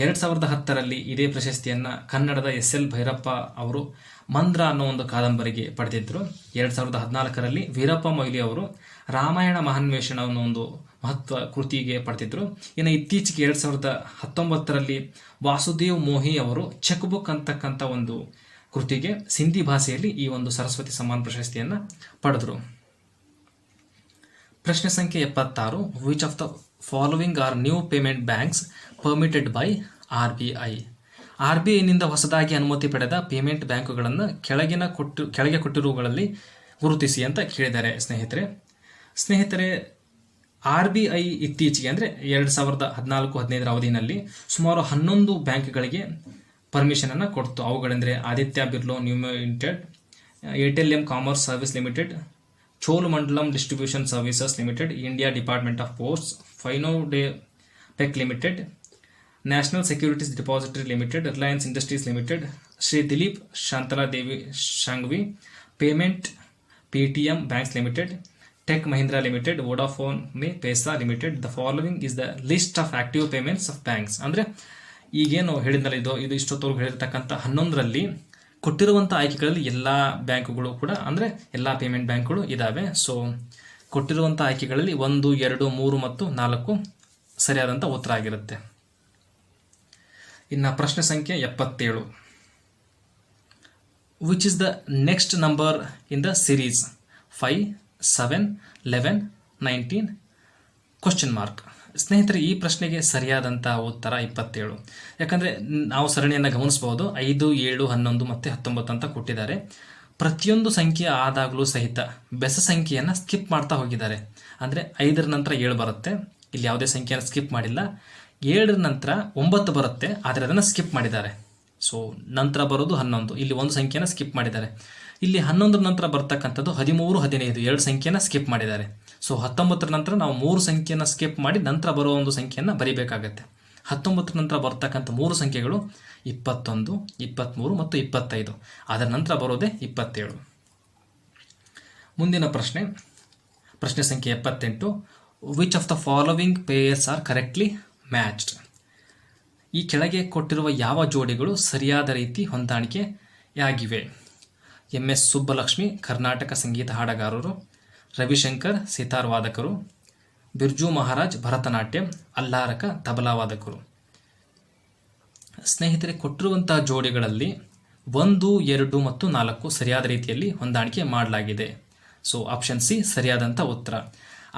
2010ರಲ್ಲಿ ಇದೇ ಪ್ರಶಸ್ತಿಯನ್ನು ಕನ್ನಡದ SL ಭೈರಪ್ಪ ಅವರು ಮಂದ್ರ ಅನ್ನೋ ಒಂದು ಕಾದಂಬರಿಗೆ ಪಡೆದಿದ್ದರು. 2014ರಲ್ಲಿ ವೀರಪ್ಪ ಮೊಯ್ಲಿ ಅವರು ರಾಮಾಯಣ ಮಹಾನ್ವೇಷಣ ಅನ್ನೋ ಒಂದು ಮಹತ್ವ ಕೃತಿಗೆ ಪಡೆದಿದ್ದರು. ಇನ್ನು ಇತ್ತೀಚೆಗೆ 2019ರಲ್ಲಿ ವಾಸುದೇವ್ ಮೋಹಿ ಅವರು ಚೆಕ್ ಬುಕ್ ಅಂತಕ್ಕಂಥ ಒಂದು ಕೃತಿಗೆ ಸಿಂಧಿ ಭಾಷೆಯಲ್ಲಿ ಈ ಒಂದು ಸರಸ್ವತಿ ಸಮ್ಮಾನ್ ಪ್ರಶಸ್ತಿಯನ್ನು ಪಡೆದರು. ಪ್ರಶ್ನೆ ಸಂಖ್ಯೆ 76, which of the following R new payment banks permitted by RBI? RBIನಿಂದ ಹೊಸದಾಗಿ ಅನುಮತಿ ಪಡೆದ ಪೇಮೆಂಟ್ ಬ್ಯಾಂಕುಗಳನ್ನು ಕೆಳಗೆ ಕೊಟ್ಟಿರುವುಗಳಲ್ಲಿ ಗುರುತಿಸಿ ಅಂತ ಕೇಳಿದ್ದಾರೆ ಸ್ನೇಹಿತರೆ. RBI ಇತ್ತೀಚೆಗೆ ಅಂದರೆ 2014-15 ಅವಧಿಯಲ್ಲಿ ಸುಮಾರು 11 ಬ್ಯಾಂಕ್ಗಳಿಗೆ ಪರ್ಮಿಷನ್ ಅನ್ನು ಕೊಡ್ತು. ಅವುಗಳೆಂದರೆ Aditya Birla limited, Airtel commerce service limited, Cholamandalam distribution services limited, India department of posts, Finotech limited, national securities depository limited, Reliance industries limited, Shri Dilip Shantaladevi Shanghvi payment, Paytm banks limited, tech Mahindra limited, Vodafone Paisa limited. The following is the list of active payments of banks. ಅಂದರೆ ಈಗೇನು ಹೇಳಿದ್ನಲ್ಲ ಇದು ಇಷ್ಟೊತ್ತವರೆಗೂ ಹೇಳಿರ್ತಕ್ಕಂಥ 11ರಲ್ಲಿ ಕೊಟ್ಟಿರುವಂಥ ಆಯ್ಕೆಗಳಲ್ಲಿ ಎಲ್ಲ ಬ್ಯಾಂಕುಗಳು ಕೂಡ ಅಂದರೆ ಎಲ್ಲ ಪೇಮೆಂಟ್ ಬ್ಯಾಂಕ್ಗಳು ಇದ್ದಾವೆ. ಸೊ ಕೊಟ್ಟಿರುವಂಥ ಆಯ್ಕೆಗಳಲ್ಲಿ 1, 2, 3 ಮತ್ತು 4 ಸರಿಯಾದಂಥ ಉತ್ತರ ಆಗಿರುತ್ತೆ. ಇನ್ನು ಪ್ರಶ್ನೆ ಸಂಖ್ಯೆ 77, which is the next number in the series 5, 7, 11, 19 question mark. ಸ್ನೇಹಿತರೆ, ಈ ಪ್ರಶ್ನೆಗೆ ಸರಿಯಾದಂಥ ಉತ್ತರ 27. ಯಾಕಂದರೆ ನಾವು ಸರಣಿಯನ್ನು ಗಮನಿಸಬಹುದು. 5, 7, 11 ಮತ್ತು 19 ಅಂತ ಕೊಟ್ಟಿದ್ದಾರೆ. ಪ್ರತಿಯೊಂದು ಸಂಖ್ಯೆ ಆದಾಗಲೂ ಸಹಿತ ಬೆಸ ಸಂಖ್ಯೆಯನ್ನು ಸ್ಕಿಪ್ ಮಾಡ್ತಾ ಹೋಗಿದ್ದಾರೆ. ಅಂದರೆ 5ರ ನಂತರ 7 ಬರುತ್ತೆ, ಇಲ್ಲಿ ಯಾವುದೇ ಸಂಖ್ಯೆಯನ್ನು ಸ್ಕಿಪ್ ಮಾಡಿಲ್ಲ. 7ರ ನಂತರ 9 ಬರುತ್ತೆ, ಆದರೆ ಅದನ್ನು ಸ್ಕಿಪ್ ಮಾಡಿದ್ದಾರೆ. ಸೊ ನಂತರ ಬರೋದು 11, ಇಲ್ಲಿ ಒಂದು ಸಂಖ್ಯೆಯನ್ನು ಸ್ಕಿಪ್ ಮಾಡಿದ್ದಾರೆ. ಇಲ್ಲಿ 11ರ ನಂತರ ಬರ್ತಕ್ಕಂಥದ್ದು 13, 15 2 ಸಂಖ್ಯೆಯನ್ನು ಸ್ಕಿಪ್ ಮಾಡಿದ್ದಾರೆ. ಸೊ 19ರ ನಂತರ ನಾವು 3 ಸಂಖ್ಯೆಯನ್ನು ಸ್ಕಿಪ್ ಮಾಡಿ ನಂತರ ಬರೋ ಒಂದು ಸಂಖ್ಯೆಯನ್ನು ಬರೀಬೇಕಾಗತ್ತೆ. 19ರ ನಂತರ ಬರ್ತಕ್ಕಂಥ 3 ಸಂಖ್ಯೆಗಳು 21, 23 ಮತ್ತು 25. ಅದರ ನಂತರ ಬರೋದೇ 27. ಮುಂದಿನ ಪ್ರಶ್ನೆ ಸಂಖ್ಯೆ 78, which of the following pairs are correctly matched? ಈ ಕೆಳಗೆ ಕೊಟ್ಟಿರುವ ಯಾವ ಜೋಡಿಗಳು ಸರಿಯಾದ ರೀತಿ ಹೊಂದಾಣಿಕೆಯಾಗಿವೆ? MS ಸುಬ್ಬಲಕ್ಷ್ಮಿ ಕರ್ನಾಟಕ ಸಂಗೀತ ಹಾಡಗಾರರು, ರವಿಶಂಕರ್ ಸಿತಾರ್ ವಾದಕರು, ಬಿರ್ಜು ಮಹಾರಾಜ್ ಭರತನಾಟ್ಯ, ಅಲ್ಲಾರಕ ತಬಲಾವಾದಕರು. ಸ್ನೇಹಿತರೆ, ಕೊಟ್ಟಿರುವಂತಹ ಜೋಡಿಗಳಲ್ಲಿ 1, 2 ಮತ್ತು 4 ಸರಿಯಾದ ರೀತಿಯಲ್ಲಿ ಹೊಂದಾಣಿಕೆ ಮಾಡಲಾಗಿದೆ. ಸೊ ಆಪ್ಷನ್ ಸಿ ಸರಿಯಾದಂಥ ಉತ್ತರ.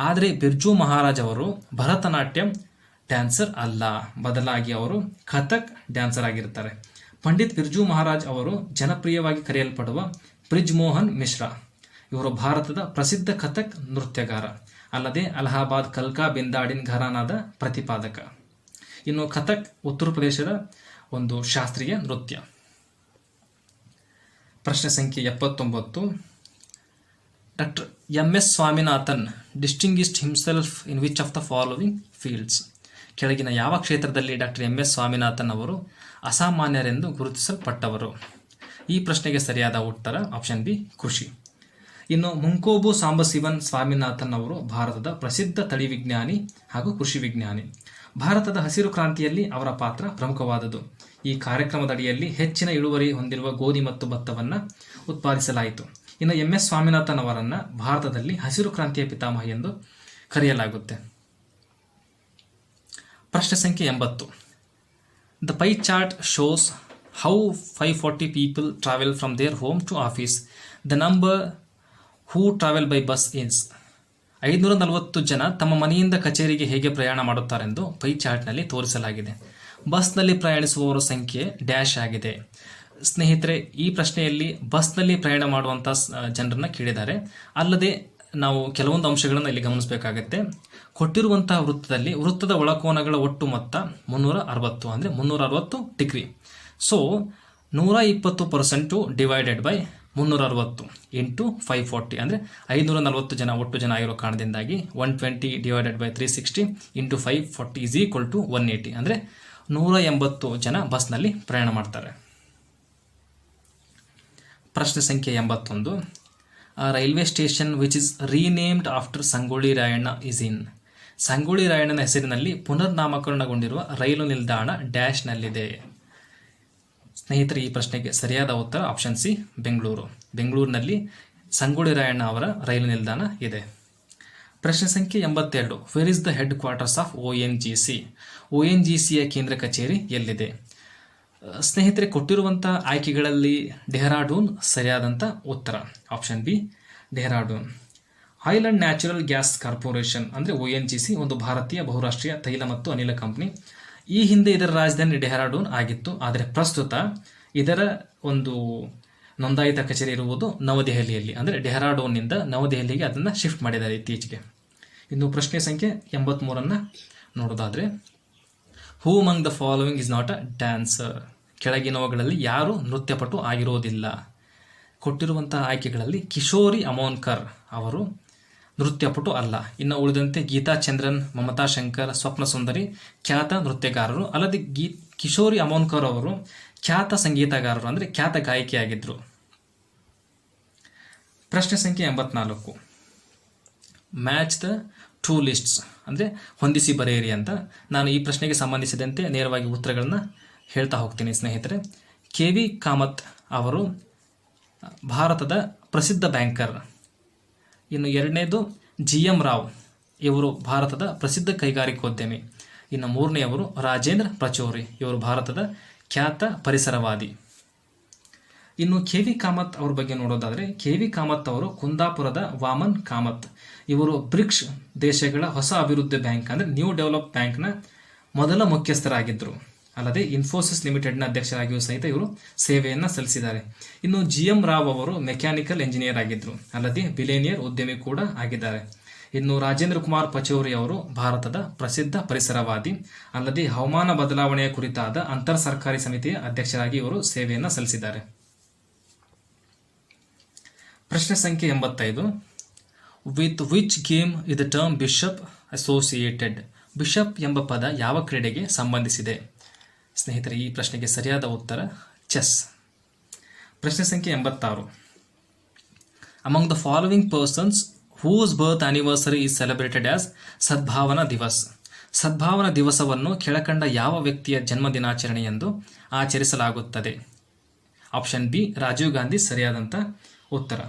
ಆದರೆ ಬಿರ್ಜು ಮಹಾರಾಜ್ ಅವರು ಭರತನಾಟ್ಯಂ ಡ್ಯಾನ್ಸರ್ ಅಲ್ಲ, ಬದಲಾಗಿ ಅವರು ಕಥಕ್ ಡ್ಯಾನ್ಸರ್ ಆಗಿರ್ತಾರೆ. ಪಂಡಿತ್ ಬಿರ್ಜು ಮಹಾರಾಜ್ ಅವರು ಜನಪ್ರಿಯವಾಗಿ ಕರೆಯಲ್ಪಡುವ ಬ್ರಿಜ್ ಮೋಹನ್ ಮಿಶ್ರಾ, ಇವರು ಭಾರತದ ಪ್ರಸಿದ್ಧ ಕಥಕ್ ನೃತ್ಯಗಾರ, ಅಲ್ಲದೆ ಅಲಹಾಬಾದ್ ಕಲ್ಕಾ ಬಿಂದಾಡಿನ್ ಘರಾನಾದ ಪ್ರತಿಪಾದಕ. ಇನ್ನು ಕಥಕ್ ಉತ್ತರ ಪ್ರದೇಶದ ಒಂದು ಶಾಸ್ತ್ರೀಯ ನೃತ್ಯ. ಪ್ರಶ್ನೆ ಸಂಖ್ಯೆ 79, doctor MS Swaminathan distinguished himself in which of the following fields? ಕೆಳಗಿನ ಯಾವ ಕ್ಷೇತ್ರದಲ್ಲಿ ಡಾಕ್ಟರ್ MS ಸ್ವಾಮಿನಾಥನ್ ಅವರು ಅಸಾಮಾನ್ಯರೆಂದು ಗುರುತಿಸಲ್ಪಟ್ಟವರು? ಈ ಪ್ರಶ್ನೆಗೆ ಸರಿಯಾದ ಉತ್ತರ ಆಪ್ಷನ್ ಬಿ ಕೃಷಿ. ಇನ್ನು ಮುಂಕೋಬು ಸಾಂಬಶಿವನ್ ಸ್ವಾಮಿನಾಥನ್ ಅವರು ಭಾರತದ ಪ್ರಸಿದ್ಧ ತಳಿ ವಿಜ್ಞಾನಿ ಹಾಗೂ ಕೃಷಿ ವಿಜ್ಞಾನಿ. ಭಾರತದ ಹಸಿರು ಕ್ರಾಂತಿಯಲ್ಲಿ ಅವರ ಪಾತ್ರ ಪ್ರಮುಖವಾದುದು. ಈ ಕಾರ್ಯಕ್ರಮದಡಿಯಲ್ಲಿ ಹೆಚ್ಚಿನ ಇಳುವರಿ ಹೊಂದಿರುವ ಗೋಧಿ ಮತ್ತು ಭತ್ತವನ್ನು ಉತ್ಪಾದಿಸಲಾಯಿತು. ಇನ್ನು MS ಸ್ವಾಮಿನಾಥನ್ ಅವರನ್ನು ಭಾರತದಲ್ಲಿ ಹಸಿರು ಕ್ರಾಂತಿಯ ಪಿತಾಮಹ ಎಂದು ಕರೆಯಲಾಗುತ್ತೆ. ಪ್ರಶ್ನೆ ಸಂಖ್ಯೆ 80, the pie chart shows how 540 people travel from their home to office. The number who travel by bus is. 540 ಜನ ತಮ್ಮ ಮನೆಯಿಂದ ಕಚೇರಿಗೆ ಹೇಗೆ ಪ್ರಯಾಣ ಮಾಡುತ್ತಾರೆಂದು ಪೈ ಚಾರ್ಟ್ನಲ್ಲಿ ತೋರಿಸಲಾಗಿದೆ. ಬಸ್ನಲ್ಲಿ ಪ್ರಯಾಣಿಸುವವರ ಸಂಖ್ಯೆ ಡ್ಯಾಶ್ ಆಗಿದೆ. ಸ್ನೇಹಿತರೆ, ಈ ಪ್ರಶ್ನೆಯಲ್ಲಿ ಬಸ್ನಲ್ಲಿ ಪ್ರಯಾಣ ಮಾಡುವಂಥ ಜನರನ್ನು ಕೇಳಿದ್ದಾರೆ. ಅಲ್ಲದೆ ನಾವು ಕೆಲವೊಂದು ಅಂಶಗಳನ್ನು ಇಲ್ಲಿ ಗಮನಿಸಬೇಕಾಗತ್ತೆ. ಕೊಟ್ಟಿರುವಂತಹ ವೃತ್ತದ ಒಳಕೋನಗಳ ಒಟ್ಟು ಮೊತ್ತ 360, ಅಂದರೆ 360 degree. So 120% divided by 360 into 540, ಅಂದರೆ 540 ಜನ ಒಟ್ಟು ಜನ ಆಗಿರೋ ಕಾರಣದಿಂದಾಗಿ 120 divided by 360 into 540 is equal to 180, ಅಂದರೆ 180 ಜನ ಬಸ್ನಲ್ಲಿ ಪ್ರಯಾಣ ಮಾಡ್ತಾರೆ. ಪ್ರಶ್ನೆ ಸಂಖ್ಯೆ 81, railway station which is renamed after Sangolli Rayanna is in. ಸಂಗೊಳ್ಳಿ ರಾಯಣ್ಣನ ಹೆಸರಿನಲ್ಲಿ ಪುನರ್ನಾಮಕರಣಗೊಂಡಿರುವ ರೈಲು ನಿಲ್ದಾಣ ಡ್ಯಾಶ್ನಲ್ಲಿದೆ. ಸ್ನೇಹಿತರೆ, ಈ ಪ್ರಶ್ನೆಗೆ ಸರಿಯಾದ ಉತ್ತರ ಆಪ್ಷನ್ ಸಿ ಬೆಂಗಳೂರು. ಬೆಂಗಳೂರಿನಲ್ಲಿ ಸಂಗೊಳ್ಳಿ ರಾಯಣ್ಣ ಅವರ ರೈಲು ನಿಲ್ದಾಣ ಇದೆ. ಪ್ರಶ್ನೆ ಸಂಖ್ಯೆ 82, where is the head quarters of ONGC? ONGCಯ ಕೇಂದ್ರ ಕಚೇರಿ ಎಲ್ಲಿದೆ? ಸ್ನೇಹಿತರೆ, ಕೊಟ್ಟಿರುವಂಥ ಆಯ್ಕೆಗಳಲ್ಲಿ ಡೆಹ್ರಾಡೂನ್ ಸರಿಯಾದಂಥ ಉತ್ತರ. Option B Dehradun. Island natural gas corporation ಅಂದರೆ ONGC ಒಂದು ಭಾರತೀಯ ಬಹುರಾಷ್ಟ್ರೀಯ ತೈಲ ಮತ್ತು ಅನಿಲ ಕಂಪನಿ. ಈ ಹಿಂದೆ ಇದರ ರಾಜಧಾನಿ ಡೆಹ್ರಾಡೂನ್ ಆಗಿತ್ತು. ಆದರೆ ಪ್ರಸ್ತುತ ಇದರ ಒಂದು ನೋಂದಾಯಿತ ಕಚೇರಿ ಇರುವುದು ನವದೆಹಲಿಯಲ್ಲಿ, ಅಂದರೆ ಡೆಹ್ರಾಡೂನ್ನಿಂದ ನವದೆಹಲಿಗೆ ಅದನ್ನು ಶಿಫ್ಟ್ ಮಾಡಿದ್ದಾರೆ ಇತ್ತೀಚೆಗೆ. ಇನ್ನು ಪ್ರಶ್ನೆ ಸಂಖ್ಯೆ 83 ನೋಡೋದಾದರೆ, who among the following is not a dancer? ಕೆಳಗಿನವುಗಳಲ್ಲಿ ಯಾರು ನೃತ್ಯಪಟು ಆಗಿರೋದಿಲ್ಲ? ಕೊಟ್ಟಿರುವಂತಹ ಆಯ್ಕೆಗಳಲ್ಲಿ ಕಿಶೋರಿ ಅಮೋನ್ಕರ್ ಅವರು ನೃತ್ಯಪಟು ಅಲ್ಲ. ಇನ್ನು ಉಳಿದಂತೆ ಗೀತಾ ಚಂದ್ರನ್, ಮಮತಾ ಶಂಕರ್, ಸ್ವಪ್ನ ಸುಂದರಿ ಖ್ಯಾತ ನೃತ್ಯಗಾರರು. ಅಲ್ಲದೆ ಕಿಶೋರಿ ಅಮೋನ್ಕರ್ ಅವರು ಖ್ಯಾತ ಸಂಗೀತಗಾರರು, ಅಂದರೆ ಖ್ಯಾತ ಗಾಯಕಿಯಾಗಿದ್ದರು. ಪ್ರಶ್ನೆ ಸಂಖ್ಯೆ 84, ಮ್ಯಾಚ್ ದ ಟೂ ಲಿಸ್ಟ್ಸ್ ಅಂದರೆ ಹೊಂದಿಸಿ ಬರೆಯಿರಿ ಅಂತ. ನಾನು ಈ ಪ್ರಶ್ನೆಗೆ ಸಂಬಂಧಿಸಿದಂತೆ ನೇರವಾಗಿ ಉತ್ತರಗಳನ್ನು ಹೇಳ್ತಾ ಹೋಗ್ತೀನಿ ಸ್ನೇಹಿತರೆ. KV ಕಾಮತ್ ಅವರು ಭಾರತದ ಪ್ರಸಿದ್ಧ ಬ್ಯಾಂಕರ್. ಇನ್ನು ಎರಡನೇದು GM ರಾವ್, ಇವರು ಭಾರತದ ಪ್ರಸಿದ್ಧ ಕೈಗಾರಿಕೋದ್ಯಮಿ. ಇನ್ನು ಮೂರನೆಯವರು ರಾಜೇಂದ್ರ ಪ್ರಚೋರಿ, ಇವರು ಭಾರತದ ಖ್ಯಾತ ಪರಿಸರವಾದಿ. ಇನ್ನು KV ಕಾಮತ್ ಅವ್ರ ಬಗ್ಗೆ ನೋಡೋದಾದರೆ, KV ಕಾಮತ್ ಅವರು ಕುಂದಾಪುರದ ವಾಮನ್ ಕಾಮತ್, ಇವರು ಬ್ರಿಕ್ಸ್ ದೇಶಗಳ ಹೊಸ ಅಭಿವೃದ್ಧಿ ಬ್ಯಾಂಕ್ ಅಂದರೆ ನ್ಯೂ ಡೆವಲಪ್ ಬ್ಯಾಂಕ್ನ ಮೊದಲ ಮುಖ್ಯಸ್ಥರಾಗಿದ್ದರು. ಅಲ್ಲದೆ ಇನ್ಫೋಸಿಸ್ ಲಿಮಿಟೆಡ್ನ ಅಧ್ಯಕ್ಷರಾಗಿಯೂ ಸಹಿತ ಇವರು ಸೇವೆಯನ್ನು ಸಲ್ಲಿಸಿದ್ದಾರೆ. ಇನ್ನು GM ರಾವ್ ಅವರು ಮೆಕ್ಯಾನಿಕಲ್ ಎಂಜಿನಿಯರ್ ಆಗಿದ್ದರು, ಅಲ್ಲದೆ ಬಿಲಿಯನಿಯರ್ ಉದ್ಯಮಿ ಕೂಡ ಆಗಿದ್ದಾರೆ. ಇನ್ನು ರಾಜೇಂದ್ರ ಕುಮಾರ್ ಪಚೌರಿ ಅವರು ಭಾರತದ ಪ್ರಸಿದ್ಧ ಪರಿಸರವಾದಿ, ಅಲ್ಲದೆ ಹವಾಮಾನ ಬದಲಾವಣೆಯ ಕುರಿತಾದ ಅಂತರ್ ಸರ್ಕಾರಿ ಸಮಿತಿಯ ಅಧ್ಯಕ್ಷರಾಗಿ ಇವರು ಸೇವೆಯನ್ನು ಸಲ್ಲಿಸಿದ್ದಾರೆ. ಪ್ರಶ್ನೆ ಸಂಖ್ಯೆ 85, with which game is the term bishop associated? Bishop ಎಂಬ ಪದ ಯಾವ ಕ್ರೀಡೆಗೆ ಸಂಬಂಧಿಸಿದೆ? ಸ್ನೇಹಿತರೆ, ಈ ಪ್ರಶ್ನೆಗೆ ಸರಿಯಾದ ಉತ್ತರ ಚೆಸ್. ಪ್ರಶ್ನೆ ಸಂಖ್ಯೆ 86, among the following persons whose birth anniversary is celebrated as Sadbhavana Diwas? Sadbhavana ದಿವಸವನ್ನು ಕೆಳಕಂಡ ಯಾವ ವ್ಯಕ್ತಿಯ ಜನ್ಮದಿನಾಚರಣೆ ಎಂದು ಆಚರಿಸಲಾಗುತ್ತದೆ? ಆಪ್ಷನ್ ಬಿ ರಾಜೀವ್ ಗಾಂಧಿ ಸರಿಯಾದಂಥ ಉತ್ತರ.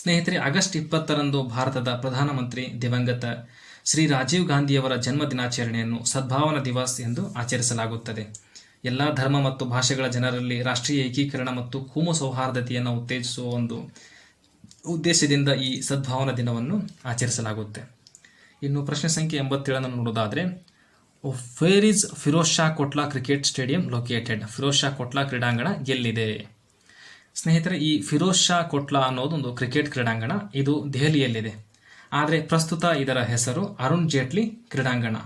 ಸ್ನೇಹಿತರೆ, ಆಗಸ್ಟ್ 20ರಂದು ಭಾರತದ ಪ್ರಧಾನಮಂತ್ರಿ ದಿವಂಗತ ಶ್ರೀ ರಾಜೀವ್ ಗಾಂಧಿಯವರ ಜನ್ಮ ದಿನಾಚರಣೆಯನ್ನು ಸದ್ಭಾವನಾ ದಿವಸ್ ಎಂದು ಆಚರಿಸಲಾಗುತ್ತದೆ. ಎಲ್ಲ ಧರ್ಮ ಮತ್ತು ಭಾಷೆಗಳ ಜನರಲ್ಲಿ ರಾಷ್ಟ್ರೀಯ ಏಕೀಕರಣ ಮತ್ತು ಕೋಮು ಸೌಹಾರ್ದತೆಯನ್ನು ಉತ್ತೇಜಿಸುವ ಒಂದು ಉದ್ದೇಶದಿಂದ ಈ ಸದ್ಭಾವನಾ ದಿನವನ್ನು ಆಚರಿಸಲಾಗುತ್ತೆ. ಇನ್ನು ಪ್ರಶ್ನೆ ಸಂಖ್ಯೆ 87 ನೋಡೋದಾದರೆ, where is Feroz Shah Kotla cricket stadium located? Feroz Shah Kotla ಕ್ರೀಡಾಂಗಣ ಎಲ್ಲಿದೆ? ಸ್ನೇಹಿತರೆ, ಈ ಫಿರೋಜ್ ಶಾ ಕೋಟ್ಲಾ ಅನ್ನೋದೊಂದು ಕ್ರಿಕೆಟ್ ಕ್ರೀಡಾಂಗಣ, ಇದು ದೆಹಲಿಯಲ್ಲಿದೆ. ಆದರೆ ಪ್ರಸ್ತುತ ಇದರ ಹೆಸರು ಅರುಣ್ ಜೇಟ್ಲಿ ಕ್ರೀಡಾಂಗಣ.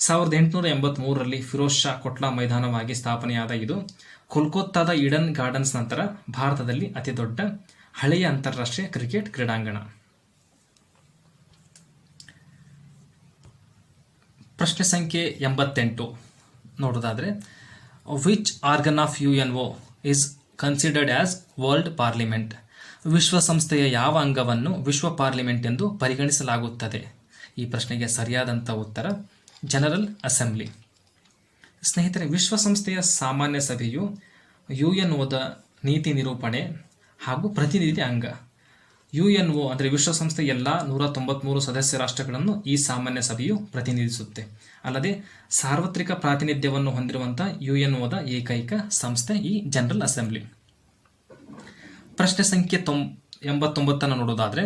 1883ರಲ್ಲಿ ಫಿರೋಜ್ ಶಾ ಕೋಟ್ಲಾ ಮೈದಾನವಾಗಿ ಸ್ಥಾಪನೆಯಾದ ಇದು ಕೋಲ್ಕತ್ತಾದ ಈಡನ್ ಗಾರ್ಡನ್ಸ್ ನಂತರ ಭಾರತದಲ್ಲಿ ಅತಿ ದೊಡ್ಡ ಹಳೆಯ ಅಂತಾರಾಷ್ಟ್ರೀಯ ಕ್ರಿಕೆಟ್ ಕ್ರೀಡಾಂಗಣ. ಪ್ರಶ್ನೆ ಸಂಖ್ಯೆ 88 ನೋಡೋದಾದರೆ, which organ of UNO is considered as world parliament? ವಿಶ್ವಸಂಸ್ಥೆಯ ಯಾವ ಅಂಗವನ್ನು ವಿಶ್ವ ಪಾರ್ಲಿಮೆಂಟ್ ಎಂದು ಪರಿಗಣಿಸಲಾಗುತ್ತದೆ? ಈ ಪ್ರಶ್ನೆಗೆ ಸರಿಯಾದಂಥ ಉತ್ತರ ಜನರಲ್ ಅಸೆಂಬ್ಲಿ. ಸ್ನೇಹಿತರೆ, ವಿಶ್ವಸಂಸ್ಥೆಯ ಸಾಮಾನ್ಯ ಸಭೆಯು UNOದ ನೀತಿ ನಿರೂಪಣೆ ಹಾಗೂ ಪ್ರತಿನಿಧಿ ಅಂಗ. UNO ಅಂದರೆ ವಿಶ್ವಸಂಸ್ಥೆಯ ಎಲ್ಲ 193 ಸದಸ್ಯ ರಾಷ್ಟ್ರಗಳನ್ನು ಈ ಸಾಮಾನ್ಯ ಸಭೆಯು ಪ್ರತಿನಿಧಿಸುತ್ತೆ. ಅಲ್ಲದೆ ಸಾರ್ವತ್ರಿಕ ಪ್ರಾತಿನಿಧ್ಯವನ್ನು ಹೊಂದಿರುವಂಥ UNOದ ಏಕೈಕ ಸಂಸ್ಥೆ ಈ ಜನರಲ್ ಅಸೆಂಬ್ಲಿ. ಪ್ರಶ್ನೆ ಸಂಖ್ಯೆ 89 ನೋಡೋದಾದರೆ,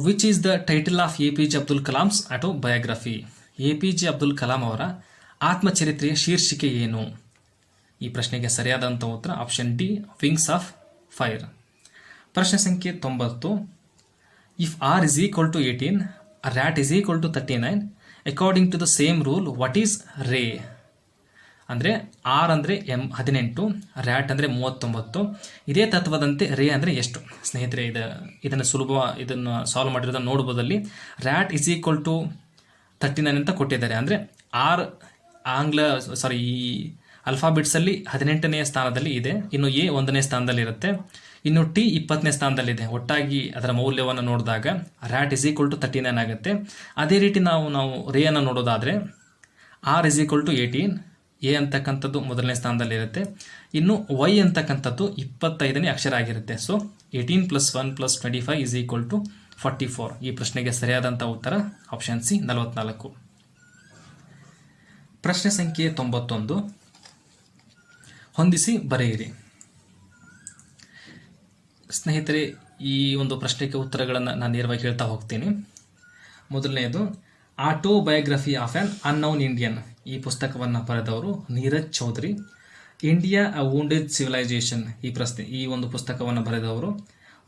which is the title of APJ Abdul Kalam's autobiography? APJ Abdul Kalam ಅವರ ಆತ್ಮಚರಿತ್ರೆಯ ಶೀರ್ಷಿಕೆ ಏನು? ಈ ಪ್ರಶ್ನೆಗೆ ಸರಿಯಾದಂಥ ಉತ್ತರ option D wings of fire. ಪ್ರಶ್ನೆ ಸಂಖ್ಯೆ 90, if R is equal to 18, a rat is equal to 39, according to the same rule, what is ray? ಅಂದರೆ R ಅಂದರೆ 18, ರ್ಯಾಟ್ ಅಂದರೆ 39. ಇದೇ ತತ್ವದಂತೆ ರೇ ಅಂದರೆ ಎಷ್ಟು? ಸ್ನೇಹಿತರೆ, ಇದನ್ನು ಸಾಲ್ವ್ ಮಾಡಿರೋದನ್ನು ನೋಡ್ಬೋದಲ್ಲಿ ರ್ಯಾಟ್ ಇಸ್ ಈಕ್ವಲ್ ಟು 39 ಅಂತ ಕೊಟ್ಟಿದ್ದಾರೆ. ಅಂದರೆ R ಈ ಅಲ್ಫಾಬೆಟ್ಸಲ್ಲಿ 18ನೇ ಸ್ಥಾನದಲ್ಲಿ ಇದೆ. ಇನ್ನು A 1ನೇ ಸ್ಥಾನದಲ್ಲಿ ಇರುತ್ತೆ. ಇನ್ನು T 20ನೇ ಸ್ಥಾನದಲ್ಲಿದೆ. ಒಟ್ಟಾಗಿ ಅದರ ಮೌಲ್ಯವನ್ನು ನೋಡಿದಾಗ ರ್ಯಾಟ್ ಇಸ್ ಈಕ್ವಲ್ ಟು 39 ಆಗುತ್ತೆ. ಅದೇ ರೀತಿ ನಾವು ರೇಯನ್ನು ನೋಡೋದಾದರೆ R is equal to 18, A ಅಂತಕ್ಕಂಥದ್ದು ಮೊದಲನೇ ಸ್ಥಾನದಲ್ಲಿರುತ್ತೆ. ಇನ್ನು Y ಅಂತಕ್ಕಂಥದ್ದು 25ನೇ ಅಕ್ಷರ ಆಗಿರುತ್ತೆ. So 18 + 1 + 25 is equal to 44. ಈ ಪ್ರಶ್ನೆಗೆ ಸರಿಯಾದಂಥ ಉತ್ತರ ಆಪ್ಷನ್ ಸಿ 44. ಪ್ರಶ್ನೆ ಸಂಖ್ಯೆ 91, ಹೊಂದಿಸಿ ಬರೆಯಿರಿ. ಸ್ನೇಹಿತರೆ, ಈ ಒಂದು ಪ್ರಶ್ನೆಗೆ ಉತ್ತರಗಳನ್ನು ನಾನು ನೇರವಾಗಿ ಹೇಳ್ತಾ ಹೋಗ್ತೀನಿ. ಮೊದಲನೆಯದು autobiography of on unknown Indian. ಈ ಪುಸ್ತಕವನ್ನು ಬರೆದವರು ನೀರಜ್ ಚೌಧರಿ. ಇಂಡಿಯಾ ಅ ವೂಂಡೆಡ್ ಸಿವಿಲೈಸೇಷನ್. ಈ ಒಂದು ಪುಸ್ತಕವನ್ನು ಬರೆದವರು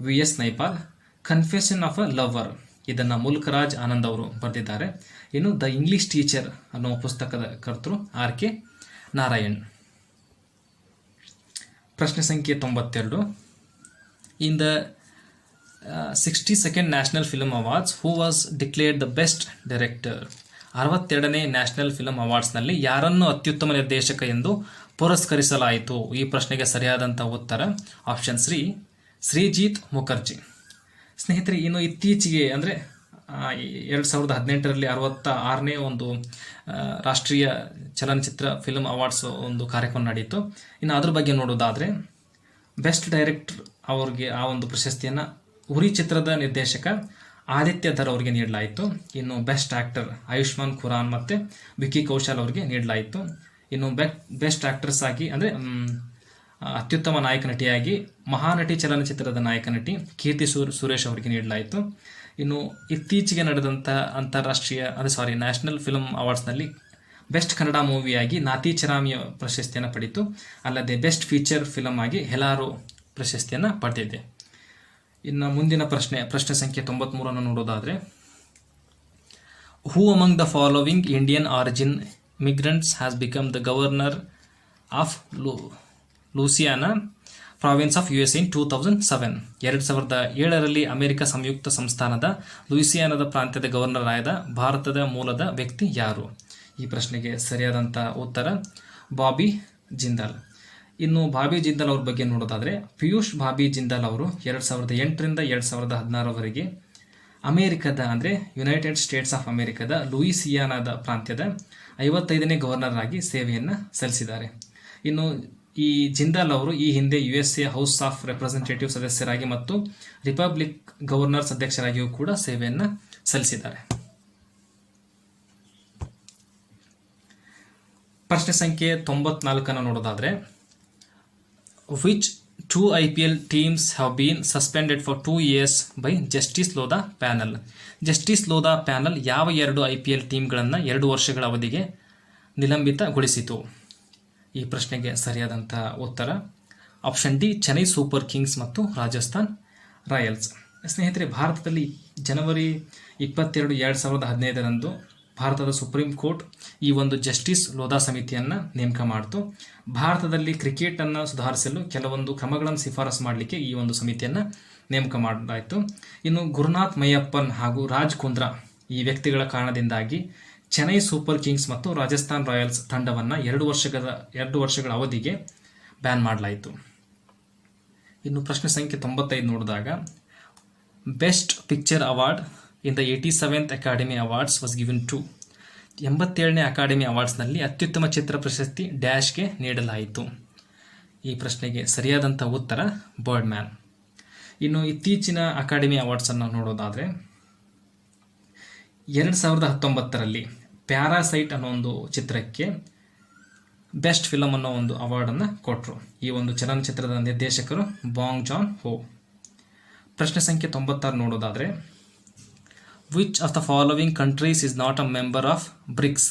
VS. Naipaul. Confession of a lover, ಇದನ್ನು ಮುಲ್ಕರಾಜ್ ಆನಂದ್ ಅವರು ಬರೆದಿದ್ದಾರೆ. ಇನ್ನು ದ ಇಂಗ್ಲಿಷ್ ಟೀಚರ್ ಅನ್ನುವ ಪುಸ್ತಕದ ಕರ್ತೃ ಆರ್.ಕೆ. ನಾರಾಯಣ್. ಪ್ರಶ್ನೆ ಸಂಖ್ಯೆ 92. In the 62nd national film awards who was declared the best director. 62ನೇ ನ್ಯಾಷನಲ್ ಫಿಲ್ಮ್ ಅವಾರ್ಡ್ಸ್ನಲ್ಲಿ ಯಾರನ್ನು ಅತ್ಯುತ್ತಮ ನಿರ್ದೇಶಕ ಎಂದು ಪುರಸ್ಕರಿಸಲಾಯಿತು? ಈ ಪ್ರಶ್ನೆಗೆ ಸರಿಯಾದಂಥ ಉತ್ತರ ಆಪ್ಷನ್ ಶ್ರೀಜಿತ್ ಮುಖರ್ಜಿ. ಸ್ನೇಹಿತರೆ, ಇನ್ನು ಇತ್ತೀಚೆಗೆ ಅಂದರೆ 2018ರಲ್ಲಿ 66ನೇ ಒಂದು ರಾಷ್ಟ್ರೀಯ ಚಲನಚಿತ್ರ ಫಿಲ್ಮ್ ಅವಾರ್ಡ್ಸ್ ಒಂದು ಕಾರ್ಯಕ್ರಮ ನಡೆಯಿತು. ಇನ್ನು ಅದ್ರ ಬಗ್ಗೆ ನೋಡೋದಾದರೆ ಬೆಸ್ಟ್ ಡೈರೆಕ್ಟರ್ ಅವ್ರಿಗೆ ಆ ಒಂದು ಪ್ರಶಸ್ತಿಯನ್ನು ಉರಿ ಚಿತ್ರದ ನಿರ್ದೇಶಕ ಆದಿತ್ಯ ಧರ್ ಅವರಿಗೆ ನೀಡಲಾಯಿತು. ಇನ್ನು ಬೆಸ್ಟ್ ಆ್ಯಕ್ಟರ್ ಆಯುಷ್ಮಾನ್ ಖುರಾನ್ ಮತ್ತು ವಿಕ್ಕಿ ಕೌಶಲ್ ಅವರಿಗೆ ನೀಡಲಾಯಿತು. ಇನ್ನು ಬೆಸ್ಟ್ ಆ್ಯಕ್ಟ್ರೆಸ್ ಆಗಿ ಅಂದರೆ ಅತ್ಯುತ್ತಮ ನಾಯಕ ನಟಿಯಾಗಿ ಮಹಾನಟಿ ಚಲನಚಿತ್ರದ ನಾಯಕ ನಟಿ ಕೀರ್ತಿ ಸುರೇಶ್ ಅವರಿಗೆ ನೀಡಲಾಯಿತು. ಇನ್ನು ಇತ್ತೀಚೆಗೆ ನಡೆದಂಥ ನ್ಯಾಷನಲ್ ಫಿಲ್ಮ್ ಅವಾರ್ಡ್ಸ್ನಲ್ಲಿ ಬೆಸ್ಟ್ ಕನ್ನಡ ಮೂವಿಯಾಗಿ ನಾತಿ ಚರಾಮಿಯ ಪ್ರಶಸ್ತಿಯನ್ನು ಪಡೆಯಿತು. ಅಲ್ಲದೆ ಬೆಸ್ಟ್ ಫೀಚರ್ ಫಿಲಮ್ ಆಗಿ ಹೆಲಾರೋ ಪ್ರಶಸ್ತಿಯನ್ನು ಪಡೆದಿದೆ. ಇನ್ನು ಮುಂದಿನ ಪ್ರಶ್ನೆ ಸಂಖ್ಯೆ 93 ನೋಡೋದಾದರೆ who among the following Indian origin migrants has become the governor of Louisiana province of USA in 2007. 2007ರಲ್ಲಿ ಅಮೆರಿಕ ಸಂಯುಕ್ತ ಸಂಸ್ಥಾನದ ಲೂಯಿಸಿಯಾನದ ಪ್ರಾಂತ್ಯದ ಗವರ್ನರ್ ಆದ ಭಾರತದ ಮೂಲದ ವ್ಯಕ್ತಿ ಯಾರು? ಈ ಪ್ರಶ್ನೆಗೆ ಸರಿಯಾದಂಥ ಉತ್ತರ ಬಾಬಿ ಜಿಂದಾಲ್. ಇನ್ನು ಬಾಬಿ ಜಿಂದಾಲ್ ಅವ್ರ ಬಗ್ಗೆ ನೋಡೋದಾದರೆ ಪಿಯೂಷ್ ಬಾಬಿ ಜಿಂದಾಲ್ ಅವರು 2008ರಿಂದ 2016ವರೆಗೆ ಅಮೆರಿಕದ ಅಂದರೆ ಯುನೈಟೆಡ್ ಸ್ಟೇಟ್ಸ್ ಆಫ್ ಅಮೆರಿಕದ ಲೂಯಿಸಿಯಾನಾದ ಪ್ರಾಂತ್ಯದ 55ನೇ ಗವರ್ನರ್ ಆಗಿ ಸೇವೆಯನ್ನು ಸಲ್ಲಿಸಿದ್ದಾರೆ. ಇನ್ನು ಈ ಜಿಂದಾಲ್ ಅವರು ಈ ಹಿಂದೆ USA ಹೌಸ್ ಆಫ್ ರೆಪ್ರೆಸೆಂಟೇಟಿವ್ ಸದಸ್ಯರಾಗಿ ಮತ್ತು ರಿಪಬ್ಲಿಕ್ ಗವರ್ನರ್ಸ್ ಅಧ್ಯಕ್ಷರಾಗಿಯೂ ಕೂಡ ಸೇವೆಯನ್ನು ಸಲ್ಲಿಸಿದ್ದಾರೆ. ಪ್ರಶ್ನೆ ಸಂಖ್ಯೆ 94 ನೋಡೋದಾದರೆ which 2 IPL teams have been suspended for 2 years by justice Lodha panel. Justice Lodha panel ಯಾವ 2 IPL ಟೀಮ್ಗಳನ್ನು 2 ವರ್ಷಗಳ ಅವಧಿಗೆ ನಿಲಂಬಿತಗೊಳಿಸಿತು? ಈ ಪ್ರಶ್ನೆಗೆ ಸರಿಯಾದಂಥ ಉತ್ತರ option D Chennai super Kings ಮತ್ತು ರಾಜಸ್ಥಾನ್ ರಾಯಲ್ಸ್. ಸ್ನೇಹಿತರೆ, ಭಾರತದಲ್ಲಿ ಜನವರಿ 22, 2015ರಂದು ಭಾರತದ ಸುಪ್ರೀಂ ಕೋರ್ಟ್ ಈ ಒಂದು ಜಸ್ಟಿಸ್ ಲೋಧಾ ಸಮಿತಿಯನ್ನು ನೇಮಕ ಮಾಡಿತು. ಭಾರತದಲ್ಲಿ ಕ್ರಿಕೆಟನ್ನು ಸುಧಾರಿಸಲು ಕೆಲವೊಂದು ಕ್ರಮಗಳನ್ನು ಶಿಫಾರಸು ಮಾಡಲಿಕ್ಕೆ ಈ ಒಂದು ಸಮಿತಿಯನ್ನು ನೇಮಕ ಮಾಡಲಾಯಿತು. ಇನ್ನು ಗುರುನಾಥ್ ಮಯ್ಯಪ್ಪನ್ ಹಾಗೂ ರಾಜ್ ಕುಂದ್ರಾ ಈ ವ್ಯಕ್ತಿಗಳ ಕಾರಣದಿಂದಾಗಿ ಚೆನ್ನೈ ಸೂಪರ್ ಕಿಂಗ್ಸ್ ಮತ್ತು ರಾಜಸ್ಥಾನ್ ರಾಯಲ್ಸ್ ತಂಡವನ್ನು 2 ವರ್ಷಗಳ ಅವಧಿಗೆ ಬ್ಯಾನ್ ಮಾಡಲಾಯಿತು. ಇನ್ನು ಪ್ರಶ್ನೆ ಸಂಖ್ಯೆ 95 ನೋಡಿದಾಗ best picture award in the 87th academy awards was given to. 87ನೇ ಅಕಾಡೆಮಿ ಅವಾರ್ಡ್ಸ್ನಲ್ಲಿ ಅತ್ಯುತ್ತಮ ಚಿತ್ರ ಪ್ರಶಸ್ತಿ ಡ್ಯಾಶ್ಗೆ ನೀಡಲಾಯಿತು. ಈ ಪ್ರಶ್ನೆಗೆ ಸರಿಯಾದಂಥ ಉತ್ತರ ಬರ್ಡ್ ಮ್ಯಾನ್. ಇನ್ನು ಇತ್ತೀಚಿನ ಅಕಾಡೆಮಿ ಅವಾರ್ಡ್ಸನ್ನು ನೋಡೋದಾದರೆ 2019ರಲ್ಲಿ ಪ್ಯಾರಾಸೈಟ್ ಅನ್ನೋ ಒಂದು ಚಿತ್ರಕ್ಕೆ ಬೆಸ್ಟ್ ಫಿಲಮ್ ಅನ್ನೋ ಒಂದು ಅವಾರ್ಡನ್ನು ಕೊಟ್ಟರು. ಈ ಒಂದು ಚಲನಚಿತ್ರದ ನಿರ್ದೇಶಕರು ಬಾಂಗ್ ಜಾನ್ ಹೋ. ಪ್ರಶ್ನೆ ಸಂಖ್ಯೆ 96 ನೋಡೋದಾದರೆ which of the following countries is not a member of BRICS.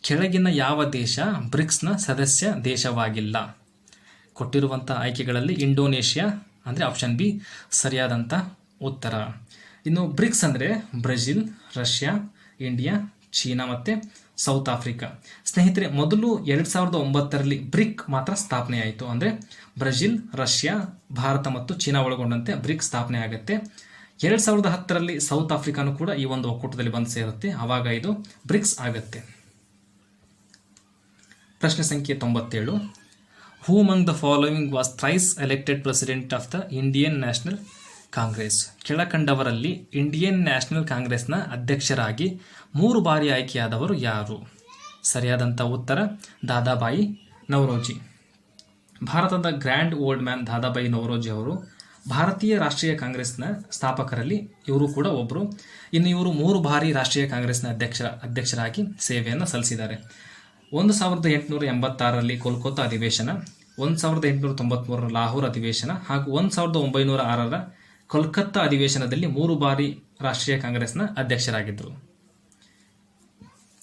ಕೆಳಗಿನ ಯಾವ ದೇಶ ಬ್ರಿಕ್ಸ್ನ ಸದಸ್ಯ ದೇಶವಾಗಿಲ್ಲ? ಕೊಟ್ಟಿರುವಂಥ ಆಯ್ಕೆಗಳಲ್ಲಿ ಇಂಡೋನೇಷ್ಯಾ ಅಂದರೆ ಆಪ್ಷನ್ ಬಿ ಸರಿಯಾದಂಥ ಉತ್ತರ. ಇನ್ನು ಬ್ರಿಕ್ಸ್ ಅಂದರೆ ಬ್ರೆಜಿಲ್, ರಷ್ಯಾ, ಇಂಡಿಯಾ, ಚೀನಾ ಮತ್ತು ಸೌತ್ ಆಫ್ರಿಕಾ. ಸ್ನೇಹಿತರೆ, ಮೊದಲು 2009ರಲ್ಲಿ ಬ್ರಿಕ್ ಮಾತ್ರ ಸ್ಥಾಪನೆ ಆಯಿತು. ಅಂದರೆ ಬ್ರೆಜಿಲ್, ರಷ್ಯಾ, ಭಾರತ ಮತ್ತು ಚೀನಾ ಒಳಗೊಂಡಂತೆ ಬ್ರಿಕ್ ಸ್ಥಾಪನೆ ಆಗುತ್ತೆ. 2010ರಲ್ಲಿ ಸೌತ್ ಆಫ್ರಿಕಾನು ಕೂಡ ಈ ಒಂದು ಒಕ್ಕೂಟದಲ್ಲಿ ಬಂದು ಸೇರುತ್ತೆ. ಆವಾಗ ಇದು ಬ್ರಿಕ್ಸ್ ಆಗುತ್ತೆ. ಪ್ರಶ್ನೆ ಸಂಖ್ಯೆ 97 who among the following was thrice elected president of the Indian National Congress. ಕೆಳಕಂಡವರಲ್ಲಿ ಇಂಡಿಯನ್ ನ್ಯಾಷನಲ್ ಕಾಂಗ್ರೆಸ್ನ ಅಧ್ಯಕ್ಷರಾಗಿ 3 ಬಾರಿ ಆಯ್ಕೆಯಾದವರು ಯಾರು? ಸರಿಯಾದಂಥ ಉತ್ತರ ದಾದಾಬಾಯಿ ನವರೋಜಿ. ಭಾರತದ grand old man Dadabhai Naoroji ಅವರು ಭಾರತೀಯ ರಾಷ್ಟ್ರೀಯ ಕಾಂಗ್ರೆಸ್ನ ಸ್ಥಾಪಕರಲ್ಲಿ ಇವರು ಕೂಡ ಒಬ್ಬರು. ಇನ್ನು ಇವರು 3 ಬಾರಿ ರಾಷ್ಟ್ರೀಯ ಕಾಂಗ್ರೆಸ್ನ ಅಧ್ಯಕ್ಷರಾಗಿ ಸೇವೆಯನ್ನು ಸಲ್ಲಿಸಿದ್ದಾರೆ. 1886ರಲ್ಲಿ ಕೋಲ್ಕತ್ತಾ ಅಧಿವೇಶನ, 1893 ಲಾಹೋರ್ ಅಧಿವೇಶನ ಹಾಗೂ 1906ರ ಕೋಲ್ಕತ್ತಾ ಅಧಿವೇಶನದಲ್ಲಿ 3 ಬಾರಿ ರಾಷ್ಟ್ರೀಯ ಕಾಂಗ್ರೆಸ್ನ ಅಧ್ಯಕ್ಷರಾಗಿದ್ದರು.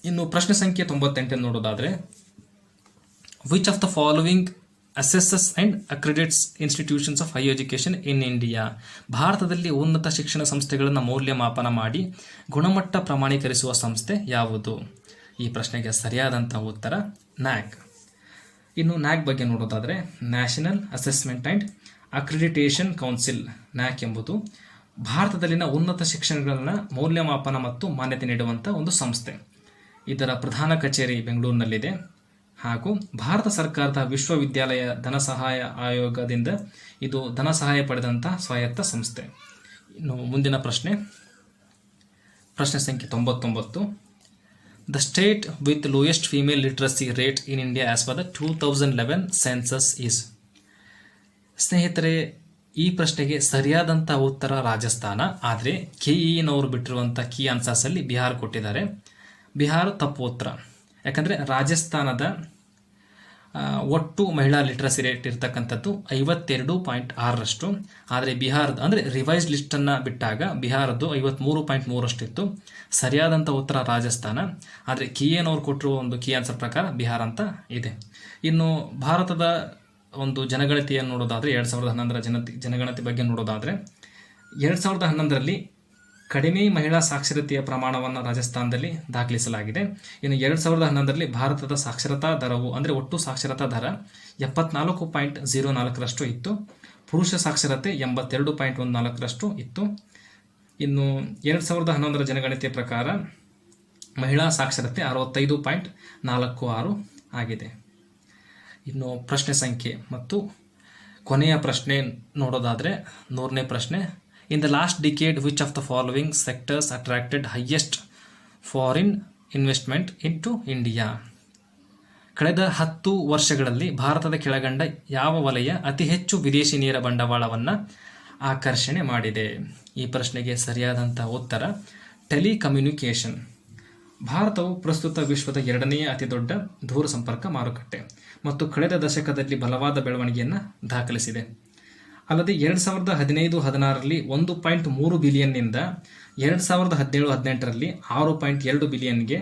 ಇನ್ನು ಪ್ರಶ್ನೆ ಸಂಖ್ಯೆ 98 ನೋಡೋದಾದರೆ, which of the following assesses and accredits institutions of high education in India? ಭಾರತದಲ್ಲಿ ಉನ್ನತ ಶಿಕ್ಷಣ ಸಂಸ್ಥೆಗಳನ್ನು ಮೌಲ್ಯಮಾಪನ ಮಾಡಿ ಗುಣಮಟ್ಟ ಪ್ರಮಾಣೀಕರಿಸುವ ಸಂಸ್ಥೆ ಯಾವುದು? ಈ ಪ್ರಶ್ನೆಗೆ ಸರಿಯಾದಂಥ ಉತ್ತರ ನ್ಯಾಕ್. ಇನ್ನು ನ್ಯಾಕ್ ಬಗ್ಗೆ ನೋಡೋದಾದರೆ, National Assessment and Accreditation Council, NAAC ಎಂಬುದು ಭಾರತದಲ್ಲಿನ ಉನ್ನತ ಶಿಕ್ಷಣಗಳನ್ನು ಮೌಲ್ಯಮಾಪನ ಮತ್ತು ಮಾನ್ಯತೆ ನೀಡುವಂಥ ಒಂದು ಸಂಸ್ಥೆ. ಇದರ ಪ್ರಧಾನ ಕಚೇರಿ ಬೆಂಗಳೂರಿನಲ್ಲಿದೆ ಹಾಗೂ ಭಾರತ ಸರ್ಕಾರದ ವಿಶ್ವವಿದ್ಯಾಲಯ ಧನಸಹಾಯ ಆಯೋಗದಿಂದ ಇದು ಧನಸಹಾಯ ಪಡೆದಂಥ ಸ್ವಾಯತ್ತ ಸಂಸ್ಥೆ. ಇನ್ನು ಮುಂದಿನ ಪ್ರಶ್ನೆ ಸಂಖ್ಯೆ 99. The state with lowest female literacy rate in India as per the 2011 census is? ಸ್ನೇಹಿತರೆ, ಈ ಪ್ರಶ್ನೆಗೆ ಸರಿಯಾದಂಥ ಉತ್ತರ ರಾಜಸ್ಥಾನ. ಆದರೆ KEನವರು ಬಿಟ್ಟಿರುವಂಥ ಕೀ ಆನ್ಸರ್ಸಲ್ಲಿ ಬಿಹಾರ ಕೊಟ್ಟಿದ್ದಾರೆ. ಬಿಹಾರ ತಪ್ಪು ಉತ್ತರ. ಯಾಕಂದರೆ ರಾಜಸ್ಥಾನದ ಒಟ್ಟು ಮಹಿಳಾ ಲಿಟ್ರಸಿ ರೇಟ್ ಇರ್ತಕ್ಕಂಥದ್ದು 52.6ರಷ್ಟು. ಆದರೆ ಬಿಹಾರದ ಅಂದರೆ ರಿವೈಸ್ಡ್ ಲಿಸ್ಟನ್ನು ಬಿಟ್ಟಾಗ ಬಿಹಾರದ್ದು 53.3ರಷ್ಟು ಇತ್ತು. ಸರಿಯಾದಂಥ ಉತ್ತರ ರಾಜಸ್ಥಾನ. ಆದರೆ KEನವರು ಕೊಟ್ಟಿರುವ ಒಂದು ಕೀ ಆನ್ಸರ್ ಪ್ರಕಾರ ಬಿಹಾರ ಅಂತ ಇದೆ. ಇನ್ನು ಭಾರತದ ಒಂದು ಜನಗಣತಿಯನ್ನು ನೋಡೋದಾದರೆ 2011ರ ಜನಗಣತಿ ಬಗ್ಗೆ ನೋಡೋದಾದರೆ 2011ರಲ್ಲಿ ಕಡಿಮೆ ಮಹಿಳಾ ಸಾಕ್ಷರತೆಯ ಪ್ರಮಾಣವನ್ನು ರಾಜಸ್ಥಾನದಲ್ಲಿ ದಾಖಲಿಸಲಾಗಿದೆ. ಇನ್ನು 2011ರಲ್ಲಿ ಭಾರತದ ಸಾಕ್ಷರತಾ ದರವು ಅಂದರೆ ಒಟ್ಟು ಸಾಕ್ಷರತಾ ದರ 74.04ರಷ್ಟು ಇತ್ತು. ಪುರುಷ ಸಾಕ್ಷರತೆ 82.14ರಷ್ಟು ಇತ್ತು. ಇನ್ನು 2011ರ ಜನಗಣತಿಯ ಪ್ರಕಾರ ಮಹಿಳಾ ಸಾಕ್ಷರತೆ 65.46 ಆಗಿದೆ. ಇನ್ನು ಪ್ರಶ್ನೆ ಸಂಖ್ಯೆ ಮತ್ತು ಕೊನೆಯ ಪ್ರಶ್ನೆ ನೋಡೋದಾದರೆ 100ನೇ ಪ್ರಶ್ನೆ. In the last decade, which of the following sectors attracted highest foreign investment into India? ಕಳೆದ 10 ವರ್ಷಗಳಲ್ಲಿ ಭಾರತದ ಕೆಳಗಂಡ ಯಾವ ವಲಯ ಅತಿ ಹೆಚ್ಚು ವಿದೇಶಿ ನೇರ ಬಂಡವಾಳವನ್ನು ಆಕರ್ಷಣೆ ಮಾಡಿದೆ? ಈ ಪ್ರಶ್ನೆಗೆ ಸರಿಯಾದಂಥ ಉತ್ತರ ಟೆಲಿಕಮ್ಯುನಿಕೇಷನ್. ಭಾರತವು ಪ್ರಸ್ತುತ ವಿಶ್ವದ 2ನೇ ಅತಿದೊಡ್ಡ ದೂರಸಂಪರ್ಕ ಮಾರುಕಟ್ಟೆ ಮತ್ತು ಕಳೆದ ದಶಕದಲ್ಲಿ ಬಲವಾದ ಬೆಳವಣಿಗೆಯನ್ನು ದಾಖಲಿಸಿದೆ. ಅಲ್ಲದೆ 2015-16ರಲ್ಲಿ 1.3 ಬಿಲಿಯನ್ನಿಂದ 2017-18ರಲ್ಲಿ 6.2 ಬಿಲಿಯನ್ಗೆ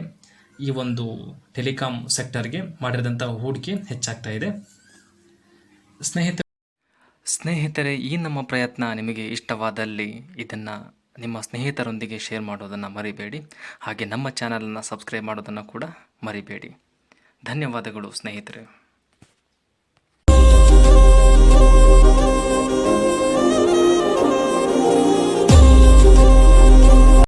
ಈ ಒಂದು ಟೆಲಿಕಾಂ ಸೆಕ್ಟರ್ಗೆ ಮಾಡಿದಂಥ ಹೂಡಿಕೆ ಹೆಚ್ಚಾಗ್ತಾ ಇದೆ. ಸ್ನೇಹಿತರೆ, ಈ ನಮ್ಮ ಪ್ರಯತ್ನ ನಿಮಗೆ ಇಷ್ಟವಾದಲ್ಲಿ ಇದನ್ನು ನಿಮ್ಮ ಸ್ನೇಹಿತರೊಂದಿಗೆ ಶೇರ್ ಮಾಡೋದನ್ನು ಮರಿಬೇಡಿ. ಹಾಗೆ ನಮ್ಮ ಚಾನಲನ್ನು ಸಬ್ಸ್ಕ್ರೈಬ್ ಮಾಡೋದನ್ನು ಕೂಡ ಮರಿಬೇಡಿ. ಧನ್ಯವಾದಗಳು ಸ್ನೇಹಿತರೆ.